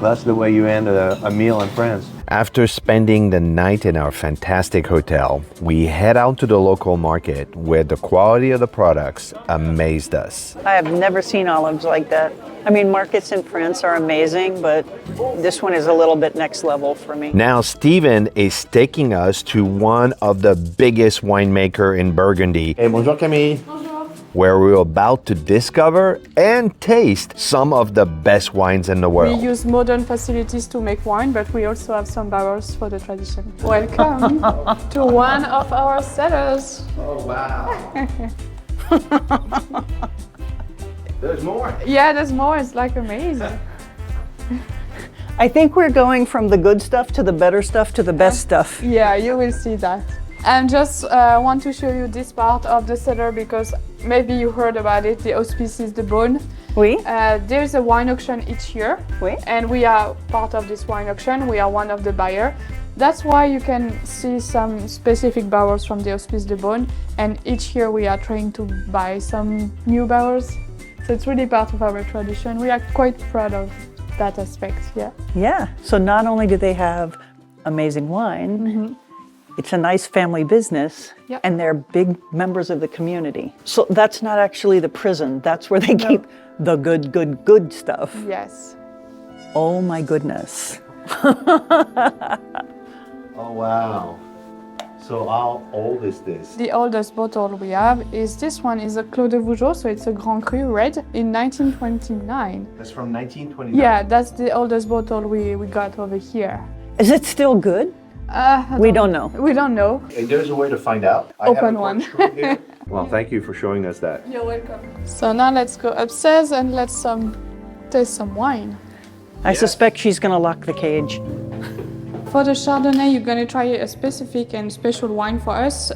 That's the way you end a meal in France. After spending the night in our fantastic hotel, we head out to the local market where the quality of the products amazed us. I have never seen olives like that. I mean, markets in France are amazing, but this one is a little bit next level for me. Now, Steven is taking us to one of the biggest winemaker in Burgundy. Hey, bonjour Camille. Where we're about to discover and taste some of the best wines in the world. We use modern facilities to make wine, but we also have some barrels for the tradition. Welcome to one of our cellars. Oh, wow. There's more. Yeah, there's more. It's like amazing. I think we're going from the good stuff to the better stuff to the best stuff. Yeah, you will see that. And just want to show you this part of the cellar because maybe you heard about it, the auspices de Beaune. Oui. There's a wine auction each year. Oui. And we are part of this wine auction. We are one of the buyers. That's why you can see some specific barrels from the Auspices de Beaune. And each year we are trying to buy some new barrels. So it's really part of our tradition. We are quite proud of that aspect, yeah. Yeah, so not only do they have amazing wine, it's a nice family business, and they're big members of the community. So that's not actually the prison, that's where they keep the good stuff. Yes. Oh my goodness. Oh, wow. So how old is this? The oldest bottle we have is this one is a Claude de Vougeot, so it's a Grand Cru red in 1929. That's from 1929? Yeah, that's the oldest bottle we got over here. Is it still good? We don't know. We don't know. Hey, there's a way to find out. Open one. Well, thank you for showing us that. You're welcome. So now let's go upstairs and let's taste some wine. I suspect she's gonna lock the cage. For the Chardonnay, you're going to try a specific and special wine for us.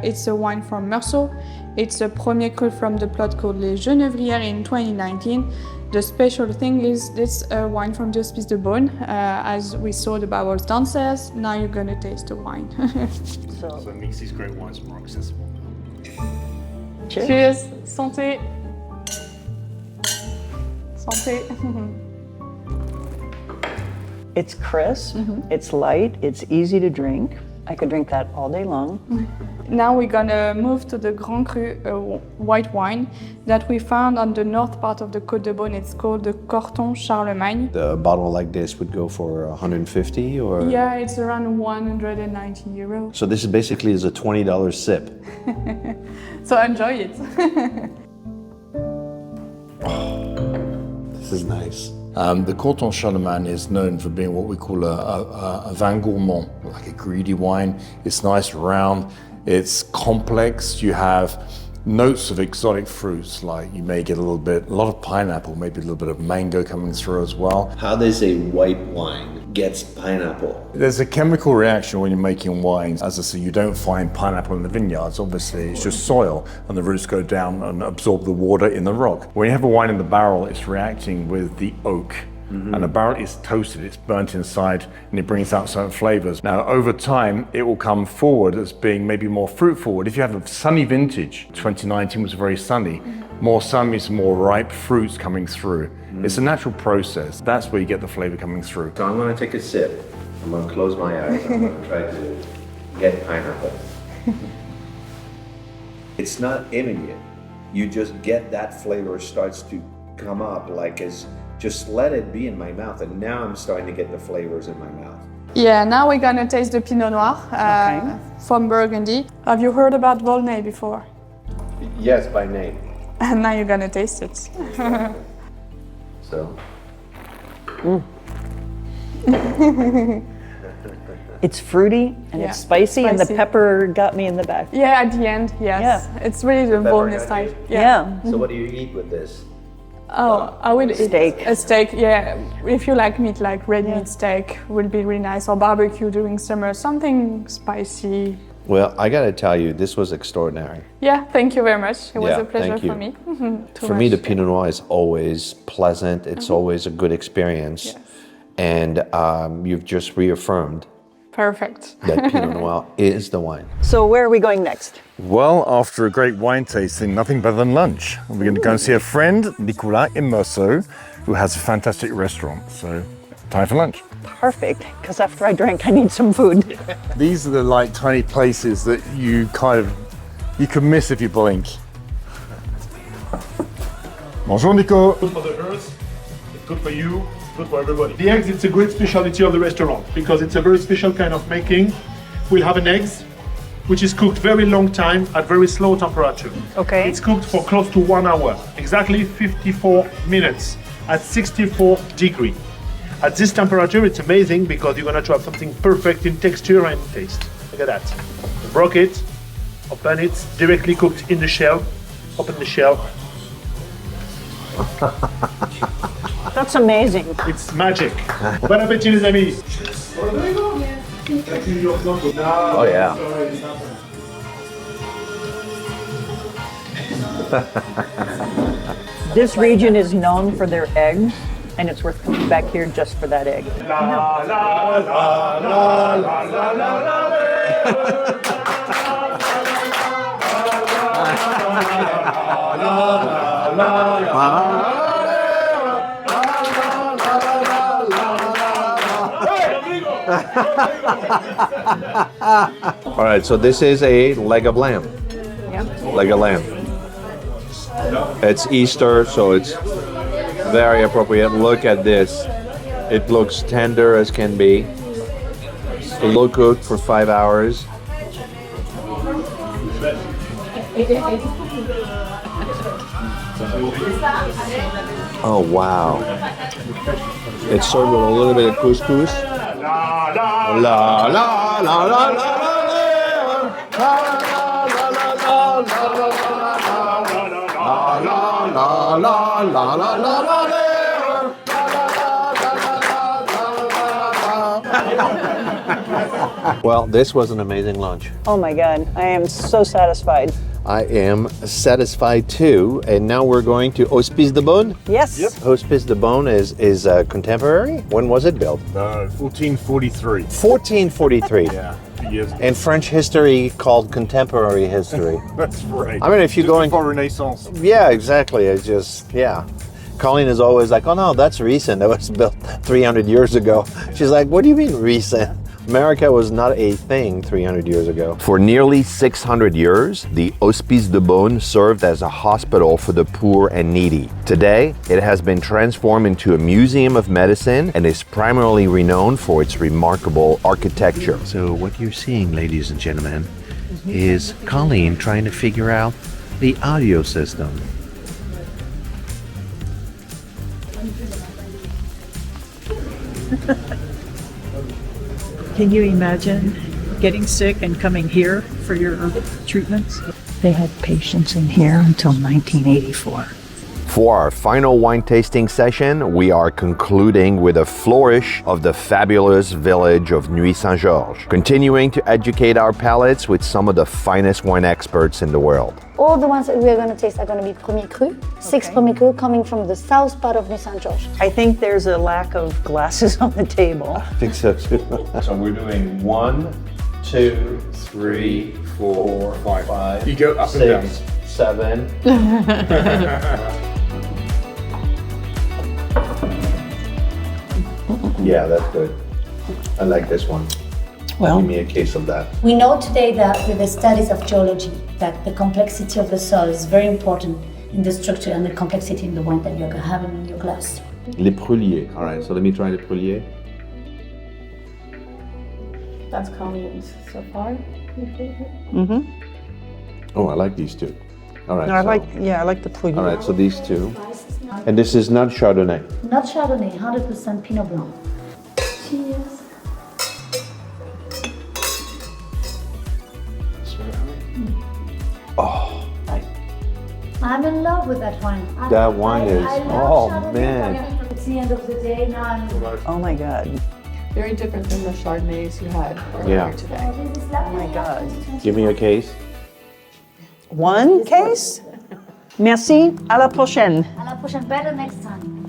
It's a wine from Meursault. It's a premier cru from the plot called Les Genévrières in 2019. The special thing is this wine from the Hospice de Beaune. As we saw the barrels downstairs, now you're going to taste the wine. So it makes these great wines more accessible. Cheers. Cheers. Santé. Santé. It's crisp, it's light, it's easy to drink. I could drink that all day long. Now we're gonna move to the Grand Cru white wine that we found on the north part of the Côte de Beaune. It's called the Corton Charlemagne. The bottle like this would go for 150 or? Yeah, it's around 190 euros. So this is basically a $20 sip. So enjoy it. This is nice. The Corton Charlemagne is known for being what we call a vin gourmand, like a greedy wine. It's nice, round, it's complex. You have notes of exotic fruits, like you may get a lot of pineapple, maybe a little bit of mango coming through as well. How does a white wine get pineapple? There's a chemical reaction when you're making wines. As I say, you don't find pineapple in the vineyards. Obviously, it's just soil, and the roots go down and absorb the water in the rock. When you have a wine in the barrel, it's reacting with the oak. And the barrel is toasted, it's burnt inside, and it brings out certain flavors. Now, over time, it will come forward as being maybe more fruit forward. If you have a sunny vintage, 2019 was very sunny, more sun means more ripe fruits coming through. It's a natural process. That's where you get the flavor coming through. So I'm going to take a sip. I'm going to close my eyes. I'm going to try to get pineapple. It's not immediate. You just get that flavor starts to come up like as just let it be in my mouth, and now I'm starting to get the flavors in my mouth. Yeah, now we're gonna taste the Pinot Noir from Burgundy. Have you heard about Volnay before? Yes, by name. And now you're gonna taste it. So. It's fruity and it's spicy, and the pepper got me in the back. Yeah, at the end, yes. Yeah. It's really the Volnay style. Yeah. So what do you eat with this? Oh, I will steak. Eat a steak, yeah. If you like meat, like red meat steak, will be really nice. Or barbecue during summer, something spicy, Well, I gotta tell you, this was extraordinary. Yeah, thank you very much. It was Yeah, a pleasure thank you. for me. Too For me, the much. Pinot Noir is always pleasant. It's always a good experience. Yes. And you've just reaffirmed Perfect. that Pinot Noir is the wine. So where are we going next? Well, after a great wine tasting, nothing better than lunch. We're going to go and see a friend, Nicolas in Meursault, who has a fantastic restaurant. So, time for lunch. Perfect, because after I drank, I need some food. These are the like tiny places that you can miss if you blink. Bonjour, Nico. Good for the earth, it's good for you, it's good for everybody. The eggs, it's a great specialty of the restaurant because it's a very special kind of making. We'll have an eggs, which is cooked very long time at very slow temperature. Okay. It's cooked for close to 1 hour, exactly 54 minutes at 64 degrees. At this temperature, it's amazing because you're gonna have something perfect in texture and taste. Look at that. You broke it, open it, directly cooked in the shell. Open the shell. That's amazing. It's magic. Bon appétit, les amis. Oh, yeah. This region is known for their eggs, and it's worth coming back here just for that egg. All right, so this is a leg of lamb. Yeah. Leg of lamb. It's Easter, so it's very appropriate. Look at this. It looks tender as can be. Slow cooked for 5 hours. Oh, wow. It's served with a little bit of couscous. La la la la la la. Well, this was an amazing lunch. Oh my God, I am so satisfied. I am satisfied too. And now we're going to Hospice de Beaune. Yes. Yep. Hospice de Beaune is contemporary. When was it built? 1443. 1443. Yeah, a few years ago. And French history called contemporary history. That's right. I mean, if you Just go in... before Renaissance. Yeah, exactly. It's just, yeah. Colleen is always like, oh no, that's recent. That was built 300 years ago. She's like, what do you mean recent? America was not a thing 300 years ago. For nearly 600 years, the Hospice de Beaune served as a hospital for the poor and needy. Today, it has been transformed into a museum of medicine and is primarily renowned for its remarkable architecture. So what you're seeing, ladies and gentlemen, is Colleen trying to figure out the audio system. Can you imagine getting sick and coming here for your treatments? They had patients in here until 1984. For our final wine tasting session, we are concluding with a flourish of the fabulous village of Nuits-Saint-Georges, continuing to educate our palates with some of the finest wine experts in the world. All the ones that we are going to taste are going to be Premier Cru, 6 Premier Cru coming from the south part of Nuits-Saint-Georges. I think there's a lack of glasses on the table. I think so too. So we're doing 1, 2, 3, 4, 5. You go up and down. 7. Yeah, that's good. I like this one. Well, give me a case of that. We know today that with the studies of geology, that the complexity of the soil is very important in the structure and the complexity in the wine that you're having in your glass. Les Preliers. All right, so let me try the Prelier. That's Colleen's so far. Mm-hmm. Oh, I like these two. All right. No, I like the Prelier. All right, so these two. And this is not Chardonnay. Not Chardonnay, 100% Pinot Blanc. Cheers. Oh, I'm in love with that wine. that wine is, I love oh Chardonnay. man. It's the end of the day now. Oh my God. Very different than the Chardonnays you had earlier today. Oh my God. Give me a case. One case? Merci. À la prochaine. À la prochaine, better next time.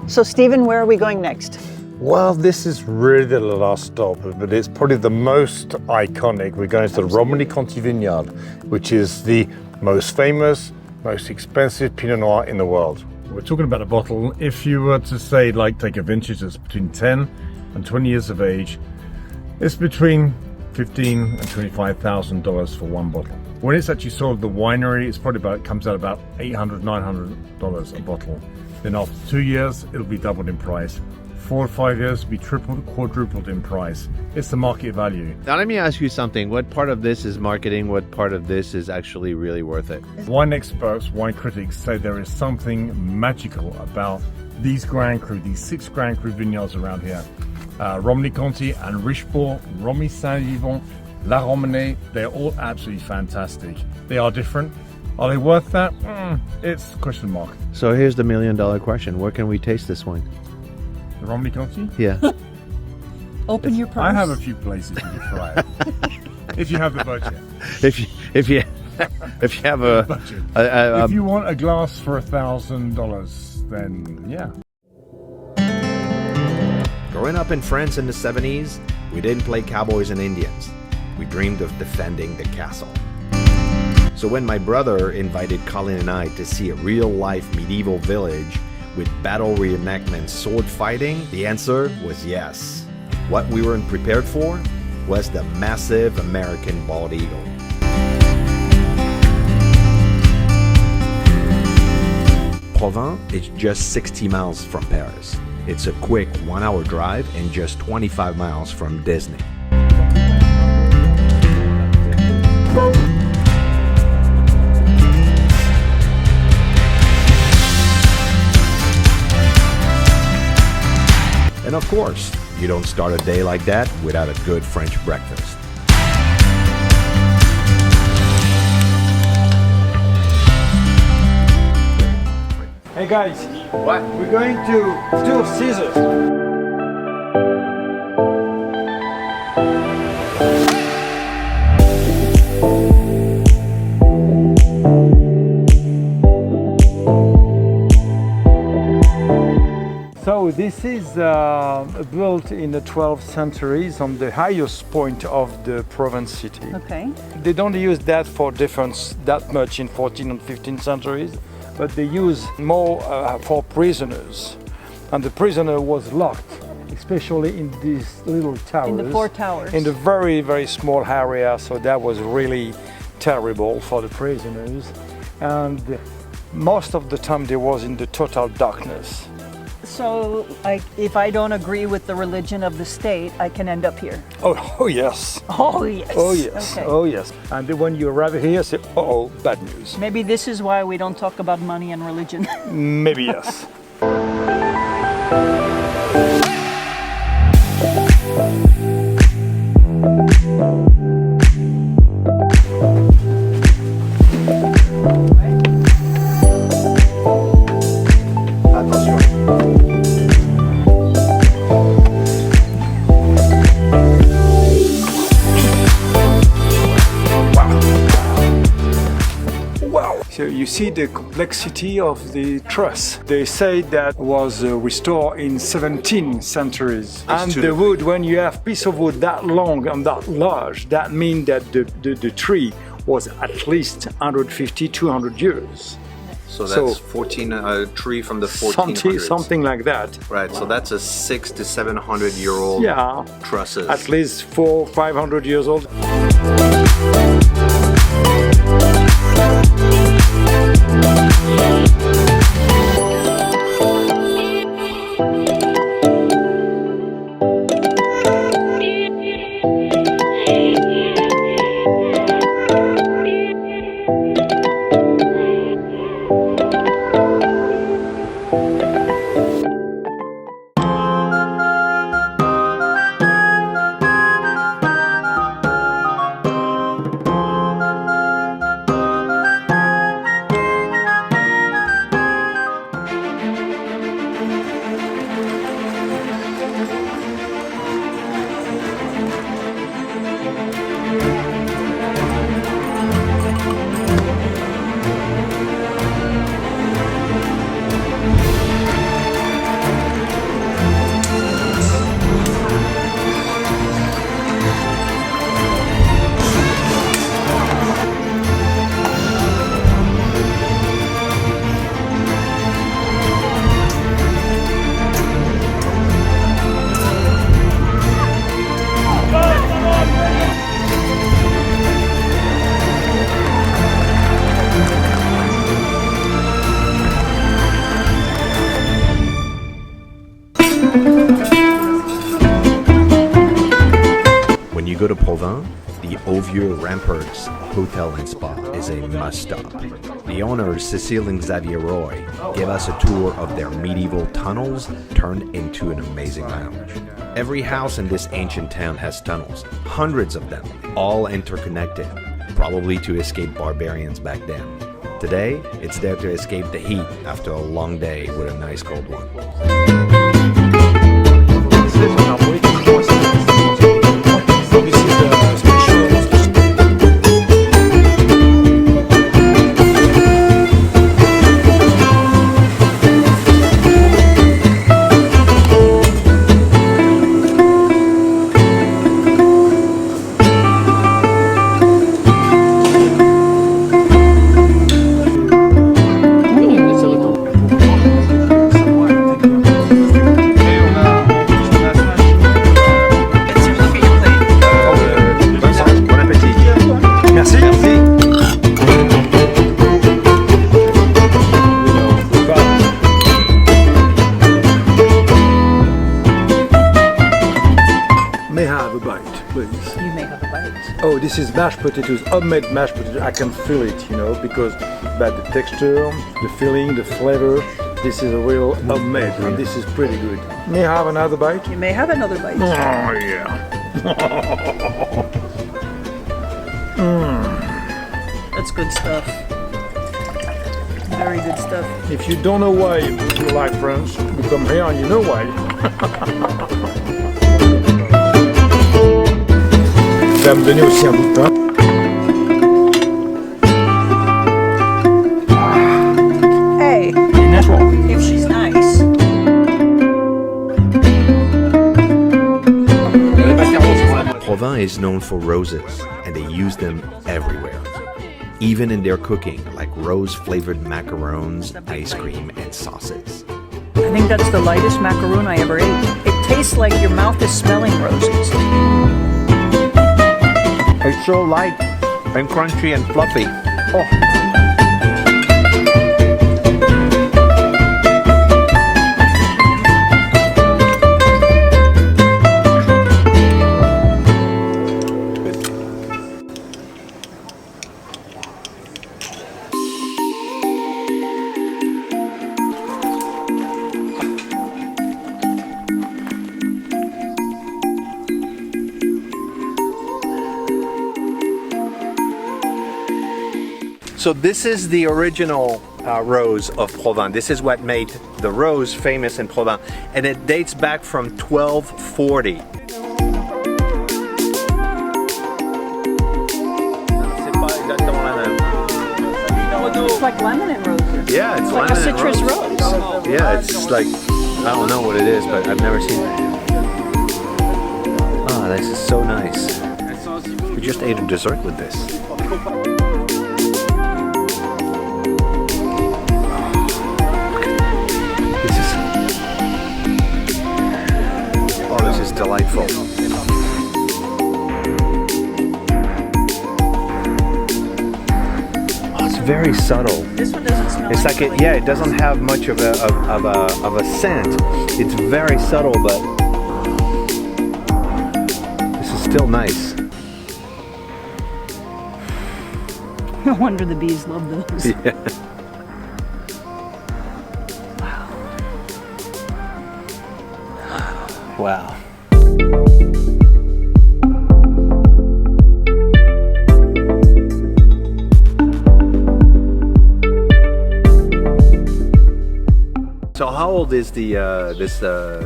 So, Stephen, where are we going next? Well, this is really the last stop, but it's probably the most iconic. We're going to the Romandy Conti vineyard, which is the most famous, most expensive Pinot Noir in the world. We're talking about a bottle. If you were to say, like, take a vintage that's between 10 and 20 years of age, it's between $15,000 and $25,000 for one bottle. When it's actually sold at the winery, it's probably comes out about $800, $900 a bottle. Then after 2 years, it'll be doubled in price. 4 or 5 years, it'll be tripled, quadrupled in price. It's the market value. Now let me ask you something. What part of this is marketing? What part of this is actually really worth it? Wine experts, wine critics say there is something magical about these Grand Cru, these 6 Grand Cru vineyards around here. Romandy Conti and Richebourg, Romy Saint-Vivant, La Romanée, they're all absolutely fantastic. They are different. Are they worth that? It's a question mark. So here's the $1 million question. Where can we taste this wine? The Romandy Conti? Yeah. Open your purse. I have a few places you can try it. If you have the budget. If you have a budget. a If you want a glass for $1,000, then yeah. Growing up in France in the 70s, we didn't play cowboys and Indians. We dreamed of defending the castle. So when my brother invited Colin and I to see a real-life medieval village with battle reenactment sword fighting, the answer was yes. What we weren't prepared for was the massive American bald eagle. Provins is just 60 miles from Paris. It's a quick 1-hour drive and just 25 miles from Disney. And of course, you don't start a day like that without a good French breakfast. Hey guys, what? We're going to Tour Caesars. So this is built in the 12th centuries on the highest point of the Provence city. Okay. They don't use that for defense that much in 14th and 15th centuries, but they use more for prisoners. And the prisoner was locked, especially in these little towers. In the 4 towers. In the very, very small area, so that was really terrible for the prisoners. And most of the time they was in the total darkness. So, if I don't agree with the religion of the state, I can end up here. Oh yes. Oh yes. Oh yes. Okay. Oh yes. And when you arrive here, say, oh, bad news. Maybe this is why we don't talk about money and religion. Maybe yes. So you see the complexity of the truss. They say that was restored in 17 centuries. And the wood, when you have piece of wood that long and that large, that means that the tree was at least 150, 200 years. So that's 14 tree from the 1400s. Something like that. Right, so that's a 600 to 700 year old trusses. At least 400, 500 years old. go to Provins, the Vieux Ramparts Hotel and Spa is a must-stop. The owners, Cécile and Xavier Roy, give us a tour of their medieval tunnels turned into an amazing lounge. Every house in this ancient town has tunnels, hundreds of them, all interconnected, probably to escape barbarians back then. Today, it's there to escape the heat after a long day with a nice cold one. Oh, this is mashed potatoes, homemade mashed potatoes. I can feel it, you know, because but the texture, the feeling, the flavor, this is a real homemade, and this is pretty good. May I have another bite? You may have another bite. Oh, yeah. That's good stuff. Very good stuff. If you don't know why you like France, you come here and you know why. Je vais me donner aussi un bout de pain. Hey, if she's nice. Provins is known for roses, and they use them everywhere. Even in their cooking, like rose-flavored macarons, ice cream, and sauces. I think that's the lightest macaroon I ever ate. It tastes like your mouth is smelling roses. It's so light and crunchy and fluffy. Oh. So this is the original rose of Provins. This is what made the rose famous in Provins, and it dates back from 1240. It's like lemon and roses. Yeah, it's like lemon a citrus and rose. Yeah, it's like, I don't know what it is, but I've never seen it. Oh, this is so nice. We just ate a dessert with this. This is delightful. Oh, it's very subtle. This one doesn't smell. It's like it, yeah, it doesn't have much of a scent. It's very subtle, but this is still nice. No wonder the bees love those. Yeah. Wow. So how old is the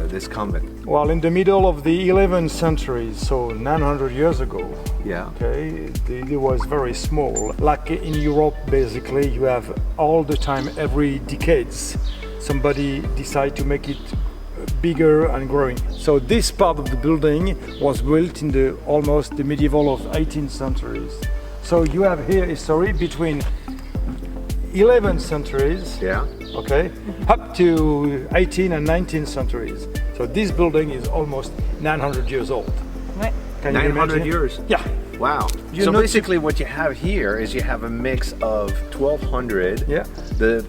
this convent? Well, in the middle of the 11th century, so 900 years ago. Yeah. Okay, it was very small. Like in Europe, basically, you have all the time, every decades, somebody decide to make it bigger and growing. So this part of the building was built in the almost the medieval of 18th centuries. So you have here history between 11th centuries, yeah, okay, up to 18th and 19th centuries. So this building is almost 900 years old. Right. Can you 900 imagine? years? Yeah. Wow. You So know, basically what you have here is you have a mix of 1200, yeah,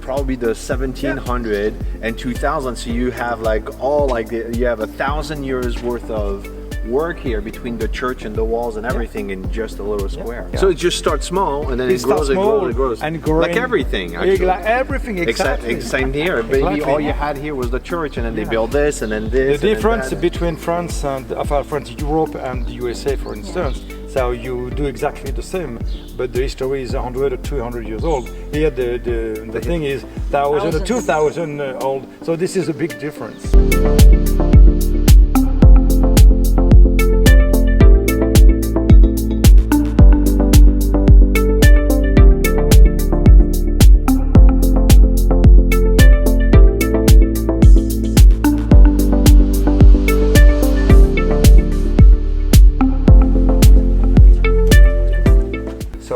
probably the 1700 and 2000. So you have like all like you have 1,000 years worth of work here between the church and the walls and everything in just a little square. Yeah. So it just starts small and then it grows, it grows. And growing, like everything, actually. Like everything, exactly. Same here. Exactly. All you had here was the church, and then they built this, and then this. The difference between France and France, Europe and the USA, for instance, so you do exactly the same, but the history is 100 or 200 years old. Here the thing is 1,000 or 2,000 old, so this is a big difference.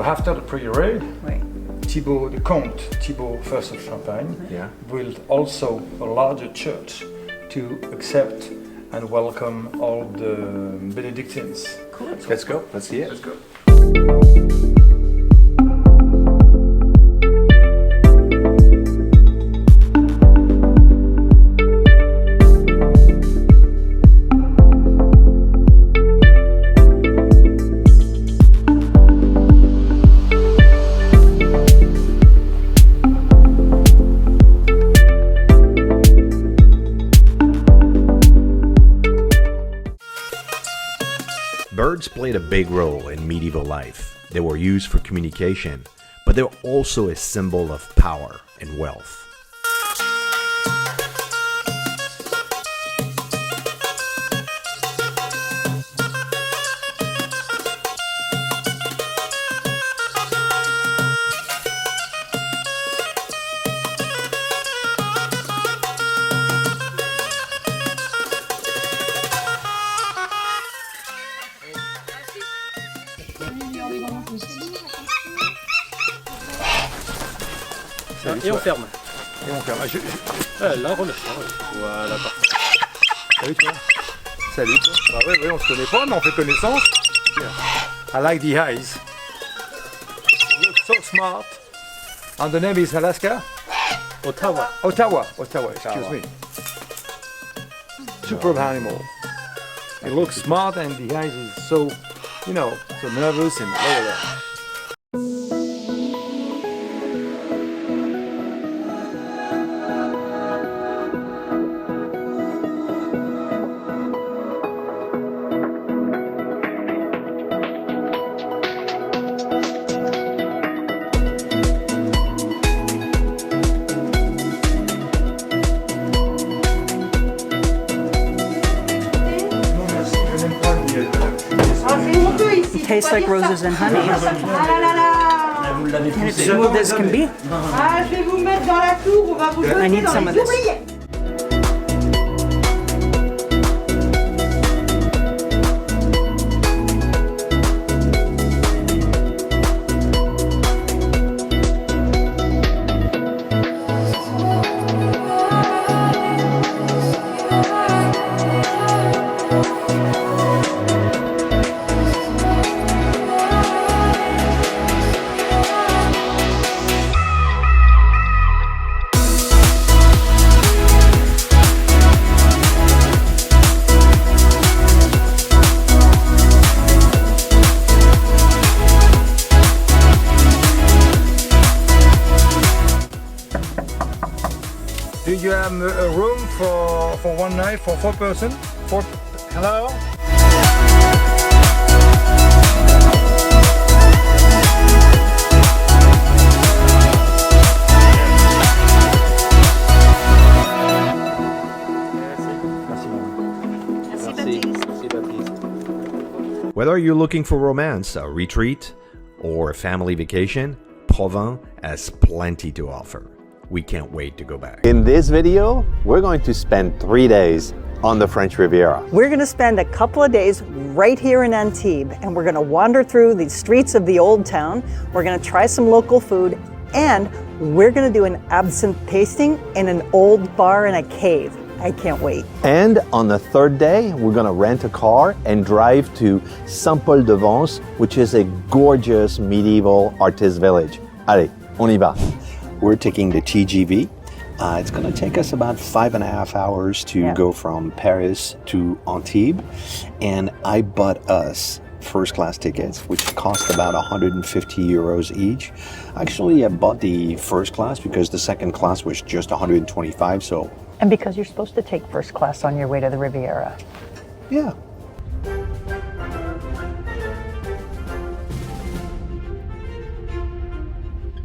After the pre-parade, Thibaut, the Count Thibaut first of Champagne, built also a larger church to accept and welcome all the Benedictines. Cool. Let's go. Let's see it. Let's go. Birds played a big role in medieval life. They were used for communication, but they were also a symbol of power and wealth. Et on ferme. Et on ferme. Là, remet. Voilà, parfait. Salut toi. Salut toi. Bah oui, on se connaît pas, mais on fait connaissance. I like the eyes. You look so smart. And the name is Alaska? Ottawa. Ottawa, excuse me. Superb animal. It looks smart and the eyes is so, so nervous and look at that. Tastes like roses and honey. And it's smooth as can be. I need some of this. Do you have a room for one night for 4 persons? Hello? Whether you're looking for romance, a retreat, or a family vacation, Provins has plenty to offer. We can't wait to go back. In this video, we're going to spend 3 days on the French Riviera. We're going to spend a couple of days right here in Antibes, and we're going to wander through the streets of the old town. We're going to try some local food, and we're going to do an absinthe tasting in an old bar in a cave. I can't wait. And on the third day, we're going to rent a car and drive to Saint-Paul-de-Vence, which is a gorgeous medieval artist village. Allez, on y va. We're taking the TGV It's going to take us about 5.5 hours to go from Paris to Antibes. And I bought us first class tickets, which cost about 150 euros each. Actually, I bought the first class because the second class was just 125. So. And because you're supposed to take first class on your way to the Riviera. Yeah.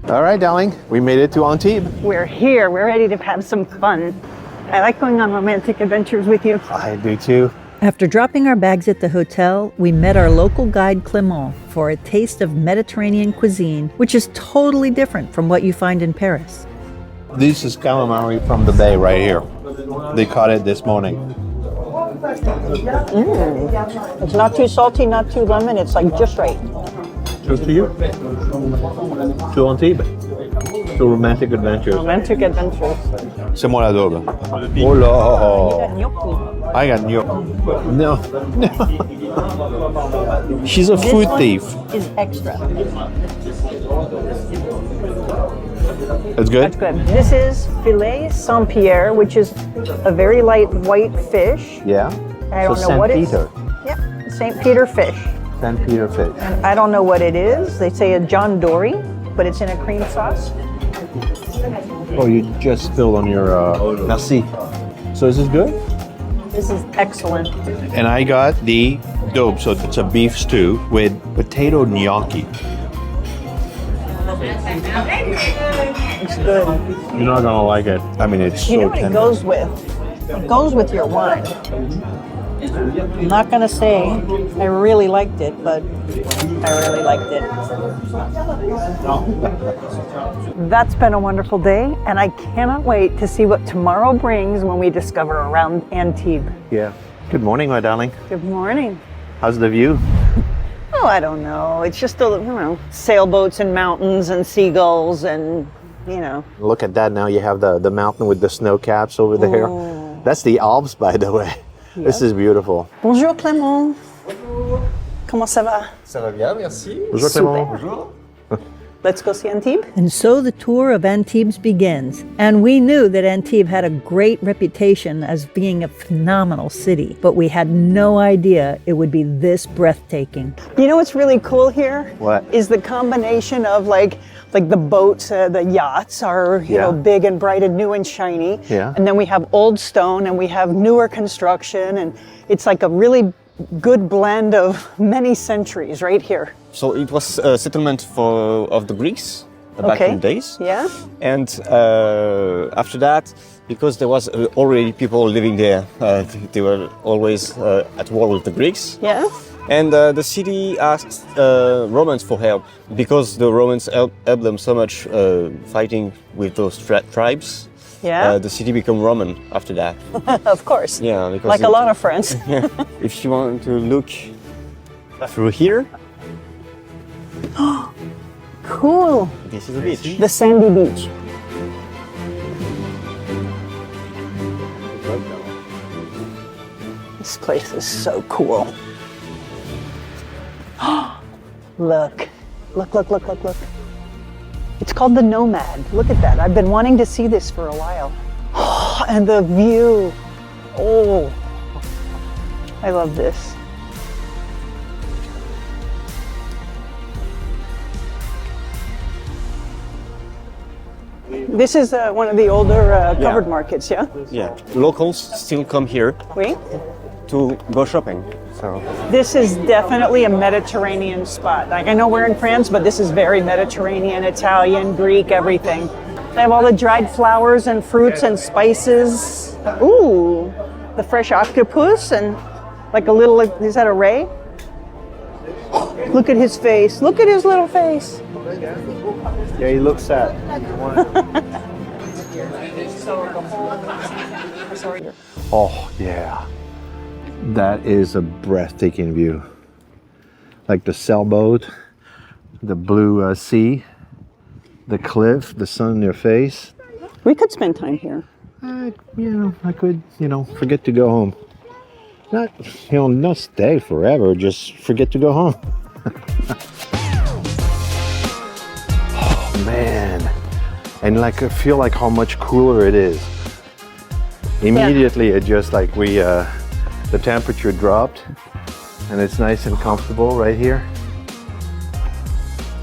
All right, darling, we made it to Antibes. We're here. We're ready to have some fun. I like going on romantic adventures with you. I do too. After dropping our bags at the hotel, we met our local guide Clément for a taste of Mediterranean cuisine, which is totally different from what you find in Paris. This is calamari from the bay right here. They caught it this morning. It's not too salty, not too lemon. It's like just right. Just to you. To Antibes. To romantic adventures. Romantic adventures. C'est moi l'adobe. Oh là! I got gnocchi. No. She's a food thief. Is extra. That's good? That's good. This is filet Saint-Pierre, which is a very light white fish. Yeah. I don't know what it is. Yep, St. Peter fish. St. Peter fish. And I don't know what it is. They say a John Dory, but it's in a cream sauce. Oh, you just spilled on your... Merci. So is this good? This is excellent. And I got the daube, so it's a beef stew with potato gnocchi. It's good. You're not gonna like it. I mean, it's You know so what it tender. goes with? It goes with your wine. I'm not gonna say I really liked it, but I really liked it. That's been a wonderful day, and I cannot wait to see what tomorrow brings when we discover around Antibes. Yeah. Good morning, my darling. Good morning. How's the view? Oh, I don't know. It's just sailboats and mountains and seagulls and, Look at that now. You have the mountain with the snow caps over there. Oh. That's the Alps, by the way. Yeah. This is beautiful. Bonjour Clément. Bonjour. Comment ça va? Ça va bien, merci. Bonjour Clément. Bonjour. Let's go see Antibes. And so the tour of Antibes begins. And we knew that Antibes had a great reputation as being a phenomenal city, but we had no idea it would be this breathtaking. You know what's really cool here? What? Is the combination of like the boats, the yachts are, you know, big and bright and new and shiny. Yeah. And then we have old stone and we have newer construction, and it's like a really good blend of many centuries right here. So it was a settlement of the Greeks back in the days. Yeah. And after that, because there was already people living there, they were always at war with the Greeks. Yeah. And the city asked Romans for help because the Romans helped them so much fighting with those tribes. Yeah. The city became Roman after that. Of course. Yeah, because like a lot of France. Yeah. If you want to look through here, cool. This is the beach. The sandy beach. This place is so cool. Look. Look. It's called the Nomad. Look at that. I've been wanting to see this for a while. And the view. Oh, I love this. This is one of the older covered markets, yeah? Yeah, locals still come here to go shopping. So this is definitely a Mediterranean spot. Like, I know we're in France, but this is very Mediterranean, Italian, Greek, everything. They have all the dried flowers and fruits and spices. Ooh, the fresh octopus and like a little, is that a ray? Look at his face. Look at his little face. Yeah, he looks sad. Oh, yeah. That is a breathtaking view. Like the sailboat, the blue sea, the cliff, the sun in your face. We could spend time here. I could, forget to go home. Not stay forever, just forget to go home. Oh, man. and like I feel like how much cooler it is. Immediately, it just like the temperature dropped, and it's nice and comfortable right here.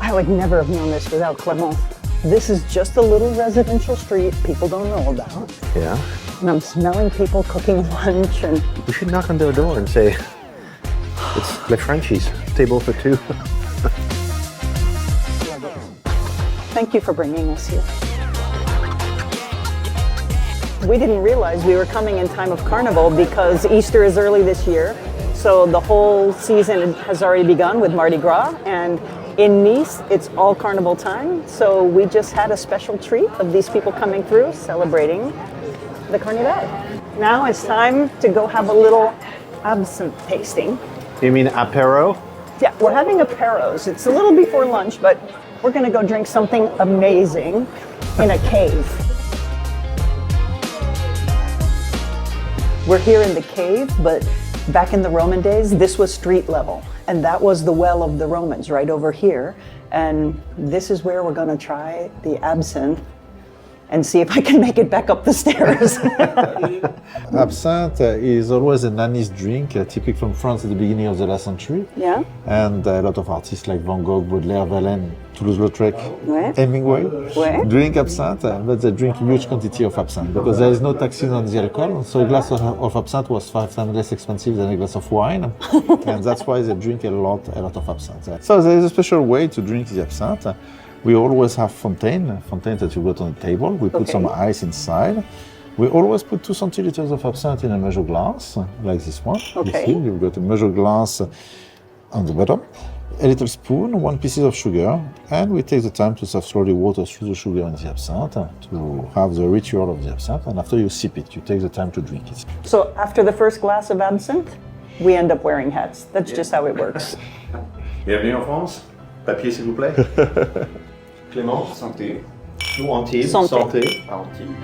I would never have known this without Clément. This is just a little residential street people don't know about. Yeah. And I'm smelling people cooking lunch and... We should knock on their door and say, it's the Frenchies, table for two. Thank you for bringing us here. We didn't realize we were coming in time of Carnival because Easter is early this year. So the whole season has already begun with Mardi Gras, and in Nice, it's all Carnival time. So we just had a special treat of these people coming through celebrating the Carnival. Now it's time to go have a little absinthe tasting. You mean apéro? Yeah, we're having apéros. It's a little before lunch, but we're gonna go drink something amazing in a cave. We're here in the cave, but back in the Roman days, this was street level. And that was the well of the Romans right over here. And this is where we're gonna try the absinthe and see if I can make it back up the stairs. Absinthe is always an anise drink, typical from France at the beginning of the last century. Yeah. And a lot of artists like Van Gogh, Baudelaire, Verlaine, Toulouse-Lautrec, Ouais. Hemingway Ouais. drink absinthe, but they drink huge quantity of absinthe because there is no taxes on the alcohol. So a glass of absinthe was 5 times less expensive than a glass of wine, and that's why they drink a lot of absinthe. So there is a special way to drink the absinthe. We always have fontaine that you put on the table. We put some ice inside. We always put 2 centiliters of absinthe in a measure glass, like this one. Okay. You see, you've got a measure glass on the bottom, a little spoon, 1 piece of sugar, and we take the time to serve slowly water through the sugar and the absinthe to have the ritual of the absinthe. And after you sip it, you take the time to drink it. So after the first glass of absinthe, we end up wearing hats. That's just how it works. Bienvenue en France. Papier, s'il vous plaît. Clément. Santé. Nous, Antibes. Santé. Antibes.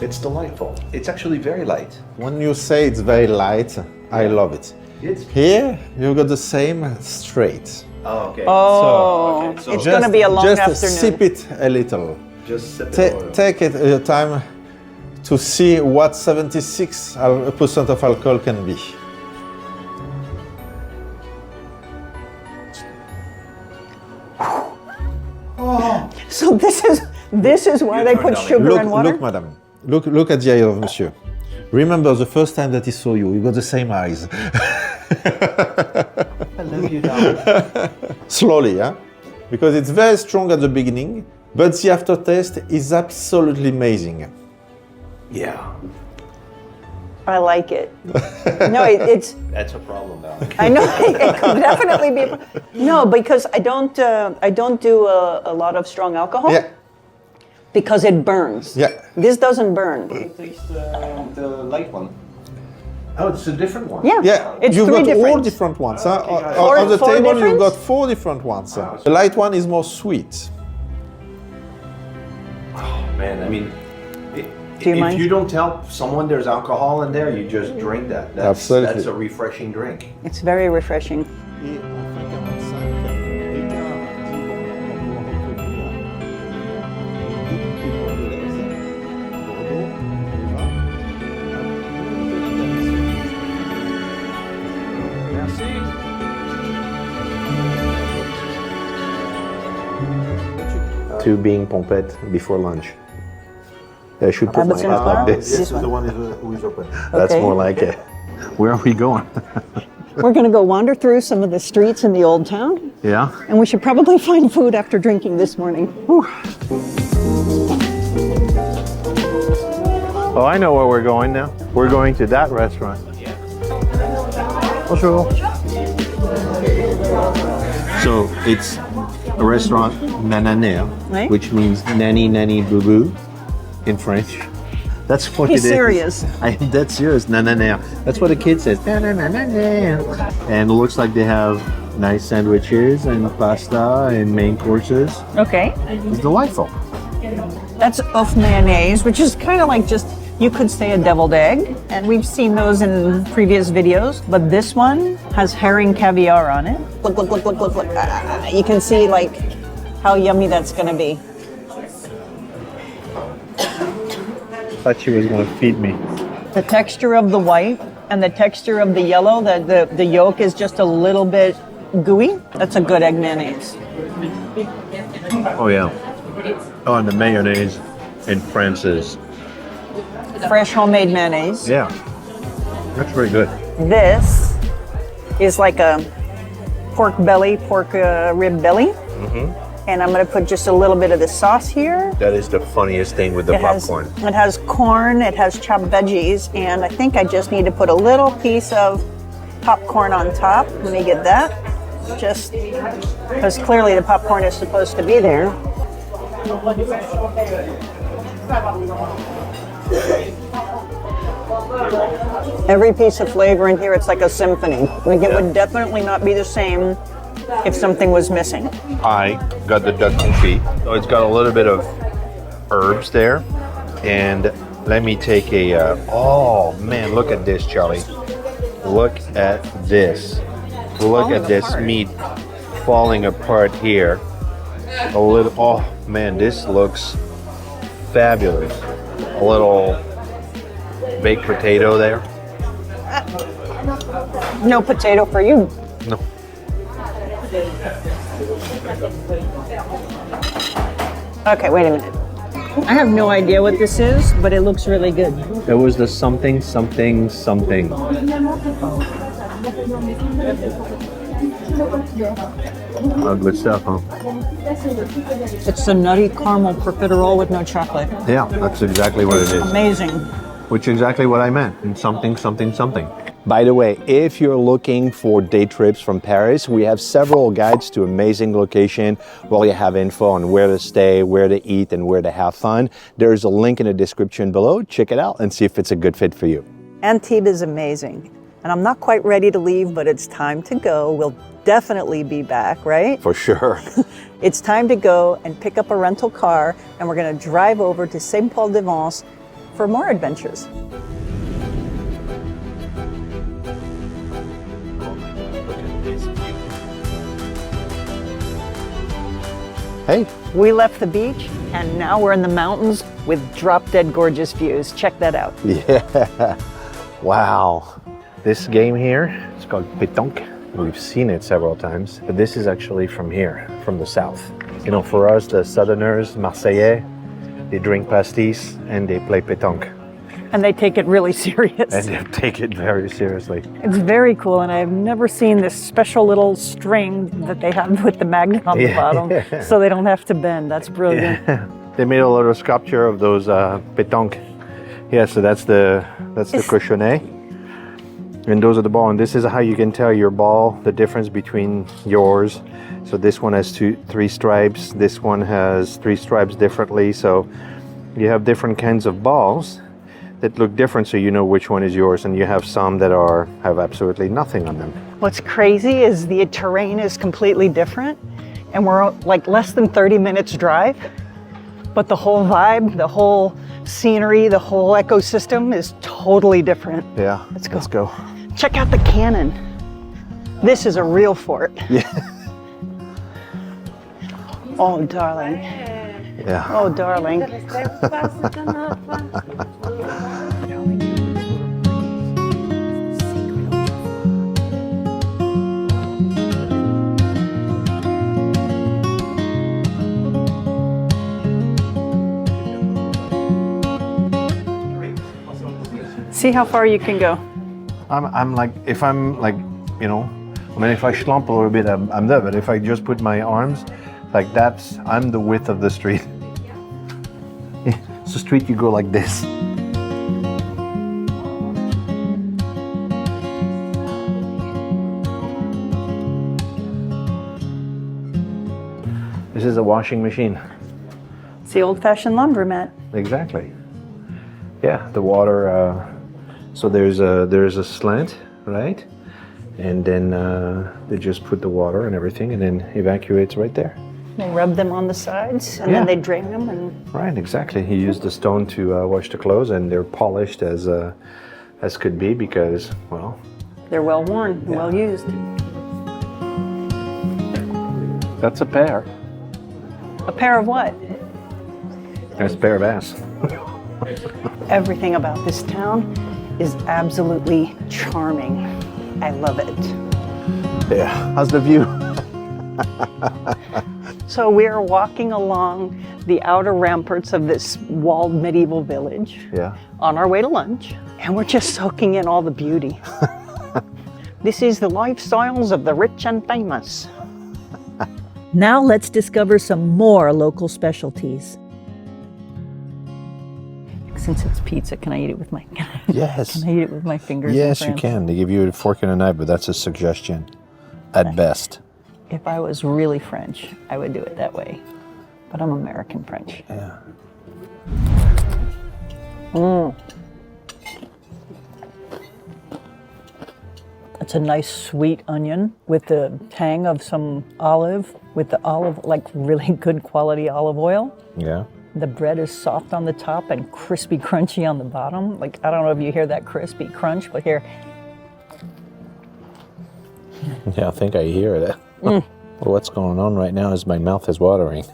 It's delightful. It's actually very light. When you say it's very light, I love it. Here, you've got the same straight. Oh, okay. Oh, So it's going to be a long just afternoon. Sip it a little. Just sip it. Take it your time to see what 76% of alcohol can be. Oh. So this is why they put sugar and water? Look, madam. Look at the eye of monsieur. Remember the first time that he saw you, you got the same eyes. I love you, darling. Slowly, yeah? Because it's very strong at the beginning, but the aftertaste is absolutely amazing. Yeah. I like it. No, it's... That's a problem, darling. I know, it could definitely be... No, because I don't do a lot of strong alcohol. Yeah. Because it burns. Yeah. This doesn't burn. Taste the light one. Oh, it's a different one. Yeah. Yeah, It's you've 3 got all different. different ones. Four- On the four table, different? you've got 4 different ones. The light one is more sweet. Oh, man, I mean, Do you if mind? you don't tell someone there's alcohol in there, you just drink that. Absolutely. That's a refreshing drink. It's very refreshing. Two being pompette before lunch. I should put my hat like this. This is the one who is open. That's Okay. more like it. Where are we going? We're going to go wander through some of the streets in the old town, Yeah? and we should probably find food after drinking this morning. Whew. Oh, I know where we're going now. We're going to that restaurant. Bonjour. So it's a restaurant Nananer, Right. which means nanny nanny boo boo in French. That's what He's it is. serious. I am dead serious. Nananer. That's what a kid says. Nananer. And it looks like they have nice sandwiches and pasta and main courses. Okay. It's delightful. That's off mayonnaise, which is kind of like just, you could say a deviled egg, and we've seen those in previous videos, but this one has herring caviar on it. Look, look, look, look, look, look. You can see like how yummy that's going to be. Thought she was going to feed me. The texture of the white and the texture of the yellow, the yolk is just a little bit gooey. That's a good egg mayonnaise. Oh yeah. Oh, and the mayonnaise in France is... Fresh homemade mayonnaise. Yeah. That's very good. This is like a pork rib belly. Mm-hmm. And I'm going to put just a little bit of the sauce here. That is the funniest thing with the popcorn. It has corn, it has chopped veggies, and I think I just need to put a little piece of popcorn on top. Let me get that. Just because clearly the popcorn is supposed to be there. Every piece of flavor in here, it's like a symphony. Like it would definitely not be the same if something was missing. I got the duck confit. So it's got a little bit of herbs there. And let me take a, oh man, look at this, Charlie. Look at this. Look at this meat falling apart here. A little, oh man, this looks fabulous. A little baked potato there. No potato for you. No. Okay, wait a minute. I have no idea what this is, but it looks really good. It was the something, something, something. Oh, good stuff, huh? It's a nutty caramel profiterole with no chocolate. Yeah, that's exactly what it is. Amazing. Which is exactly what I meant. And something, something, something. By the way, if you're looking for day trips from Paris, we have several guides to amazing location where you have info on where to stay, where to eat, and where to have fun. There's a link in the description below. Check it out and see if it's a good fit for you. Antibes is amazing. And I'm not quite ready to leave, but it's time to go. We'll definitely be back, right? For sure. It's time to go and pick up a rental car, and we're going to drive over to Saint-Paul-de-Vence for more adventures. Hey. We left the beach, and now we're in the mountains with drop-dead gorgeous views. Check that out. Yeah. Wow. This game here, it's called pétanque. We've seen it several times, but this is actually from here, from the south. You know, for us, the Southerners, Marseillais, they drink pastis and they play pétanque. And they take it really serious. And they take it very seriously. It's very cool, and I've never seen this special little string that they have with the magnet on the bottom, so they don't have to bend. That's brilliant. Yeah. They made a little sculpture of those pétanque. Yeah, so that's the cochonnet. And those are the ball, and this is how you can tell your ball, the difference between yours. So this one has three stripes, this one has three stripes differently, so you have different kinds of balls that look different, so you know which one is yours, and you have some that have absolutely nothing on them. What's crazy is the terrain is completely different, and we're like less than 30 minutes drive, but the whole vibe, the whole scenery, the whole ecosystem is totally different. Yeah, let's go. Check out the cannon. This is a real fort. Yeah. Oh, darling. Yeah. Oh, darling. See how far you can go. I'm like, if I'm like, you know, I mean, if I slump a little bit, I'm there, but if I just put my arms like I'm the width of the street. It's a street you go like this. This is a washing machine. It's the old-fashioned laundromat. Exactly. Yeah, the water, so there's a slant, right? And then they just put the water and everything and then evacuates right there. They rub them on the sides and then they drain them. And Right, exactly. He used the stone to wash the clothes, and they're polished as could be because, well, they're well worn, well used. that's a pair. A pair of what? There's a pair of ass. Everything about this town is absolutely charming. I love it. Yeah, how's the view? So we're walking along the outer ramparts of this walled medieval village. Yeah. On our way to lunch, and we're just soaking in all the beauty. This is the lifestyles of the rich and famous. Now let's discover some more local specialties. Since it's pizza, can I eat it with my Yes. Can I eat it with my fingers? Yes, in you France? can. They give you a fork and a knife, but that's a suggestion at best. If I was really French, I would do it that way. But I'm American French. Yeah. Mm. It's a nice sweet onion with the tang of some olive, with the olive, like really good quality olive oil. Yeah. The bread is soft on the top and crispy crunchy on the bottom. Like, I don't know if you hear that crispy crunch, but here. Yeah, I think I hear it. Well, what's going on right now is my mouth is watering.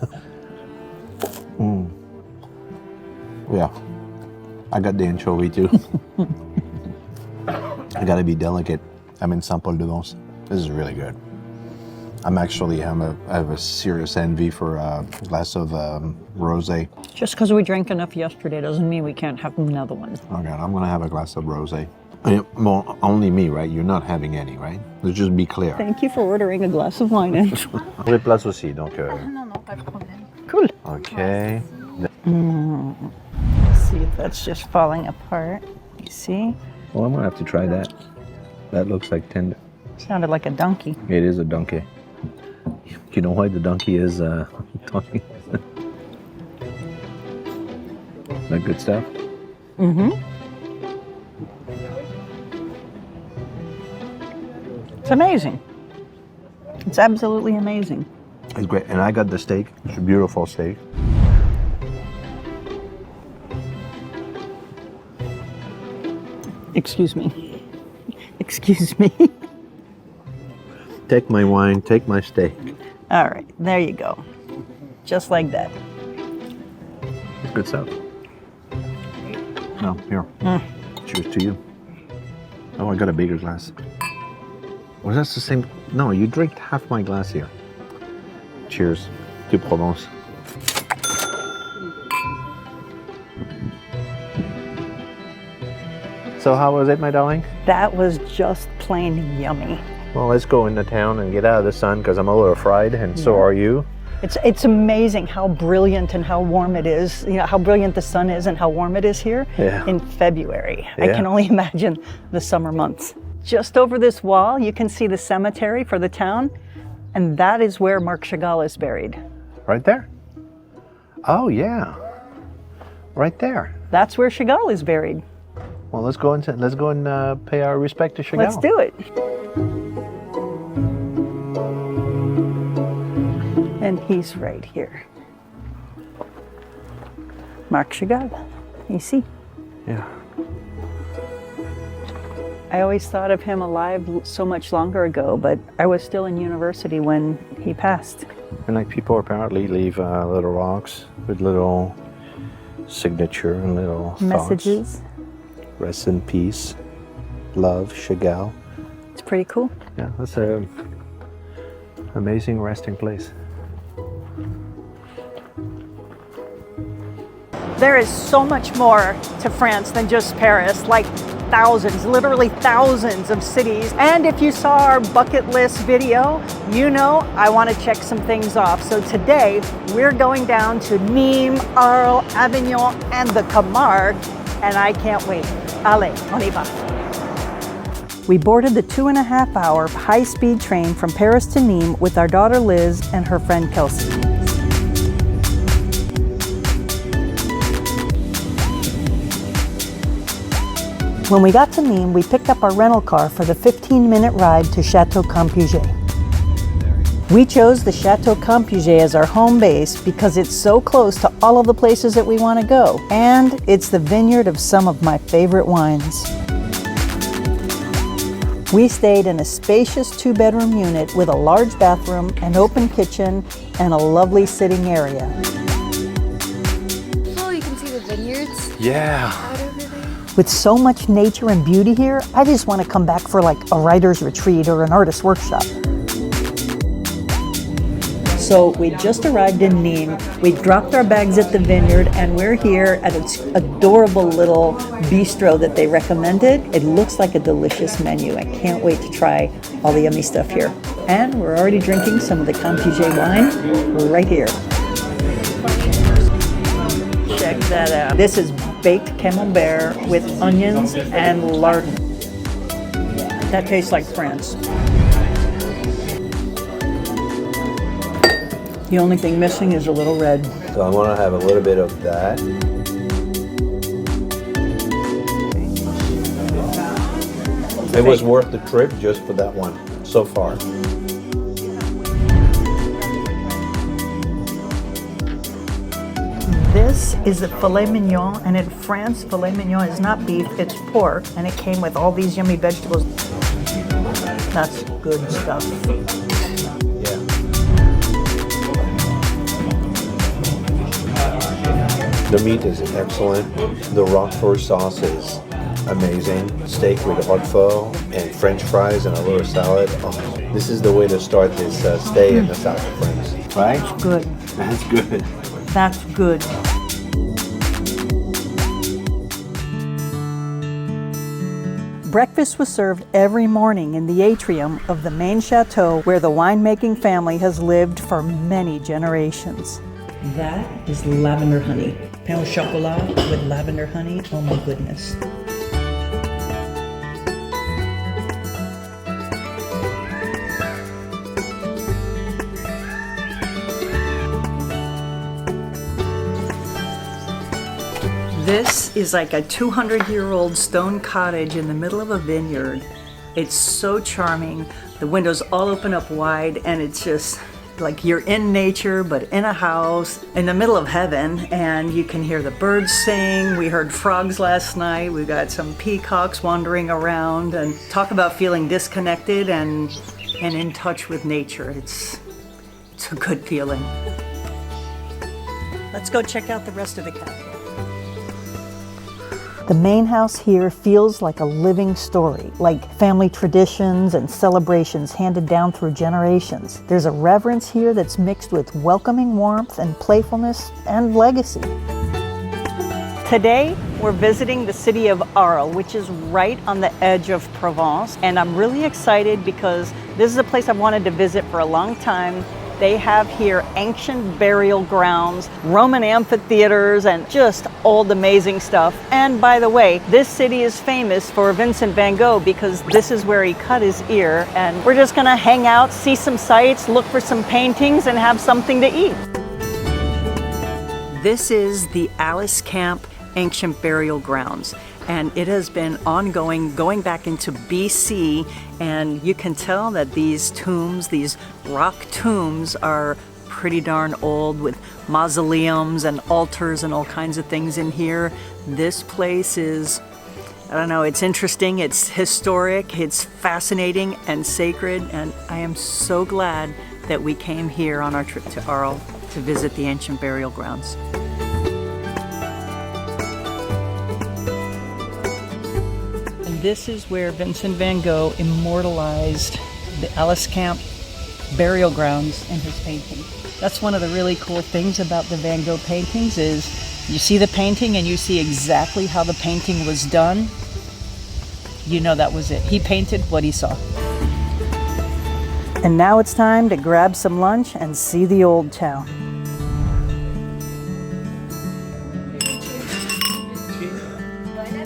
Yeah. I got the anchovy too. I gotta be delicate. I'm in Saint-Paul-de-Vence. This is really good. I have a serious envy for a glass of rosé. Just because we drank enough yesterday doesn't mean we can't have another one. Okay, I'm gonna have a glass of rosé. Well, only me, right? You're not having any, right? Let's just be clear. Thank you for ordering a glass of wine. Les places aussi, donc. Non, non, pas de problème. Cool. Okay. See if that's just falling apart. You see? Well, I'm gonna have to try that. That looks like tender. Sounded like a donkey. It is a donkey. You know why the donkey is donkey? That good stuff? Mm-hmm. It's amazing. It's absolutely amazing. It's great. And I got the steak. It's a beautiful steak. Excuse me. Excuse me. Take my wine, take my steak. All right, there you go. Just like that. It's good stuff. No, here. Cheers to you. Oh, I got a bigger glass. Was that the same? No, you drank half my glass here. Cheers to Provence. So how was it, my darling? That was just plain yummy. Well, let's go into town and get out of the sun because I'm a little fried, and so are you. It's amazing how brilliant and how warm it is. You know, how brilliant the sun is and how warm it is here in February. I can only imagine the summer months. Just over this wall, you can see the cemetery for the town, and that is where Marc Chagall is buried. Right there? Oh, yeah. Right there. That's where Chagall is buried. Well, let's go and pay our respect to Chagall. Let's do it. And he's right here. Marc Chagall. You see? Yeah. I always thought of him alive so much longer ago, but I was still in university when he passed. And like people apparently leave little rocks with little signature and little messages. Thoughts. Rest in peace. Love, Chagall. It's pretty cool. Yeah, that's an amazing resting place. There is so much more to France than just Paris, like thousands, literally thousands of cities. And if you saw our bucket list video, you know I want to check some things off. So today we're going down to Nîmes, Arles, Avignon, and the Camargues, and I can't wait. Allez, on y va. We boarded the 2.5-hour high-speed train from Paris to Nîmes with our daughter Liz and her friend Kelsey. When we got to Nîmes, we picked up our rental car for the 15-minute ride to Chateau Campuget. We chose the Chateau Campuget as our home base because it's so close to all of the places that we want to go, and it's the vineyard of some of my favorite wines. We stayed in a spacious 2-bedroom unit with a large bathroom, an open kitchen, and a lovely sitting area. Oh, you can see the vineyards. Yeah. With so much nature and beauty here, I just want to come back for like a writer's retreat or an artist workshop. So we just arrived in Nîmes. We dropped our bags at the vineyard and we're here at its adorable little bistro that they recommended. It looks like a delicious menu. I can't wait to try all the yummy stuff here. And we're already drinking some of the Camargues wine right here. Check that out. This is baked camembert with onions and lardon. That tastes like France. The only thing missing is a little red. So I want to have a little bit of that. It was worth the trip just for that one, so far. This is a filet mignon, and in France, filet mignon is not beef, it's pork, and it came with all these yummy vegetables. That's good stuff. The meat is excellent. The Roquefort sauce is amazing. Steak with Honfleur and French fries and a little salad. Oh, this is the way to start this stay in the south of France, right? That's good. That's good. That's good. Breakfast was served every morning in the atrium of the main chateau where the winemaking family has lived for many generations. That is lavender honey. Pain au chocolat with lavender honey. Oh my goodness. This is like a 200-year-old stone cottage in the middle of a vineyard. It's so charming. The windows all open up wide and it's just like you're in nature, but in a house in the middle of heaven, and you can hear the birds sing. We heard frogs last night. We got some peacocks wandering around, and talk about feeling disconnected and in touch with nature. It's a good feeling. Let's go check out the rest of the castle. The main house here feels like a living story, like family traditions and celebrations handed down through generations. There's a reverence here that's mixed with welcoming warmth and playfulness and legacy. Today, we're visiting the city of Arles, which is right on the edge of Provence, and I'm really excited because this is a place I've wanted to visit for a long time. They have here ancient burial grounds, Roman amphitheaters, and just old amazing stuff. And by the way, this city is famous for Vincent van Gogh because this is where he cut his ear. And we're just gonna hang out, see some sights, look for some paintings, and have something to eat. This is the Alice Camp Ancient Burial Grounds. And it has been ongoing, going back into BC, and you can tell that these tombs, these rock tombs, are pretty darn old with mausoleums and altars and all kinds of things in here. This place is, I don't know, it's interesting, it's historic, it's fascinating and sacred, and I am so glad that we came here on our trip to Arles to visit the ancient burial grounds. This is where Vincent van Gogh immortalized the Alice Camp burial grounds in his painting. That's one of the really cool things about the Van Gogh paintings is you see the painting and you see exactly how the painting was done. You know that was it. He painted what he saw. And now it's time to grab some lunch and see the old town.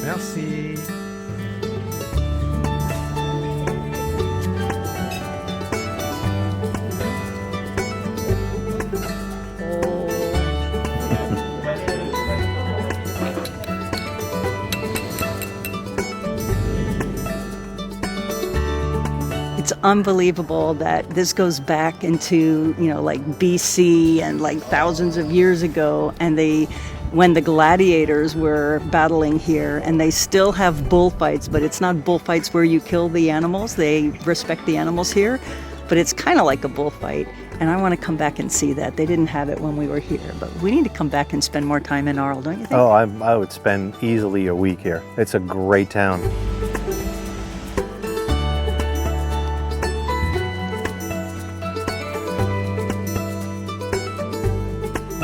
Merci. It's unbelievable that this goes back into, like BC and like thousands of years ago, and they when the gladiators were battling here, and they still have bullfights, but it's not bullfights where you kill the animals. They respect the animals here, but it's kind of like a bullfight. And I want to come back and see that. They didn't have it when we were here, but we need to come back and spend more time in Arles, don't you think? Oh, I would spend easily a week here. It's a great town.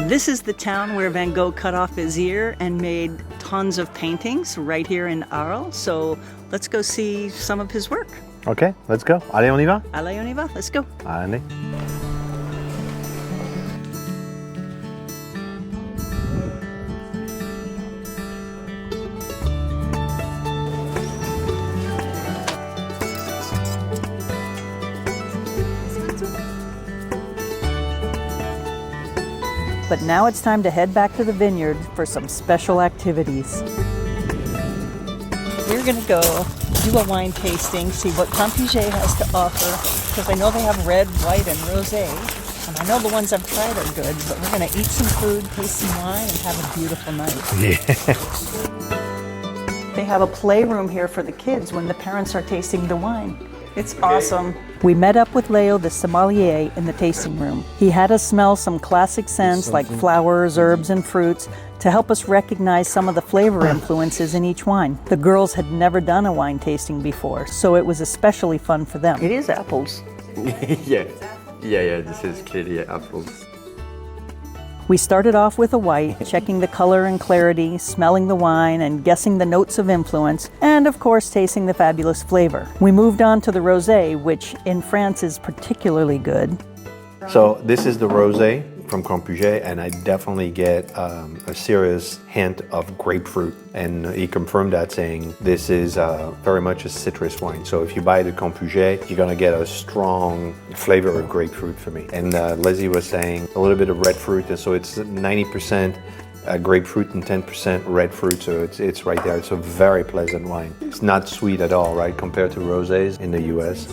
This is the town where Van Gogh cut off his ear and made tons of paintings right here in Arles. So let's go see some of his work. Okay, let's go. Allez, on y va? Allez, on y va. Let's go. Allez. But now it's time to head back to the vineyard for some special activities. We're going to go do a wine tasting, see what Camargues has to offer, because I know they have red, white, and rosé. And I know the ones I've tried are good, but we're going to eat some food, taste some wine, and have a beautiful night. Yeah. They have a playroom here for the kids when the parents are tasting the wine. It's awesome. We met up with Leo, the sommelier, in the tasting room. He had us smell some classic scents like flowers, herbs, and fruits to help us recognize some of the flavor influences in each wine. The girls had never done a wine tasting before, so it was especially fun for them. It is apples. Yeah, this is clearly apples. We started off with a white, checking the color and clarity, smelling the wine, and guessing the notes of influence, and of course tasting the fabulous flavor. We moved on to the rosé, which in France is particularly good. So this is the rosé from Camargues, and I definitely get a serious hint of grapefruit. And he confirmed that, saying this is very much a citrus wine. So if you buy the Camargues, you're gonna get a strong flavor of grapefruit for me. And Leslie was saying a little bit of red fruit, and so it's 90% grapefruit and 10% red fruit, so it's right there. It's a very pleasant wine. It's not sweet at all, right, compared to rosés in the US.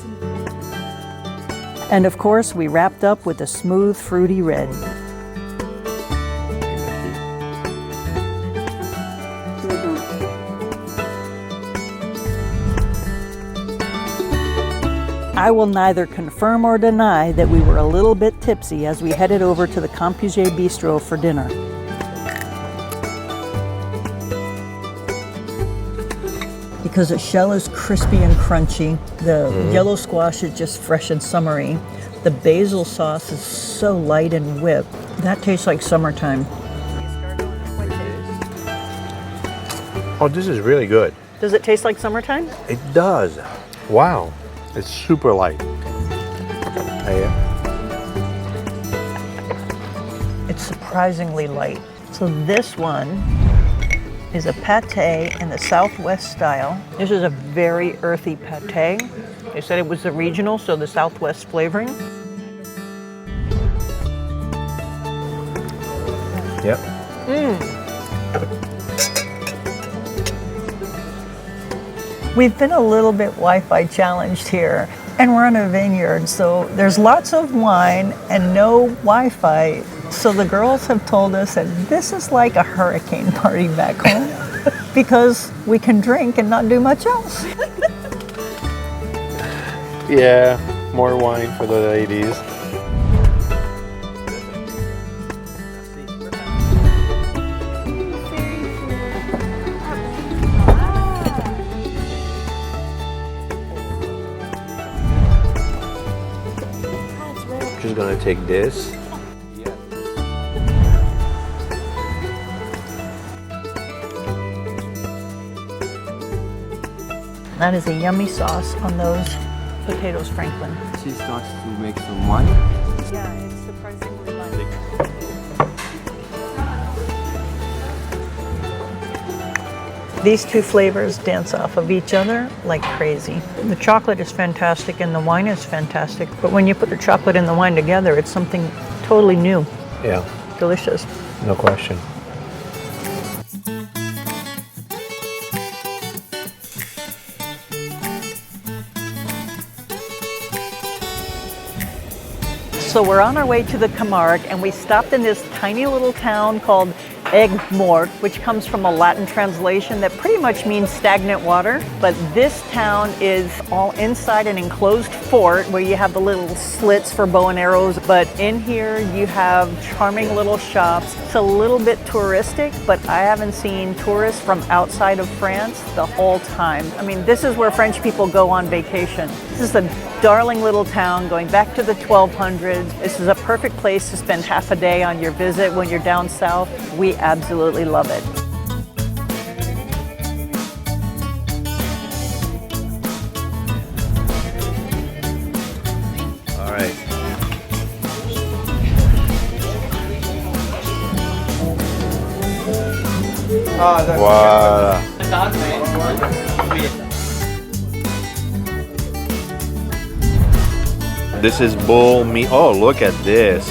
And of course, we wrapped up with a smooth, fruity red. I will neither confirm or deny that we were a little bit tipsy as we headed over to the Camargues Bistro for dinner. Because the shell is crispy and crunchy, the yellow squash is just fresh and summery, the basil sauce is so light and whipped. That tastes like summertime. Oh, this is really good. Does it taste like summertime? It does. Wow. It's super light. It's surprisingly light. So this one is a pâté in the Southwest style. This is a very earthy pâté. They said it was the regional, so the Southwest flavoring. Yep. We've been a little bit Wi-Fi challenged here, and we're in a vineyard, so there's lots of wine and no Wi-Fi. So the girls have told us that this is like a hurricane party back home because we can drink and not do much else. Yeah, more wine for the ladies. Just gonna take this. That is a yummy sauce on those potatoes, Franklin. She starts to make some wine. Yeah, it's surprisingly light. These two flavors dance off of each other like crazy. The chocolate is fantastic and the wine is fantastic, but when you put the chocolate and the wine together, it's something totally new. Yeah. Delicious. No question. So we're on our way to the Camargues, and we stopped in this tiny little town called Aigues-Mortes, which comes from a Latin translation that pretty much means stagnant water. But this town is all inside an enclosed fort where you have the little slits for bow and arrows. But in here you have charming little shops. It's a little bit touristic, but I haven't seen tourists from outside of France the whole time. I mean, this is where French people go on vacation. This is a darling little town going back to the 1200s. This is a perfect place to spend half a day on your visit when you're down south. We absolutely love it. All right. Voilà. This is bull meat. Oh, look at this.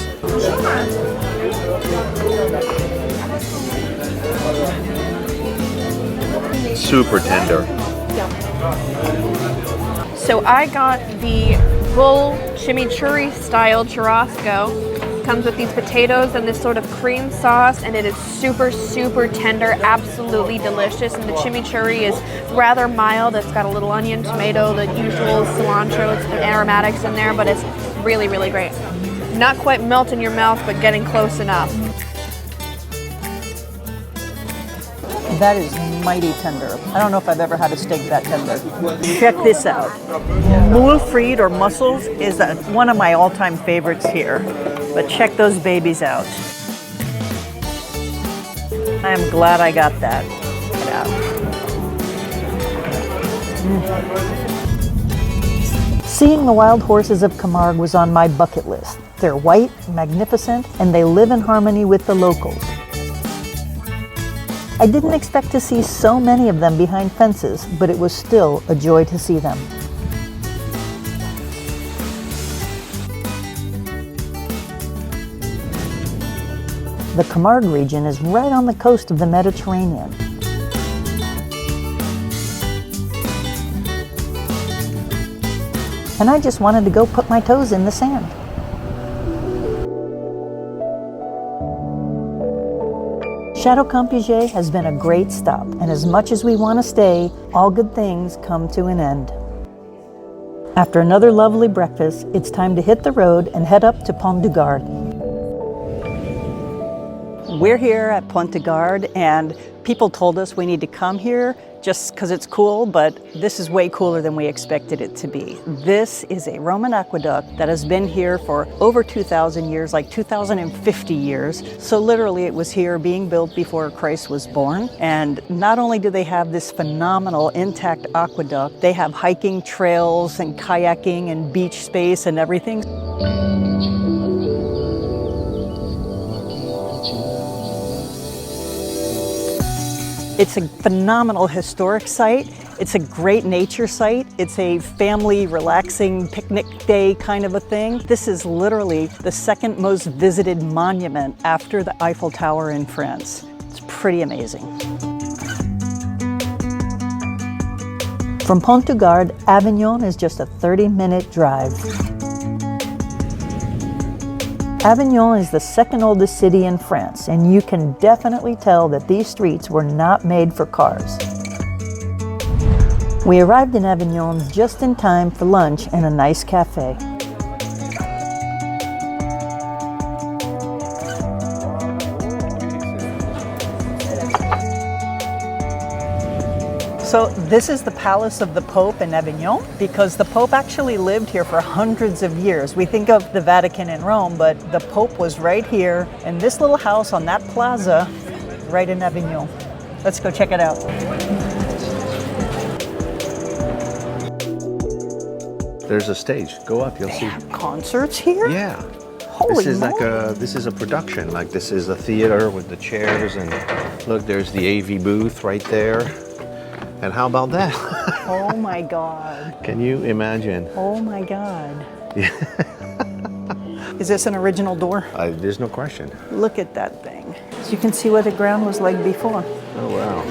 Super tender. So I got the bull chimichurri style churrasco. Comes with these potatoes and this sort of cream sauce, and it is super, super tender, absolutely delicious. And the chimichurri is rather mild. It's got a little onion, tomato, the usual cilantro, and aromatics in there, but it's really, really great. Not quite melt in your mouth, but getting close enough. That is mighty tender. I don't know if I've ever had a steak that tender. Check this out. Moule frite or mussels is one of my all-time favorites here. But check those babies out. I'm glad I got that. Yeah. Seeing the wild horses of Camargue was on my bucket list. They're white, magnificent, and they live in harmony with the locals. I didn't expect to see so many of them behind fences, but it was still a joy to see them. The Camargue region is right on the coast of the Mediterranean. And I just wanted to go put my toes in the sand. Château-Campiget has been a great stop, and as much as we want to stay, all good things come to an end. After another lovely breakfast, it's time to hit the road and head up to Pont du Gard. We're here at Pont du Gard, and people told us we need to come here just because it's cool, but this is way cooler than we expected it to be. This is a Roman aqueduct that has been here for over 2,000 years, like 2,050 years. So literally it was here being built before Christ was born. And not only do they have this phenomenal intact aqueduct, they have hiking trails and kayaking and beach space and everything. It's a phenomenal historic site. It's a great nature site. It's a family relaxing picnic day kind of a thing. This is literally the second most visited monument after the Eiffel Tower in France. It's pretty amazing. From Pont du Gard, Avignon is just a 30-minute drive. Avignon is the second oldest city in France, and you can definitely tell that these streets were not made for cars. We arrived in Avignon just in time for lunch in a nice cafe. So this is the Palace of the Pope in Avignon, because the Pope actually lived here for hundreds of years. We think of the Vatican in Rome, but the Pope was right here in this little house on that plaza right in Avignon. Let's go check it out. There's a stage. Go up, you'll see. Concerts here? Yeah. Holy This is a production. Like, this is a theater with the chairs, and look, there's the AV booth right there. And how about that? Oh my God. Can you imagine? Oh my God. Is this an original door? There's no question. Look at that thing. So you can see what the ground was like before. Oh, wow.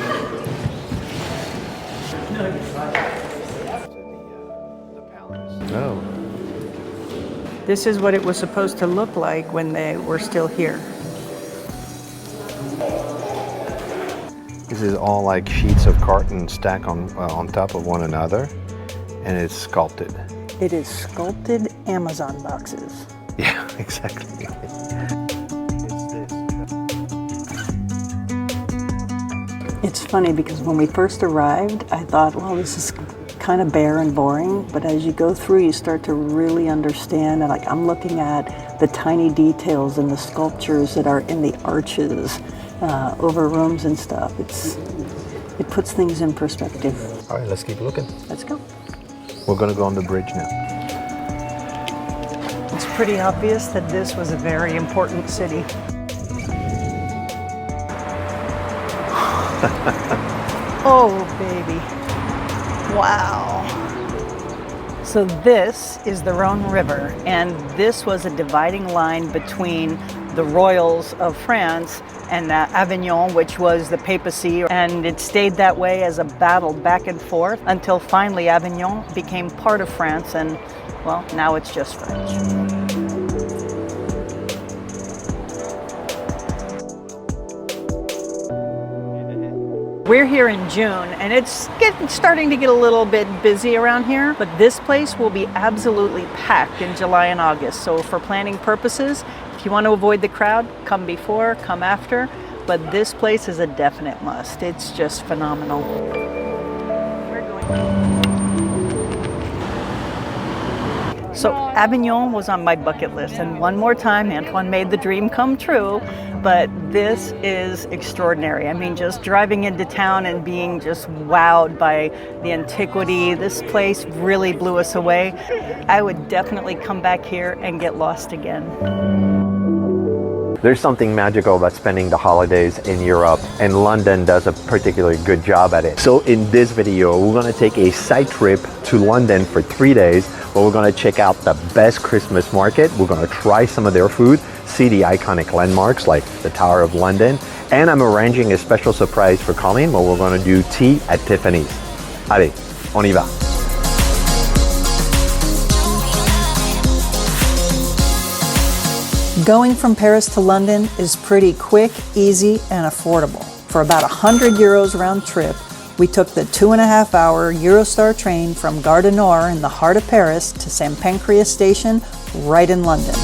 Oh. This is what it was supposed to look like when they were still here. This is all like sheets of carton stacked on top of one another, and it's sculpted. It is sculpted Amazon boxes. Yeah, exactly. It's funny because when we first arrived, I thought, well, this is kind of bare and boring, but as you go through, you start to really understand, and like I'm looking at the tiny details and the sculptures that are in the arches over rooms and stuff. It puts things in perspective. All right, let's keep looking. Let's go. We're gonna go on the bridge now. It's pretty obvious that this was a very important city. Oh, baby. Wow. So this is the Rhone River, and this was a dividing line between the royals of France and Avignon, which was the papacy, and it stayed that way as a battle back and forth until finally Avignon became part of France, and well, now it's just French. We're here in June, and it's starting to get a little bit busy around here, but this place will be absolutely packed in July and August. So for planning purposes, if you want to avoid the crowd, come before, come after, but this place is a definite must. It's just phenomenal. So Avignon was on my bucket list, and one more time Antoine made the dream come true, but this is extraordinary. I mean, just driving into town and being just wowed by the antiquity, this place really blew us away. I would definitely come back here and get lost again. There's something magical about spending the holidays in Europe, and London does a particularly good job at it. So in this video, we're gonna take a side trip to London for 3 days, where we're gonna check out the best Christmas market, we're gonna try some of their food, see the iconic landmarks like the Tower of London, and I'm arranging a special surprise for Colleen where we're gonna do tea at Tiffany's. Allez, on y va. Going from Paris to London is pretty quick, easy, and affordable. For about €100 round trip, we took the 2.5-hour Eurostar train from Gare du Nord in the heart of Paris to St. Pancras Station, right in London.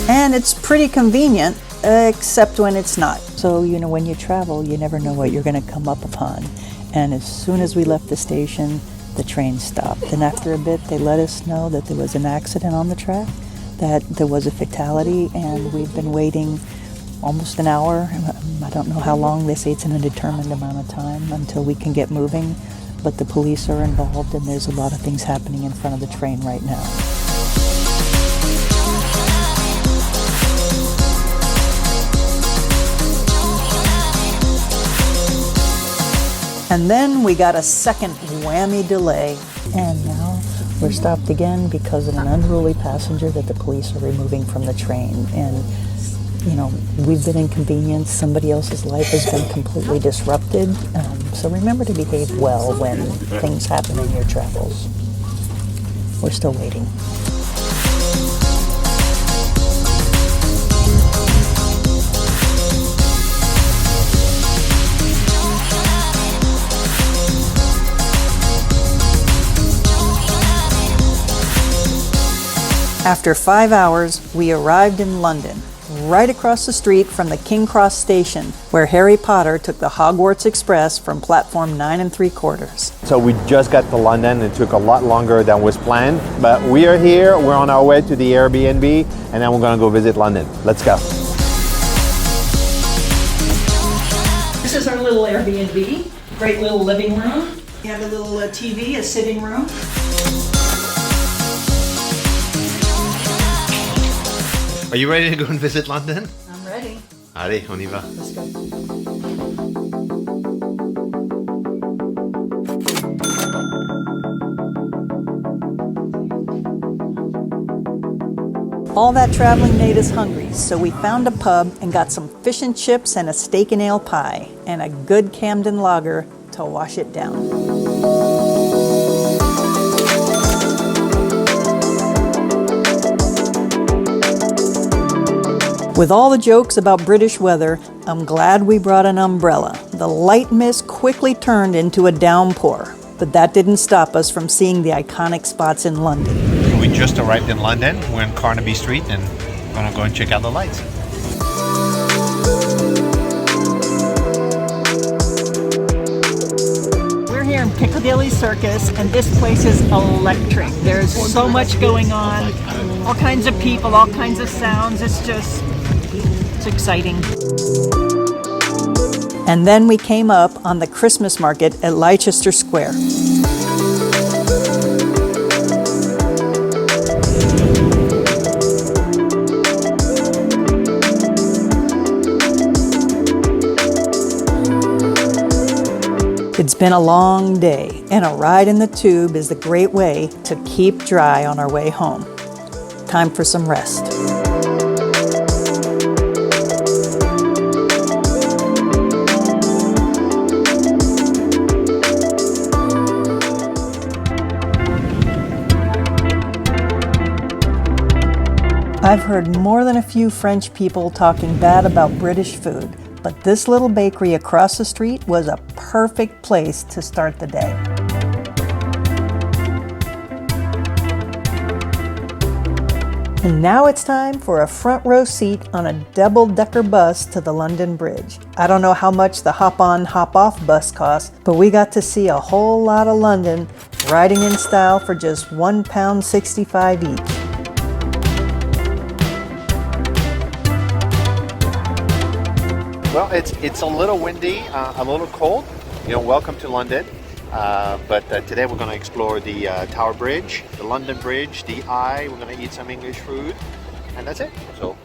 And it's pretty convenient, except when it's not. So, you know, when you travel, you never know what you're going to come up upon. And as soon as we left the station, the train stopped. And after a bit, they let us know that there was an accident on the track, that there was a fatality, and we've been waiting almost an hour. I don't know how long. They say it's an undetermined amount of time until we can get moving, but the police are involved, and there's a lot of things happening in front of the train right now. And then we got a second whammy delay, and now we're stopped again because of an unruly passenger that the police are removing from the train. And, you know, we've been inconvenienced, somebody else's life has been completely disrupted. So remember to behave well when things happen in your travels. We're still waiting. After 5 hours, we arrived in London, right across the street from the King Cross station, where Harry Potter took the Hogwarts Express from platform 9 3/4. So we just got to London. It took a lot longer than was planned, but we are here. We're on our way to the Airbnb, and then we're gonna go visit London. Let's go. This is our little Airbnb, great little living room. You have a little TV, a sitting room. Are you ready to go and visit London? I'm ready. Allez, on y va. Let's go. All that traveling made us hungry, so we found a pub and got some fish and chips and a steak and ale pie, and a good Camden lager to wash it down. With all the jokes about British weather, I'm glad we brought an umbrella. The light mist quickly turned into a downpour, but that didn't stop us from seeing the iconic spots in London. We just arrived in London. We're in Carnaby Street and gonna go and check out the lights. We're here in Piccadilly Circus, and this place is electric. There's so much going on, all kinds of people, all kinds of sounds. It's exciting. And then we came up on the Christmas market at Leicester Square. It's been a long day, and a ride in the tube is the great way to keep dry on our way home. Time for some rest. I've heard more than a few French people talking bad about British food, but this little bakery across the street was a perfect place to start the day. And now it's time for a front row seat on a double-decker bus to the London Bridge. I don't know how much the hop-on, hop-off bus cost, but we got to see a whole lot of London riding in style for just £1.65 each. Well, it's a little windy, a little cold. You know, welcome to London. But today we're going to explore the Tower Bridge, the London Bridge, the Eye. We're going to eat some English food, and that's it. So,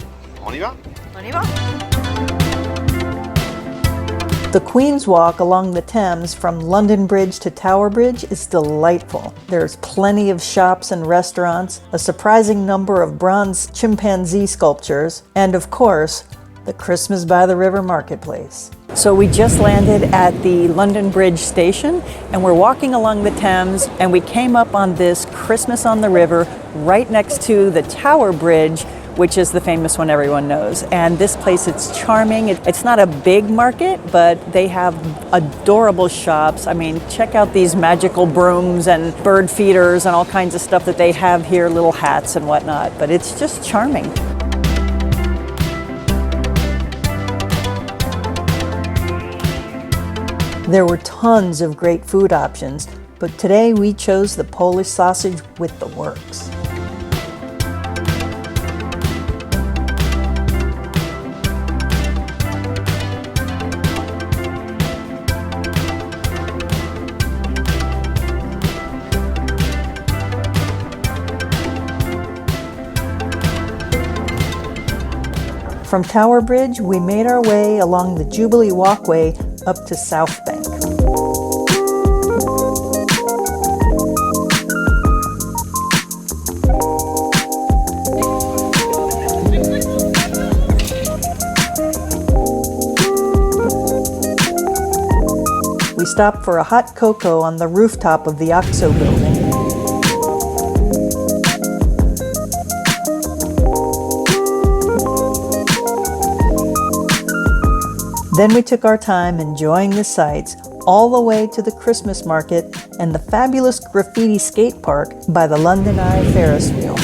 on y va. On y va. The Queen's Walk along the Thames from London Bridge to Tower Bridge is delightful. There's plenty of shops and restaurants, a surprising number of bronze chimpanzee sculptures, and of course, the Christmas by the River Marketplace. So we just landed at the London Bridge station, and we're walking along the Thames, and we came up on this Christmas on the River right next to the Tower Bridge, which is the famous one everyone knows. And this place, it's charming. It's not a big market, but they have adorable shops. I mean, check out these magical brooms and bird feeders and all kinds of stuff that they have here, little hats and whatnot, but it's just charming. There were tons of great food options, but today we chose the Polish sausage with the works. From Tower Bridge, we made our way along the Jubilee Walkway up to South Bank. We stopped for a hot cocoa on the rooftop of the OXO building. Then we took our time enjoying the sights all the way to the Christmas market and the fabulous graffiti skate park by the London Eye Ferris wheel.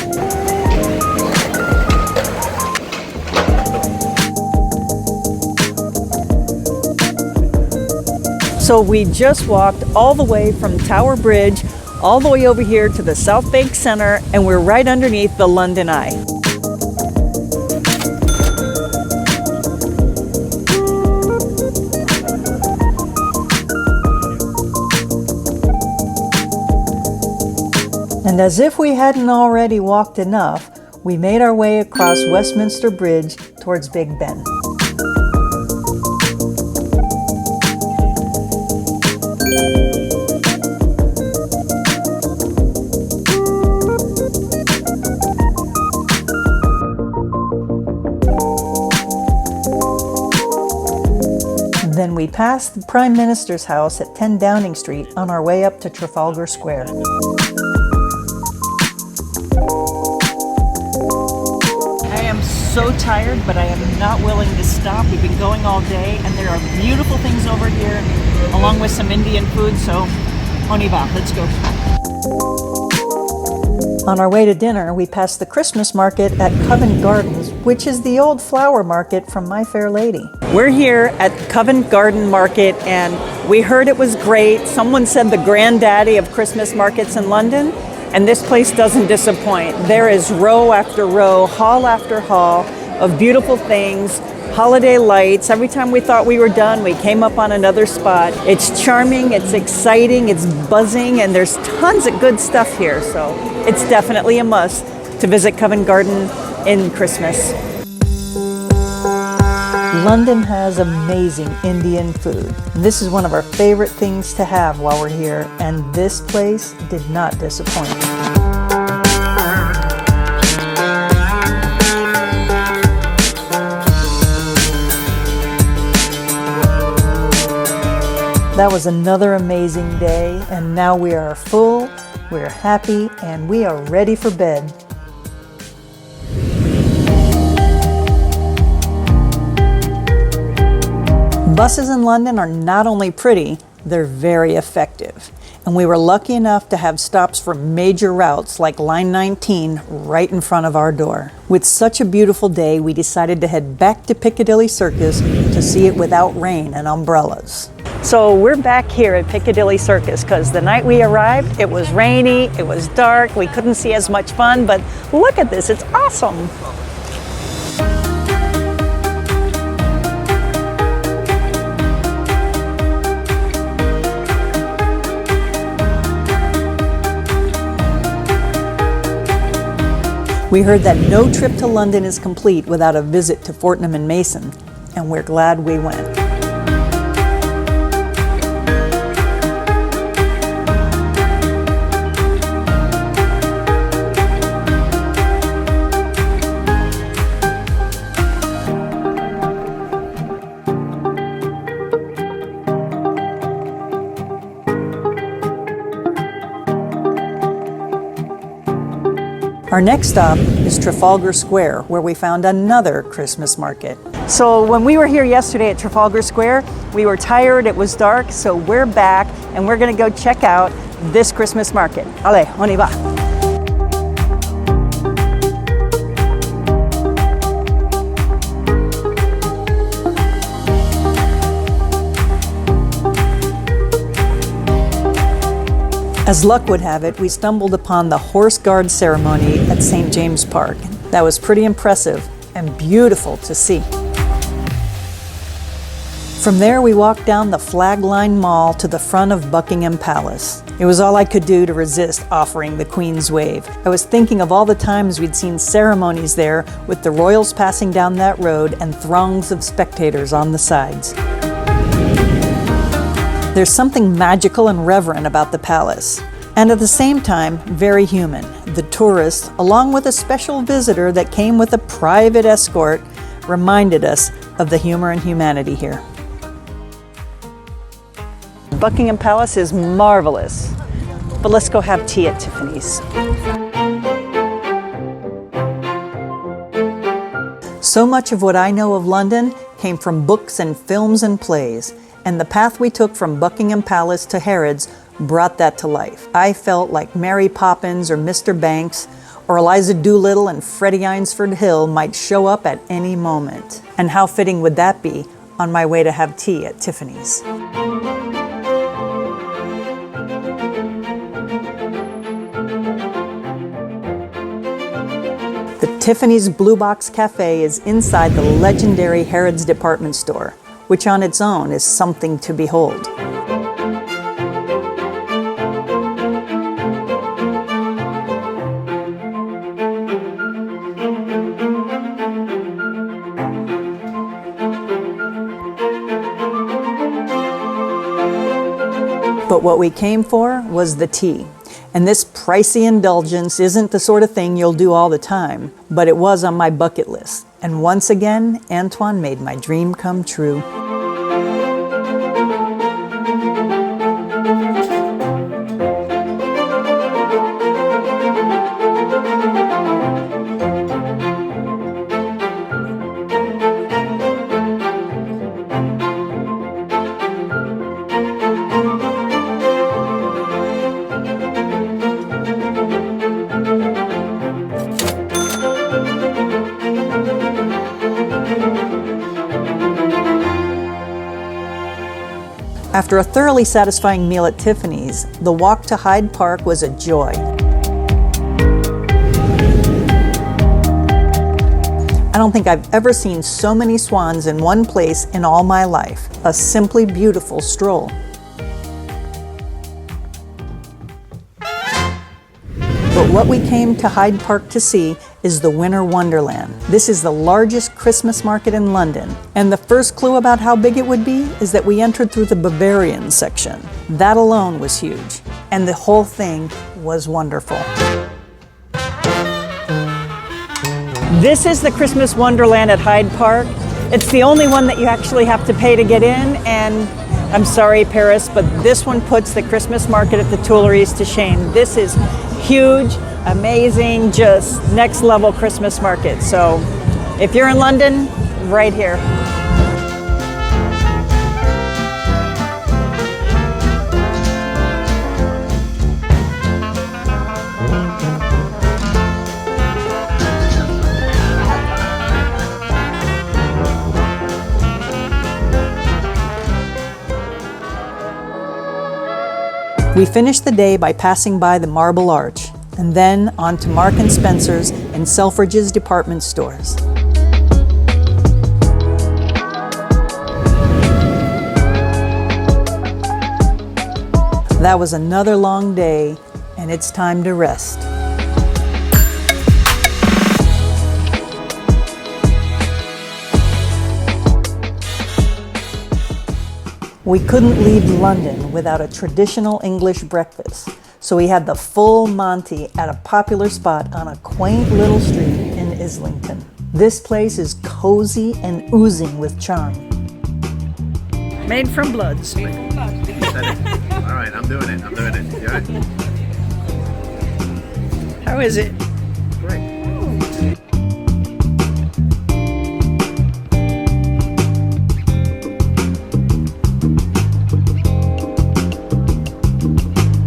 So we just walked all the way from Tower Bridge all the way over here to the South Bank Center, and we're right underneath the London Eye. And as if we hadn't already walked enough, we made our way across Westminster Bridge towards Big Ben. Then we passed the Prime Minister's house at 10 Downing Street on our way up to Trafalgar Square. so tired, but I am not willing to stop. We've been going all day, and there are beautiful things over here, along with some Indian food, so on y va, let's go. On our way to dinner, we passed the Christmas market at Covent Gardens, which is the old flower market from My Fair Lady. We're here at Covent Garden Market, and we heard it was great. Someone said the granddaddy of Christmas markets in London, and this place doesn't disappoint. There is row after row, hall after hall of beautiful things, holiday lights. Every time we thought we were done, we came up on another spot. It's charming, it's exciting, it's buzzing, and there's tons of good stuff here. So it's definitely a must to visit Covent Garden in Christmas. London has amazing Indian food. This is one of our favorite things to have while we're here, and this place did not disappoint. That was another amazing day, and now we are full, we're happy, and we are ready for bed. Buses in London are not only pretty, they're very effective. And we were lucky enough to have stops for major routes like Line 19 right in front of our door. With such a beautiful day, we decided to head back to Piccadilly Circus to see it without rain and umbrellas. So we're back here at Piccadilly Circus because the night we arrived, it was rainy, it was dark, we couldn't see as much fun, but look at this, it's awesome. We heard that no trip to London is complete without a visit to Fortnum and Mason, and we're glad we went. Our next stop is Trafalgar Square, where we found another Christmas market. So when we were here yesterday at Trafalgar Square, we were tired, it was dark, so we're back and we're gonna go check out this Christmas market. Allez, on y va. As luck would have it, we stumbled upon the horse guard ceremony at St. James Park. That was pretty impressive and beautiful to see. From there, we walked down the flag-lined mall to the front of Buckingham Palace. It was all I could do to resist offering the Queen's wave. I was thinking of all the times we'd seen ceremonies there with the royals passing down that road and throngs of spectators on the sides. There's something magical and reverent about the palace, and at the same time, very human. The tourists, along with a special visitor that came with a private escort, reminded us of the humor and humanity here. Buckingham Palace is marvelous, but let's go have tea at Tiffany's. So much of what I know of London came from books and films and plays, and the path we took from Buckingham Palace to Harrods brought that to life. I felt like Mary Poppins or Mr. Banks or Eliza Doolittle and Freddie Eynsford Hill might show up at any moment. And how fitting would that be on my way to have tea at Tiffany's? The Tiffany's Blue Box Cafe is inside the legendary Harrods department store, which on its own is something to behold. But what we came for was the tea. And this pricey indulgence isn't the sort of thing you'll do all the time, but it was on my bucket list. And once again, Antoine made my dream come true. After a thoroughly satisfying meal at Tiffany's, the walk to Hyde Park was a joy. I don't think I've ever seen so many swans in one place in all my life. A simply beautiful stroll. But what we came to Hyde Park to see is the Winter Wonderland. This is the largest Christmas market in London, and the first clue about how big it would be is that we entered through the Bavarian section. That alone was huge, and the whole thing was wonderful. This is the Christmas Wonderland at Hyde Park. It's the only one that you actually have to pay to get in, and I'm sorry, Paris, but this one puts the Christmas market at the Tuileries to shame. This is huge, amazing, just next level Christmas market. So if you're in London, right here. We finished the day by passing by the Marble Arch, and then on to Mark & Spencer's and Selfridge's department stores. That was another long day, and it's time to rest. We couldn't leave London without a traditional English breakfast, so we had the full Monty at a popular spot on a quaint little street in Islington. This place is cozy and oozing with charm. Made from bloods. All right, I'm doing it. You all right? How is it? Great.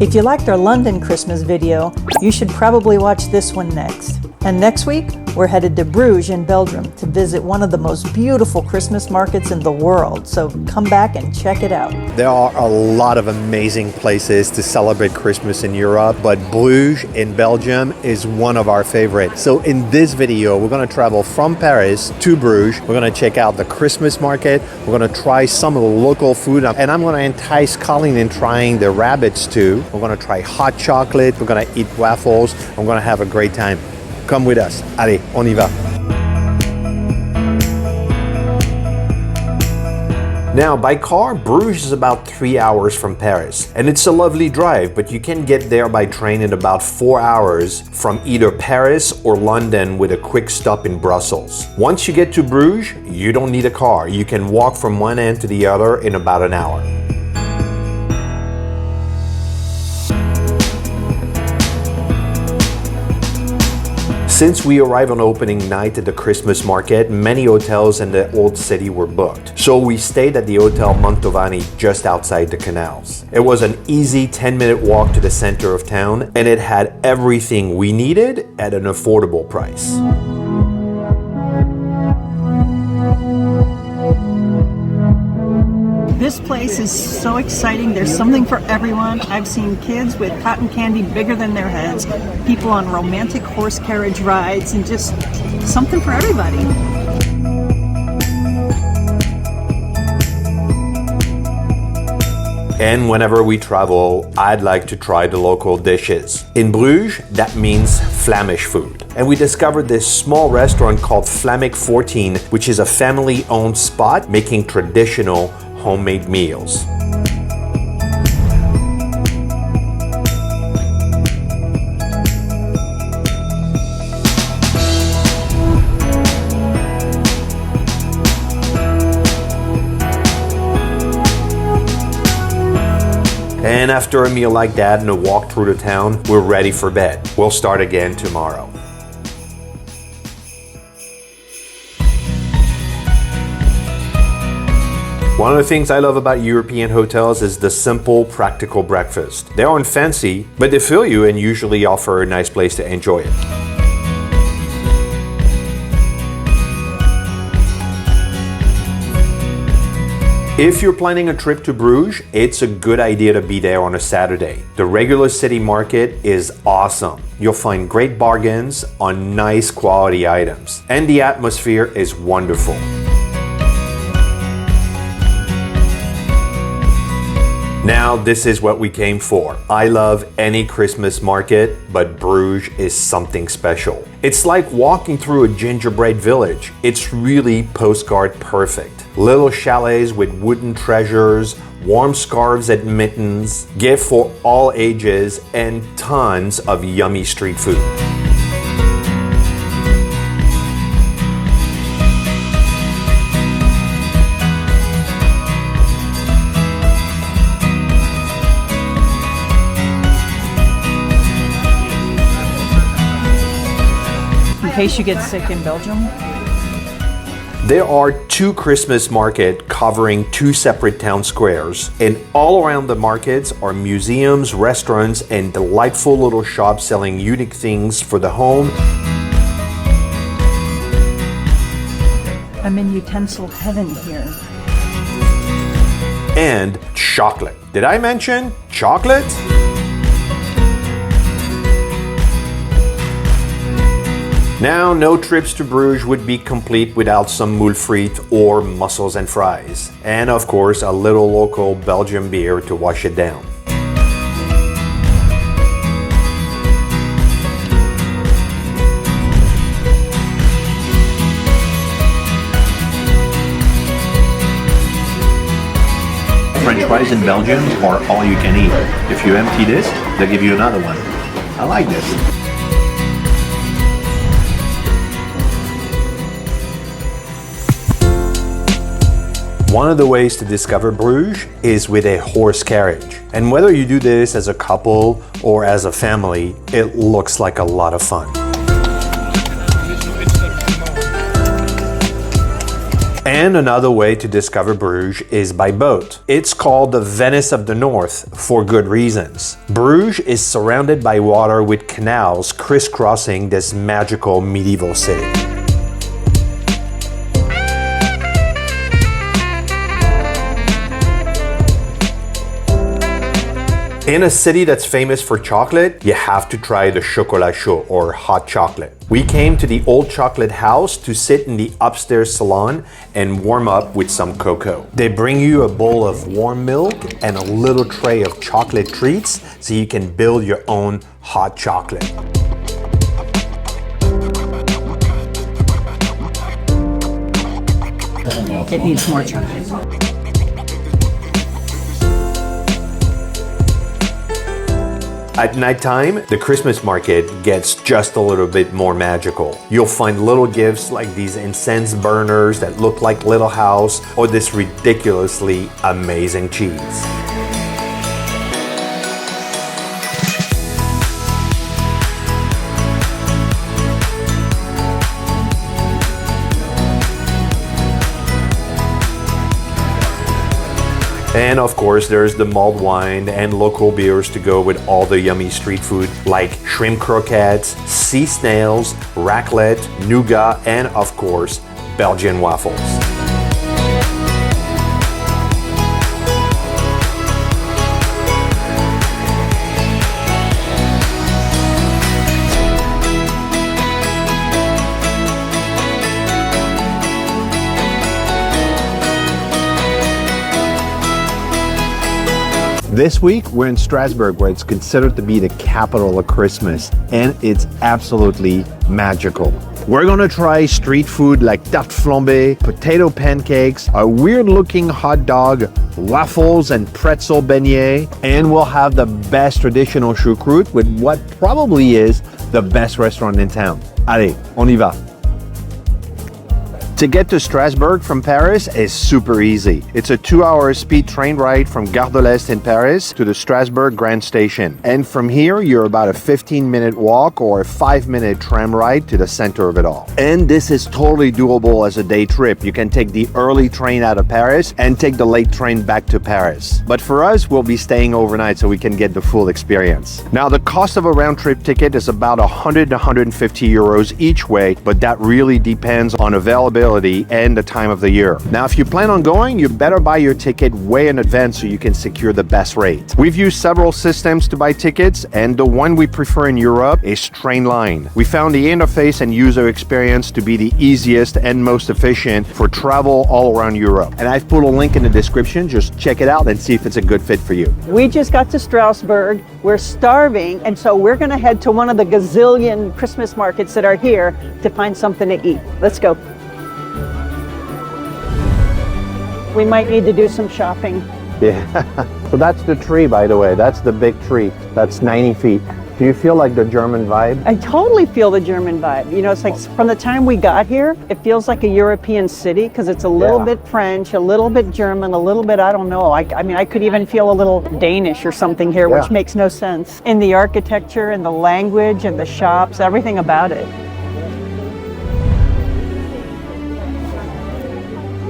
If you liked our London Christmas video, you should probably watch this one next. And next week, we're headed to Bruges in Belgium to visit one of the most beautiful Christmas markets in the world. So come back and check it out. There are a lot of amazing places to celebrate Christmas in Europe, but Bruges in Belgium is one of our favorites. So in this video, we're going to travel from Paris to Bruges. We're going to check out the Christmas market. We're going to try some of the local food, and I'm going to entice Colleen in trying the rabbits too. We're going to try hot chocolate. We're going to eat waffles. I'm going to have a great time. Come with us. Allez, on y va. Now, by car, Bruges is about 3 hours from Paris, and it's a lovely drive, but you can get there by train in about 4 hours from either Paris or London with a quick stop in Brussels. Once you get to Bruges, you don't need a car. You can walk from one end to the other in about an hour. Since we arrived on opening night at the Christmas market, many hotels in the old city were booked. So we stayed at the Hotel Mantovani just outside the canals. It was an easy 10-minute walk to the center of town, and it had everything we needed at an affordable price. This place is so exciting. There's something for everyone. I've seen kids with cotton candy bigger than their heads, people on romantic horse carriage rides, and just something for everybody. And whenever we travel, I'd like to try the local dishes. In Bruges, that means Flemish food. And we discovered this small restaurant called Flamic 14, which is a family-owned spot making traditional homemade meals. And after a meal like that and a walk through the town, we're ready for bed. We'll start again tomorrow. One of the things I love about European hotels is the simple, practical breakfast. They aren't fancy, but they fill you and usually offer a nice place to enjoy it. If you're planning a trip to Bruges, it's a good idea to be there on a Saturday. The regular city market is awesome. You'll find great bargains on nice quality items, and the atmosphere is wonderful. Now, this is what we came for. I love any Christmas market, but Bruges is something special. It's like walking through a gingerbread village. It's really postcard perfect. Little chalets with wooden treasures, warm scarves and mittens, gift for all ages, and tons of yummy street food. In case you get sick in Belgium? There are 2 Christmas markets covering 2 separate town squares, and all around the markets are museums, restaurants, and delightful little shops selling unique things for the home. I'm in utensil heaven here. And chocolate. Did I mention chocolate? Now, no trips to Bruges would be complete without some moule frites or mussels and fries. And of course, a little local Belgian beer to wash it down. French fries in Belgium are all you can eat. If you empty this, they'll give you another one. I like this. One of the ways to discover Bruges is with a horse carriage. And whether you do this as a couple or as a family, it looks like a lot of fun. And another way to discover Bruges is by boat. It's called the Venice of the North for good reasons. Bruges is surrounded by water with canals crisscrossing this magical medieval city. In a city that's famous for chocolate, you have to try the chocolat chaud or hot chocolate. We came to the old chocolate house to sit in the upstairs salon and warm up with some cocoa. They bring you a bowl of warm milk and a little tray of chocolate treats so you can build your own hot chocolate. It needs more chocolate. At nighttime, the Christmas market gets just a little bit more magical. You'll find little gifts like these incense burners that look like Little House or this ridiculously amazing cheese. And of course, there's the mulled wine and local beers to go with all the yummy street food like shrimp croquettes, sea snails, raclette, nougat, and of course, Belgian waffles. This week, we're in Strasbourg, where it's considered to be the capital of Christmas, and it's absolutely magical. We're gonna try street food like tarte flambée, potato pancakes, a weird-looking hot dog, waffles and pretzel beignet, and we'll have the best traditional choucroute with what probably is the best restaurant in town. Allez, on y va. To get to Strasbourg from Paris is super easy. It's a 2-hour speed train ride from Gare de l'Est in Paris to the Strasbourg Grand Station. And from here, you're about a 15-minute walk or a 5-minute tram ride to the center of it all. And this is totally doable as a day trip. You can take the early train out of Paris and take the late train back to Paris. But for us, we'll be staying overnight so we can get the full experience. Now, the cost of a round-trip ticket is about 100 to 150 euros each way, but that really depends on availability availability and the time of the year. Now, if you plan on going, you better buy your ticket way in advance so you can secure the best rate. We've used several systems to buy tickets, and the one we prefer in Europe is Trainline. We found the interface and user experience to be the easiest and most efficient for travel all around Europe. And I've put a link in the description. Just check it out and see if it's a good fit for you. We just got to Strasbourg. We're starving, and so we're going to head to one of the gazillion Christmas markets that are here to find something to eat. Let's go. We might need to do some shopping. Yeah. So that's the tree, by the way. That's the big tree. That's 90 feet. Do you feel like the German vibe? I totally feel the German vibe. You know, it's like from the time we got here, it feels like a European city because it's a little bit French, a little bit German, a little bit, I don't know. I mean, I could even feel a little Danish or something here, which makes no sense. In the architecture and the language and the shops, everything about it.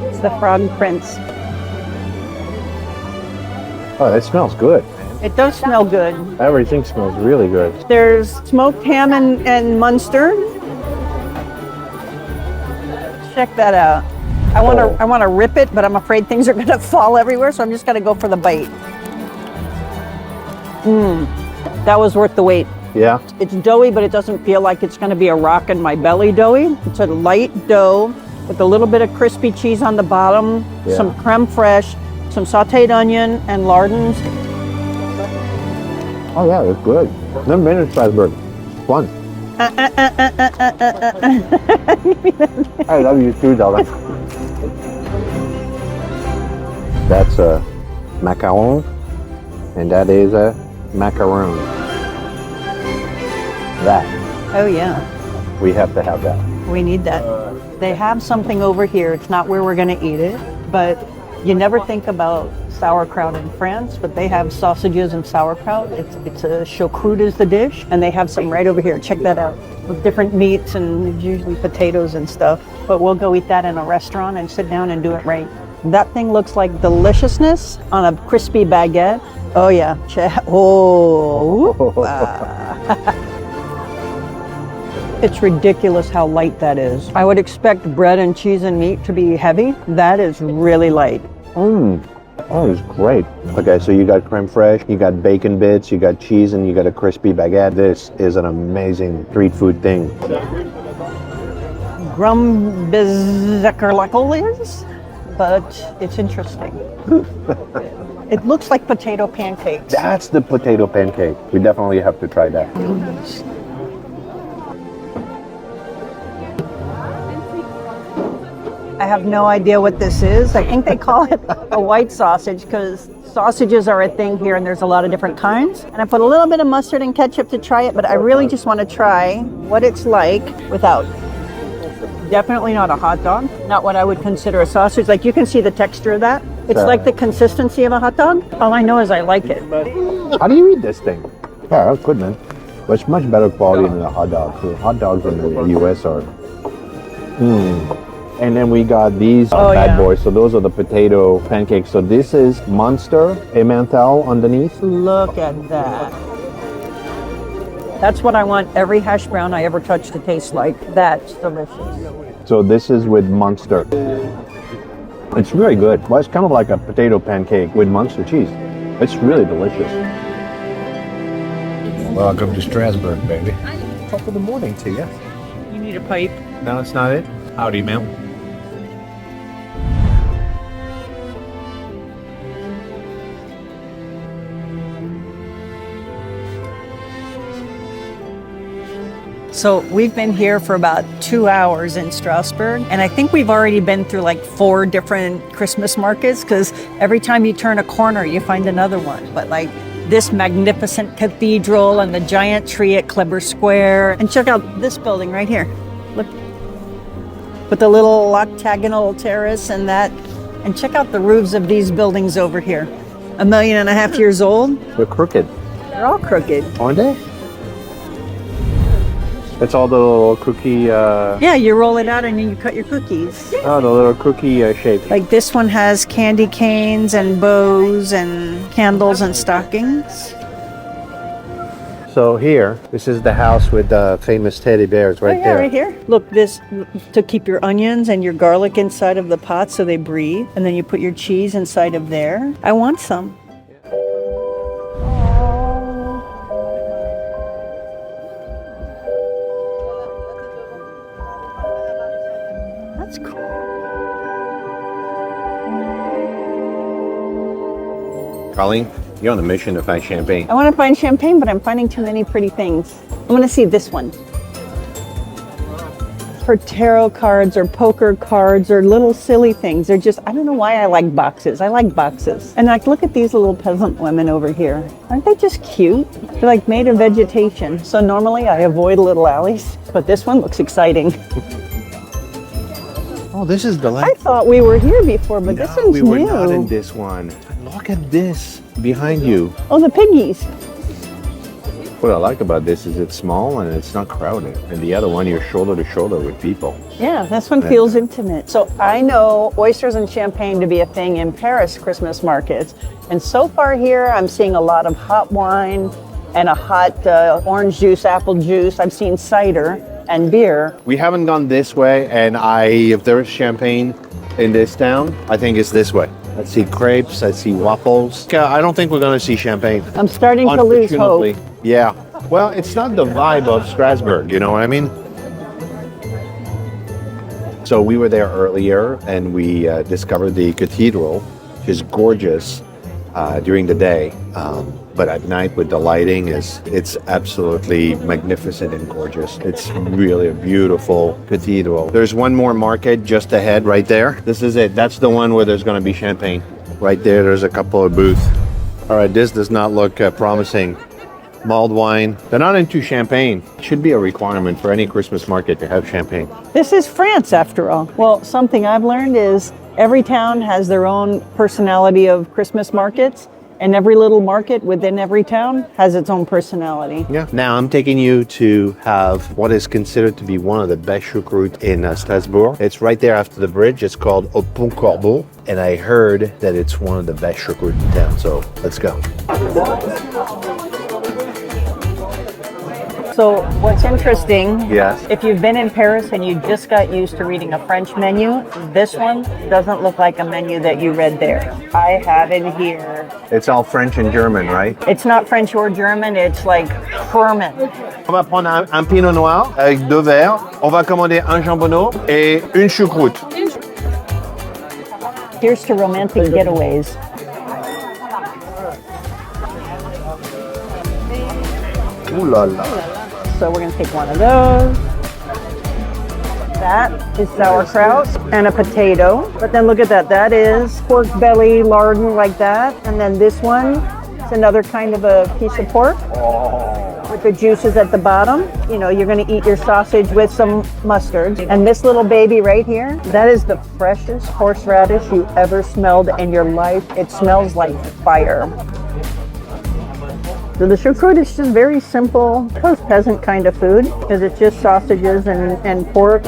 It's the Frog Prince. Oh, it smells good. It does smell good. Everything smells really good. There's smoked ham and Munster. Check that out. I want to rip it, but I'm afraid things are going to fall everywhere, so I'm just going to go for the bite. That was worth the wait. Yeah. It's doughy, but it doesn't feel like it's going to be a rock in my belly doughy. It's a light dough with a little bit of crispy cheese on the bottom, some creme fraiche, some sauteed onion, and lardons. Oh yeah, it's good. Never been to Strasbourg. Fun. I love you too, darling. That's a macaron, and that is a macaron. That. Oh yeah. We have to have that. We need that. They have something over here. It's not where we're going to eat it, but you never think about sauerkraut in France, but they have sausages and sauerkraut. It's a choucroute is the dish, and they have some right over here. Check that out. With different meats and usually potatoes and stuff. But we'll go eat that in a restaurant and sit down and do it right. That thing looks like deliciousness on a crispy baguette. Oh yeah. It's ridiculous how light that is. I would expect bread and cheese and meat to be heavy. That is really light. Oh, it's great. Okay, so you got creme fraiche, you got bacon bits, you got cheese, and you got a crispy baguette. This is an amazing street food thing. Grumbizeckerlackles, but it's interesting. It looks like potato pancakes. That's the potato pancake. We definitely have to try that. I have no idea what this is. I think they call it a white sausage because sausages are a thing here and there's a lot of different kinds. And I put a little bit of mustard and ketchup to try it, but I really just want to try what it's like without. Definitely not a hot dog. Not what I would consider a sausage. Like you can see the texture of that. It's like the consistency of a hot dog. All I know is I like it. How do you eat this thing? Yeah, that's good, man. But it's much better quality than a hot dog. The hot dogs in the US are... And then we got these bad boys. So those are the potato pancakes. So this is Munster Emmental underneath. Look at that. That's what I want every hash brown I ever touch to taste like. That's delicious. So this is with Munster. It's really good. Well, it's kind of like a potato pancake with Munster cheese. It's really delicious. Welcome to Strasbourg, baby. Top of the morning to you. You need a pipe. No, it's not it. Howdy, ma'am. So we've been here for about 2 hours in Strasbourg, and I think we've already been through like 4 different Christmas markets because every time you turn a corner, you find another one. But like this magnificent cathedral and the giant tree at Kleber Square. And check out this building right here. Look, with the little octagonal terrace and that. And check out the roofs of these buildings over here. 1.5 million years old. They're crooked. They're all crooked. Aren't they? It's all the little cookie... Yeah, you roll it out and then you cut your cookies. Oh, the little cookie shape. Like this one has candy canes and bows and candles and stockings. So here, this is the house with the famous teddy bears right there. Right here. Look, this to keep your onions and your garlic inside of the pot so they breathe. And then you put your cheese inside of there. I want some. That's cool. Colleen, you're on a mission to find champagne. I want to find champagne, but I'm finding too many pretty things. I want to see this one. For tarot cards or poker cards or little silly things. They're just, I don't know why I like boxes. I like boxes. And like, look at these little peasant women over here. Aren't they just cute? They're like made of vegetation. So normally I avoid little alleys, but this one looks exciting. Oh, this is the I thought we were here before, but this one's we were new. not in this one. Look at this behind you. Oh, the piggies. What I like about this is it's small and it's not crowded. And the other one, you're shoulder to shoulder with people. Yeah, this one feels intimate. So I know oysters and champagne to be a thing in Paris Christmas markets. And so far here, I'm seeing a lot of hot wine and a hot orange juice, apple juice. I've seen cider and beer. We haven't gone this way, and if there is champagne in this town, I think it's this way. I see crepes, I see waffles. I don't think we're going to see champagne. I'm starting to lose hope. Yeah. Well, it's not the vibe of Strasbourg, you know what I mean? So we were there earlier, and we discovered the cathedral, which is gorgeous during the day. But at night with the lighting, it's absolutely magnificent and gorgeous. It's really a beautiful cathedral. There's one more market just ahead right there. This is it. That's the one where there's going to be champagne. Right there, there's a couple of booths. All right, this does not look promising. Mulled wine. They're not into champagne. It should be a requirement for any Christmas market to have champagne. This is France, after all. Well, something I've learned is every town has their own personality of Christmas markets. And every little market within every town has its own personality. Yeah. Now I'm taking you to have what is considered to be one of the best choucroute in Strasbourg. It's right there after the bridge. It's called Au Pont Corbeau. And I heard that it's one of the best choucroute in town. So let's go. So what's interesting, yes, if you've been in Paris and you just got used to reading a French menu, this one doesn't look like a menu that you read there. I have in here. It's all French and German, right? It's not French or German, it's like German. On va prendre un pinot noir avec 2 verres. On va commander un jambonneau et une choucroute. Here's to romantic getaways. Ooh la la. So we're going to take one of those. That is sauerkraut and a potato. But then look at that. That is pork belly, lardon like that. And then this one is another kind of a piece of pork with the juices at the bottom. You know, you're going to eat your sausage with some mustard. And this little baby right here, that is the freshest horseradish you ever smelled in your life. It smells like fire. So the choucroute is just very simple, post-peasant kind of food, because it's just sausages and pork.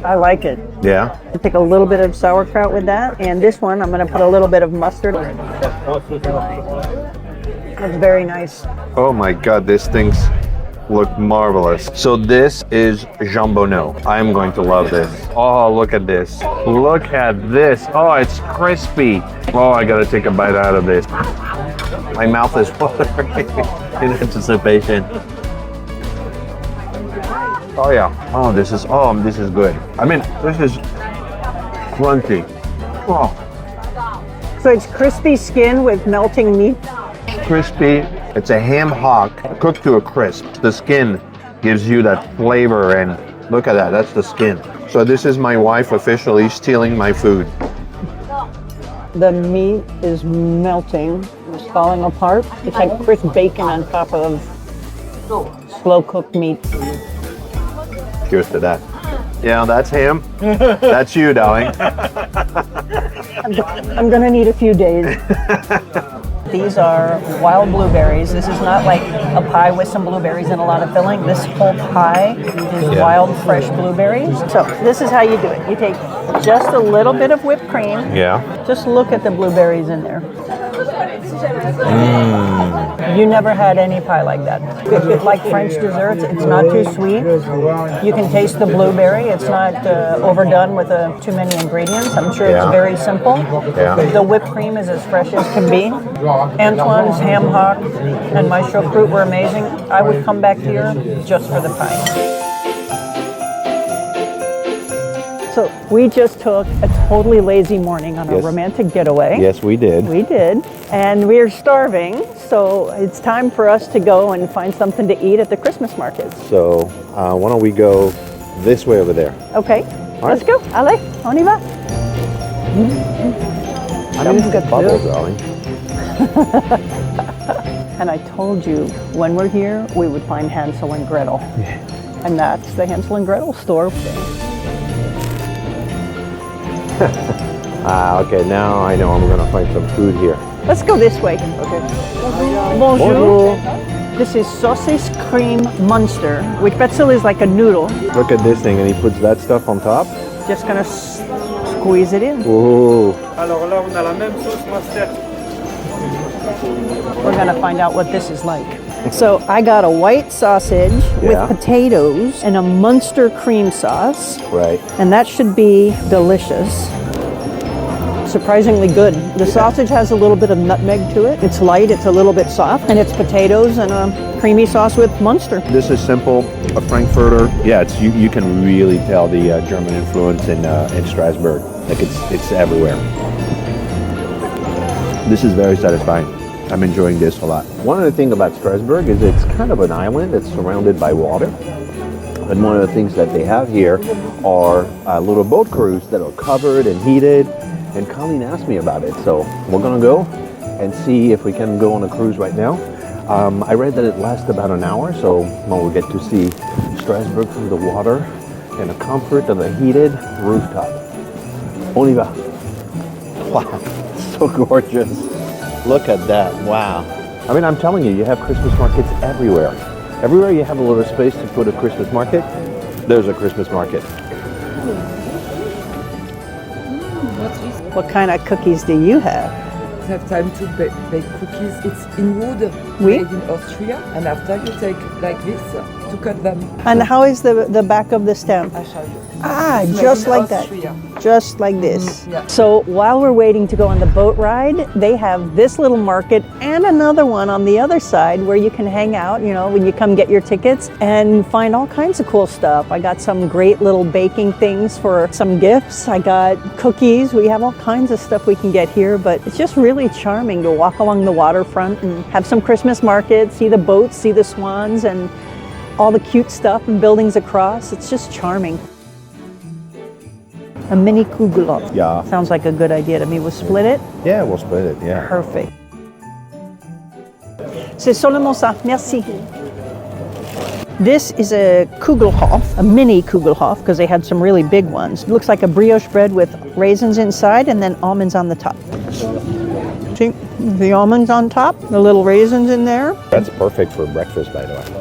I like it. Yeah. I take a little bit of sauerkraut with that, and this one I'm going to put a little bit of mustard. It's very nice. Oh my God, these things look marvelous. So this is jambonneau. I'm going to love this. Oh, look at this. Look at this. Oh, it's crispy. Oh, I gotta take a bite out of this. My mouth is watering in anticipation. Oh yeah. Oh, this is good. I mean, this is crunchy. Oh. So it's crispy skin with melting meat. Crispy. It's a ham hock cooked to a crisp. The skin gives you that flavor, and look at that. That's the skin. So this is my wife officially stealing my food. The meat is melting. It's falling apart. It's like crisp bacon on top of slow cooked meat. Cheers to that. Yeah, that's him. That's you, darling. I'm gonna need a few days. These are wild blueberries. This is not like a pie with some blueberries and a lot of filling. This whole pie is wild, fresh blueberries. So this is how you do it. You take just a little bit of whipped cream. Yeah. Just look at the blueberries in there. You never had any pie like that. Like French desserts, it's not too sweet. You can taste the blueberry. It's not overdone with too many ingredients. I'm sure it's very simple. Yeah. The whipped cream is as fresh as can be. Antoine's ham hock and my choucroute were amazing. I would come back here just for the pie. So we just took a totally lazy morning on a romantic getaway. Yes, we did. We did. And we're starving, so it's time for us to go and find something to eat at the Christmas markets. So why don't we go this way over there? Okay, let's go. Allez, on y va. I mean, it's got bubbles, darling. And I told you, when we're here, we would find Hansel and Gretel. And that's the Hansel and Gretel store. Okay, now I know I'm going to find some food here. Let's go this way. Okay. Bonjour. Bonjour. This is sausage cream Munster, which pretzel is like a noodle. Look at this thing, and he puts that stuff on top. Just gonna squeeze it in. Ooh. Alors là, on a la même sauce Munster. We're gonna find out what this is like. So I got a white sausage with potatoes and a Munster cream sauce. Right. And that should be delicious. Surprisingly good. The sausage has a little bit of nutmeg to it. It's light, it's a little bit soft, and it's potatoes and a creamy sauce with Munster. This is simple, a Frankfurter. Yeah, it's you can really tell the German influence in Strasbourg. Like it's everywhere. This is very satisfying. I'm enjoying this a lot. One of the things about Strasbourg is it's kind of an island that's surrounded by water. And one of the things that they have here are little boat cruises that are covered and heated. And Colleen asked me about it, so we're gonna go and see if we can go on a cruise right now. I read that it lasts about an hour, so we'll get to see Strasbourg from the water and the comfort of a heated rooftop. On y va. Wow, so gorgeous. Look at that, wow. I mean, I'm telling you, you have Christmas markets everywhere. Everywhere you have a little space to put a Christmas market, there's a Christmas market. What kind of cookies do you have? You have time to bake cookies. It's in wood, Oui. made in Austria, and after you take like this to cut them. And how is the back of the stamp? I'll show you. Ah, It's made just in like Austria. that. Just like this. Yeah. So while we're waiting to go on the boat ride, they have this little market and another one on the other side where you can hang out, you know, when you come get your tickets and find all kinds of cool stuff. I got some great little baking things for some gifts. I got cookies. We have all kinds of stuff we can get here, but it's just really charming to walk along the waterfront and have some Christmas market, see the boats, see the swans and all the cute stuff and buildings across. It's just charming. A mini Kugelhof. Yeah. Sounds like a good idea to me. We'll split it? Yeah, we'll split it, yeah. Perfect. C'est seulement ça. Merci. This is a Kugelhof, a mini Kugelhof, because they had some really big ones. It looks like a brioche bread with raisins inside and then almonds on the top. See the almonds on top, the little raisins in there. That's perfect for breakfast, by the way.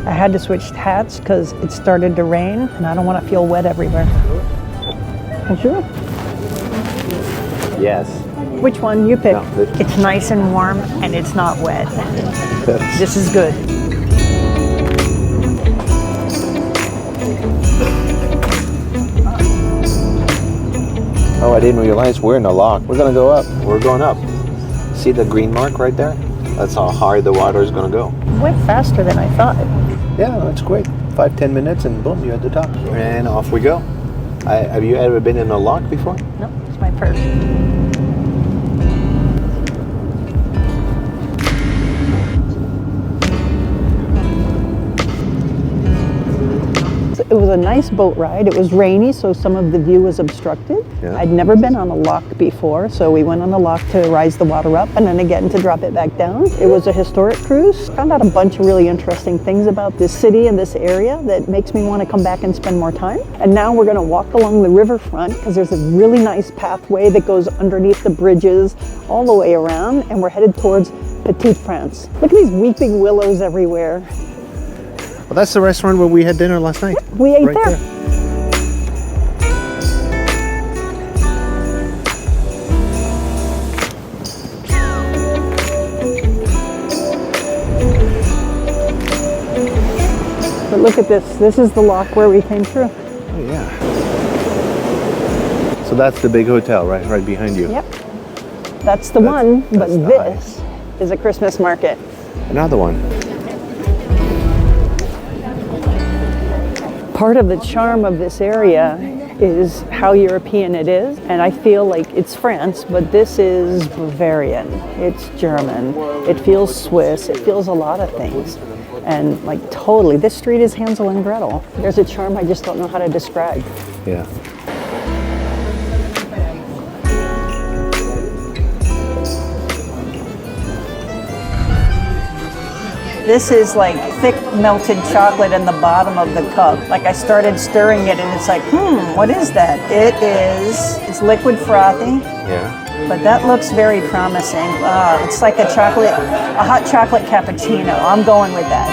I had to switch hats because it started to rain and I don't want to feel wet everywhere. Sure. Yes. Which one? You pick. No, this- It's nice and warm and it's not wet. This is good. Oh, I didn't realize we're in a lock. We're gonna go up. We're going up. See the green mark right there? That's how hard the water is gonna go. It went faster than I thought. Yeah, that's quick. 5-10 minutes and boom, you're at the top. And off we go. Have you ever been in a lock before? No, it's my first. It was a nice boat ride. It was rainy, so some of the view was obstructed. Yeah. I'd never been on a lock before, so we went on a lock to rise the water up and then again to drop it back down. It was a historic cruise. Found out a bunch of really interesting things about this city and this area that makes me want to come back and spend more time. And now we're going to walk along the riverfront because there's a really nice pathway that goes underneath the bridges all the way around, and we're headed towards Petite France. Look at these weeping willows everywhere. Well, that's the restaurant where we had dinner last night. We ate Right there. look at this. This is the lock where we came through. Oh, yeah. So that's the big hotel, right behind you. Yep. That's the one, but this is a Christmas market. Another one. Part of the charm of this area is how European it is, and I feel like it's France, but this is Bavarian, it's German, it feels Swiss, it feels a lot of things. And like totally, this street is Hansel and Gretel. There's a charm I just don't know how to describe. Yeah. This is like thick melted chocolate in the bottom of the cup. Like I started stirring it and it's like, what is that? It's liquid frothy. Yeah. But that looks very promising. It's like a hot chocolate cappuccino. I'm going with that.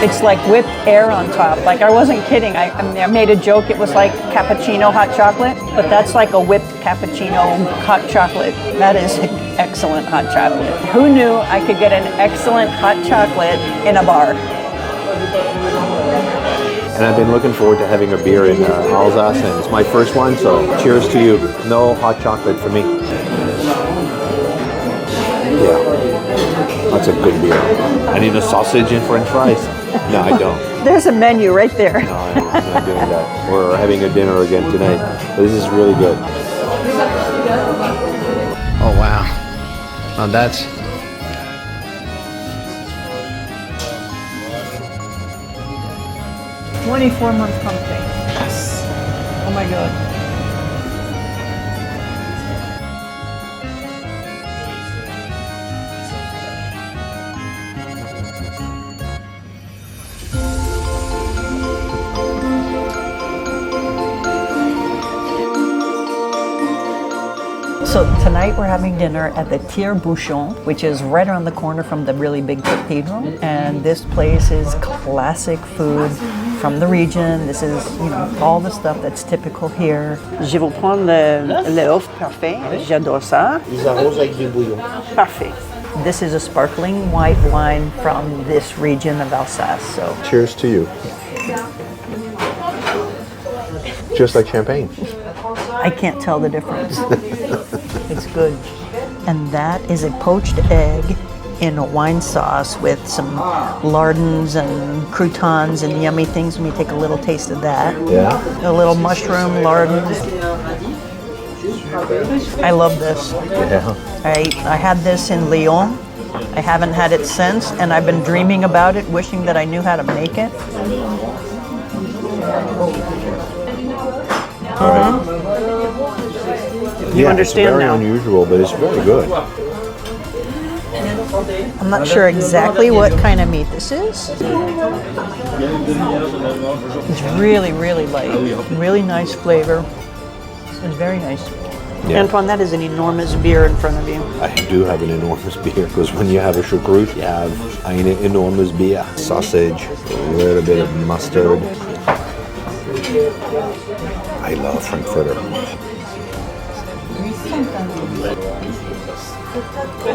It's like whipped air on top. Like I wasn't kidding. I made a joke. It was like cappuccino hot chocolate, but that's like a whipped cappuccino hot chocolate. That is excellent hot chocolate. Who knew I could get an excellent hot chocolate in a bar? And I've been looking forward to having a beer in Alsace, and it's my first one, so cheers to you. No hot chocolate for me. Yeah, that's a good beer. I need a sausage and French fries. No, I don't. There's a menu right there. No, I'm not doing that. We're having a dinner again tonight. But this is really good. Oh, wow. Now that's... 24-month pumpkin. Yes. Oh my God. So tonight we're having dinner at the Tire-Bouchon, which is right around the corner from the really big cathedral. And this place is classic food from the region. This is, all the stuff that's typical here. Je vais prendre le œuf parfait. J'adore ça. Ils arrosent avec du bouillon. Parfait. This is a sparkling white wine from this region of Alsace. So cheers to you. Just like champagne. I can't tell the difference. It's good. And that is a poached egg in a wine sauce with some lardons and croutons and yummy things. Let me take a little taste of that. Yeah. A little mushroom lardons. I love this. Yeah. I had this in Lyon. I haven't had it since, and I've been dreaming about it, wishing that I knew how to make it. You understand it's very now? unusual, but it's very good. I'm not sure exactly what kind of meat this is. It's really, really light. Really nice flavor. It's very nice. Yeah. Antoine, that is an enormous beer in front of you. I do have an enormous beer, because when you have a choucroute, you have an enormous beer. Sausage, a little bit of mustard. I love Frankfurter.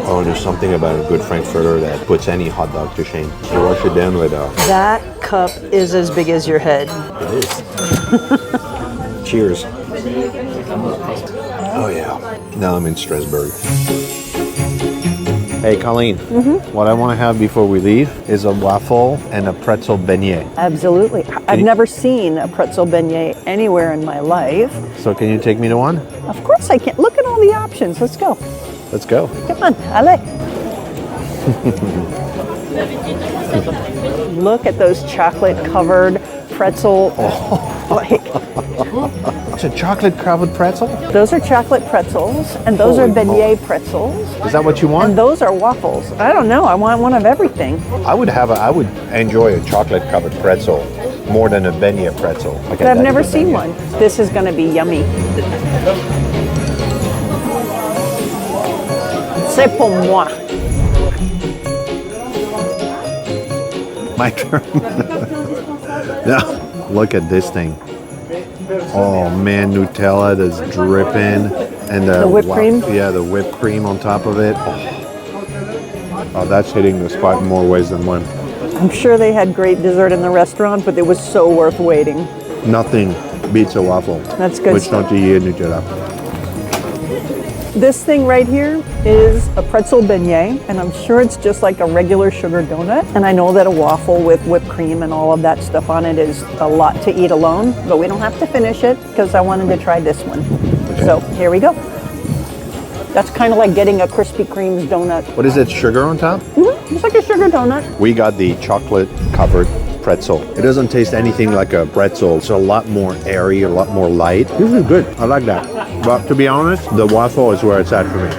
Oh, there's something about a good Frankfurter that puts any hot dog to shame. You wash it down with That cup is as big as your head. It is. Cheers. Oh yeah. Now I'm in Strasbourg. Hey Colleen, what I want to have before we leave is a waffle and a pretzel beignet. Absolutely. I've never seen a pretzel beignet anywhere in my life. So can you take me to one? Of course I can. Look at all the options. Let's go. Let's go. Come on, allez. Look at those chocolate-covered pretzel. It's a chocolate-covered pretzel? Those are chocolate pretzels, and those are beignet pretzels. Is that what you want? And those are waffles. I don't know. I want one of everything. I would enjoy a chocolate-covered pretzel more than a beignet pretzel. But I've never seen one. This is going to be yummy. C'est pour moi. My turn. Now, look at this thing. Oh man, Nutella that's dripping, and the whipped cream. Yeah, the whipped cream on top of it. Oh. Oh, that's hitting the spot in more ways than one. I'm sure they had great dessert in the restaurant, but it was so worth waiting. Nothing beats a waffle. That's good Which stuff. don't you eat it up? This thing right here is a pretzel beignet, and I'm sure it's just like a regular sugar donut. And I know that a waffle with whipped cream and all of that stuff on it is a lot to eat alone, but we don't have to finish it because I wanted to try this one. Okay. So here we go. That's kind of like getting a Krispy Kreme's donut. What is it, sugar on top? Mm-hmm. It's like a sugar donut. We got the chocolate covered pretzel. It doesn't taste anything like a pretzel. It's a lot more airy, a lot more light. This is good. I like that. But to be honest, the waffle is where it's at for me.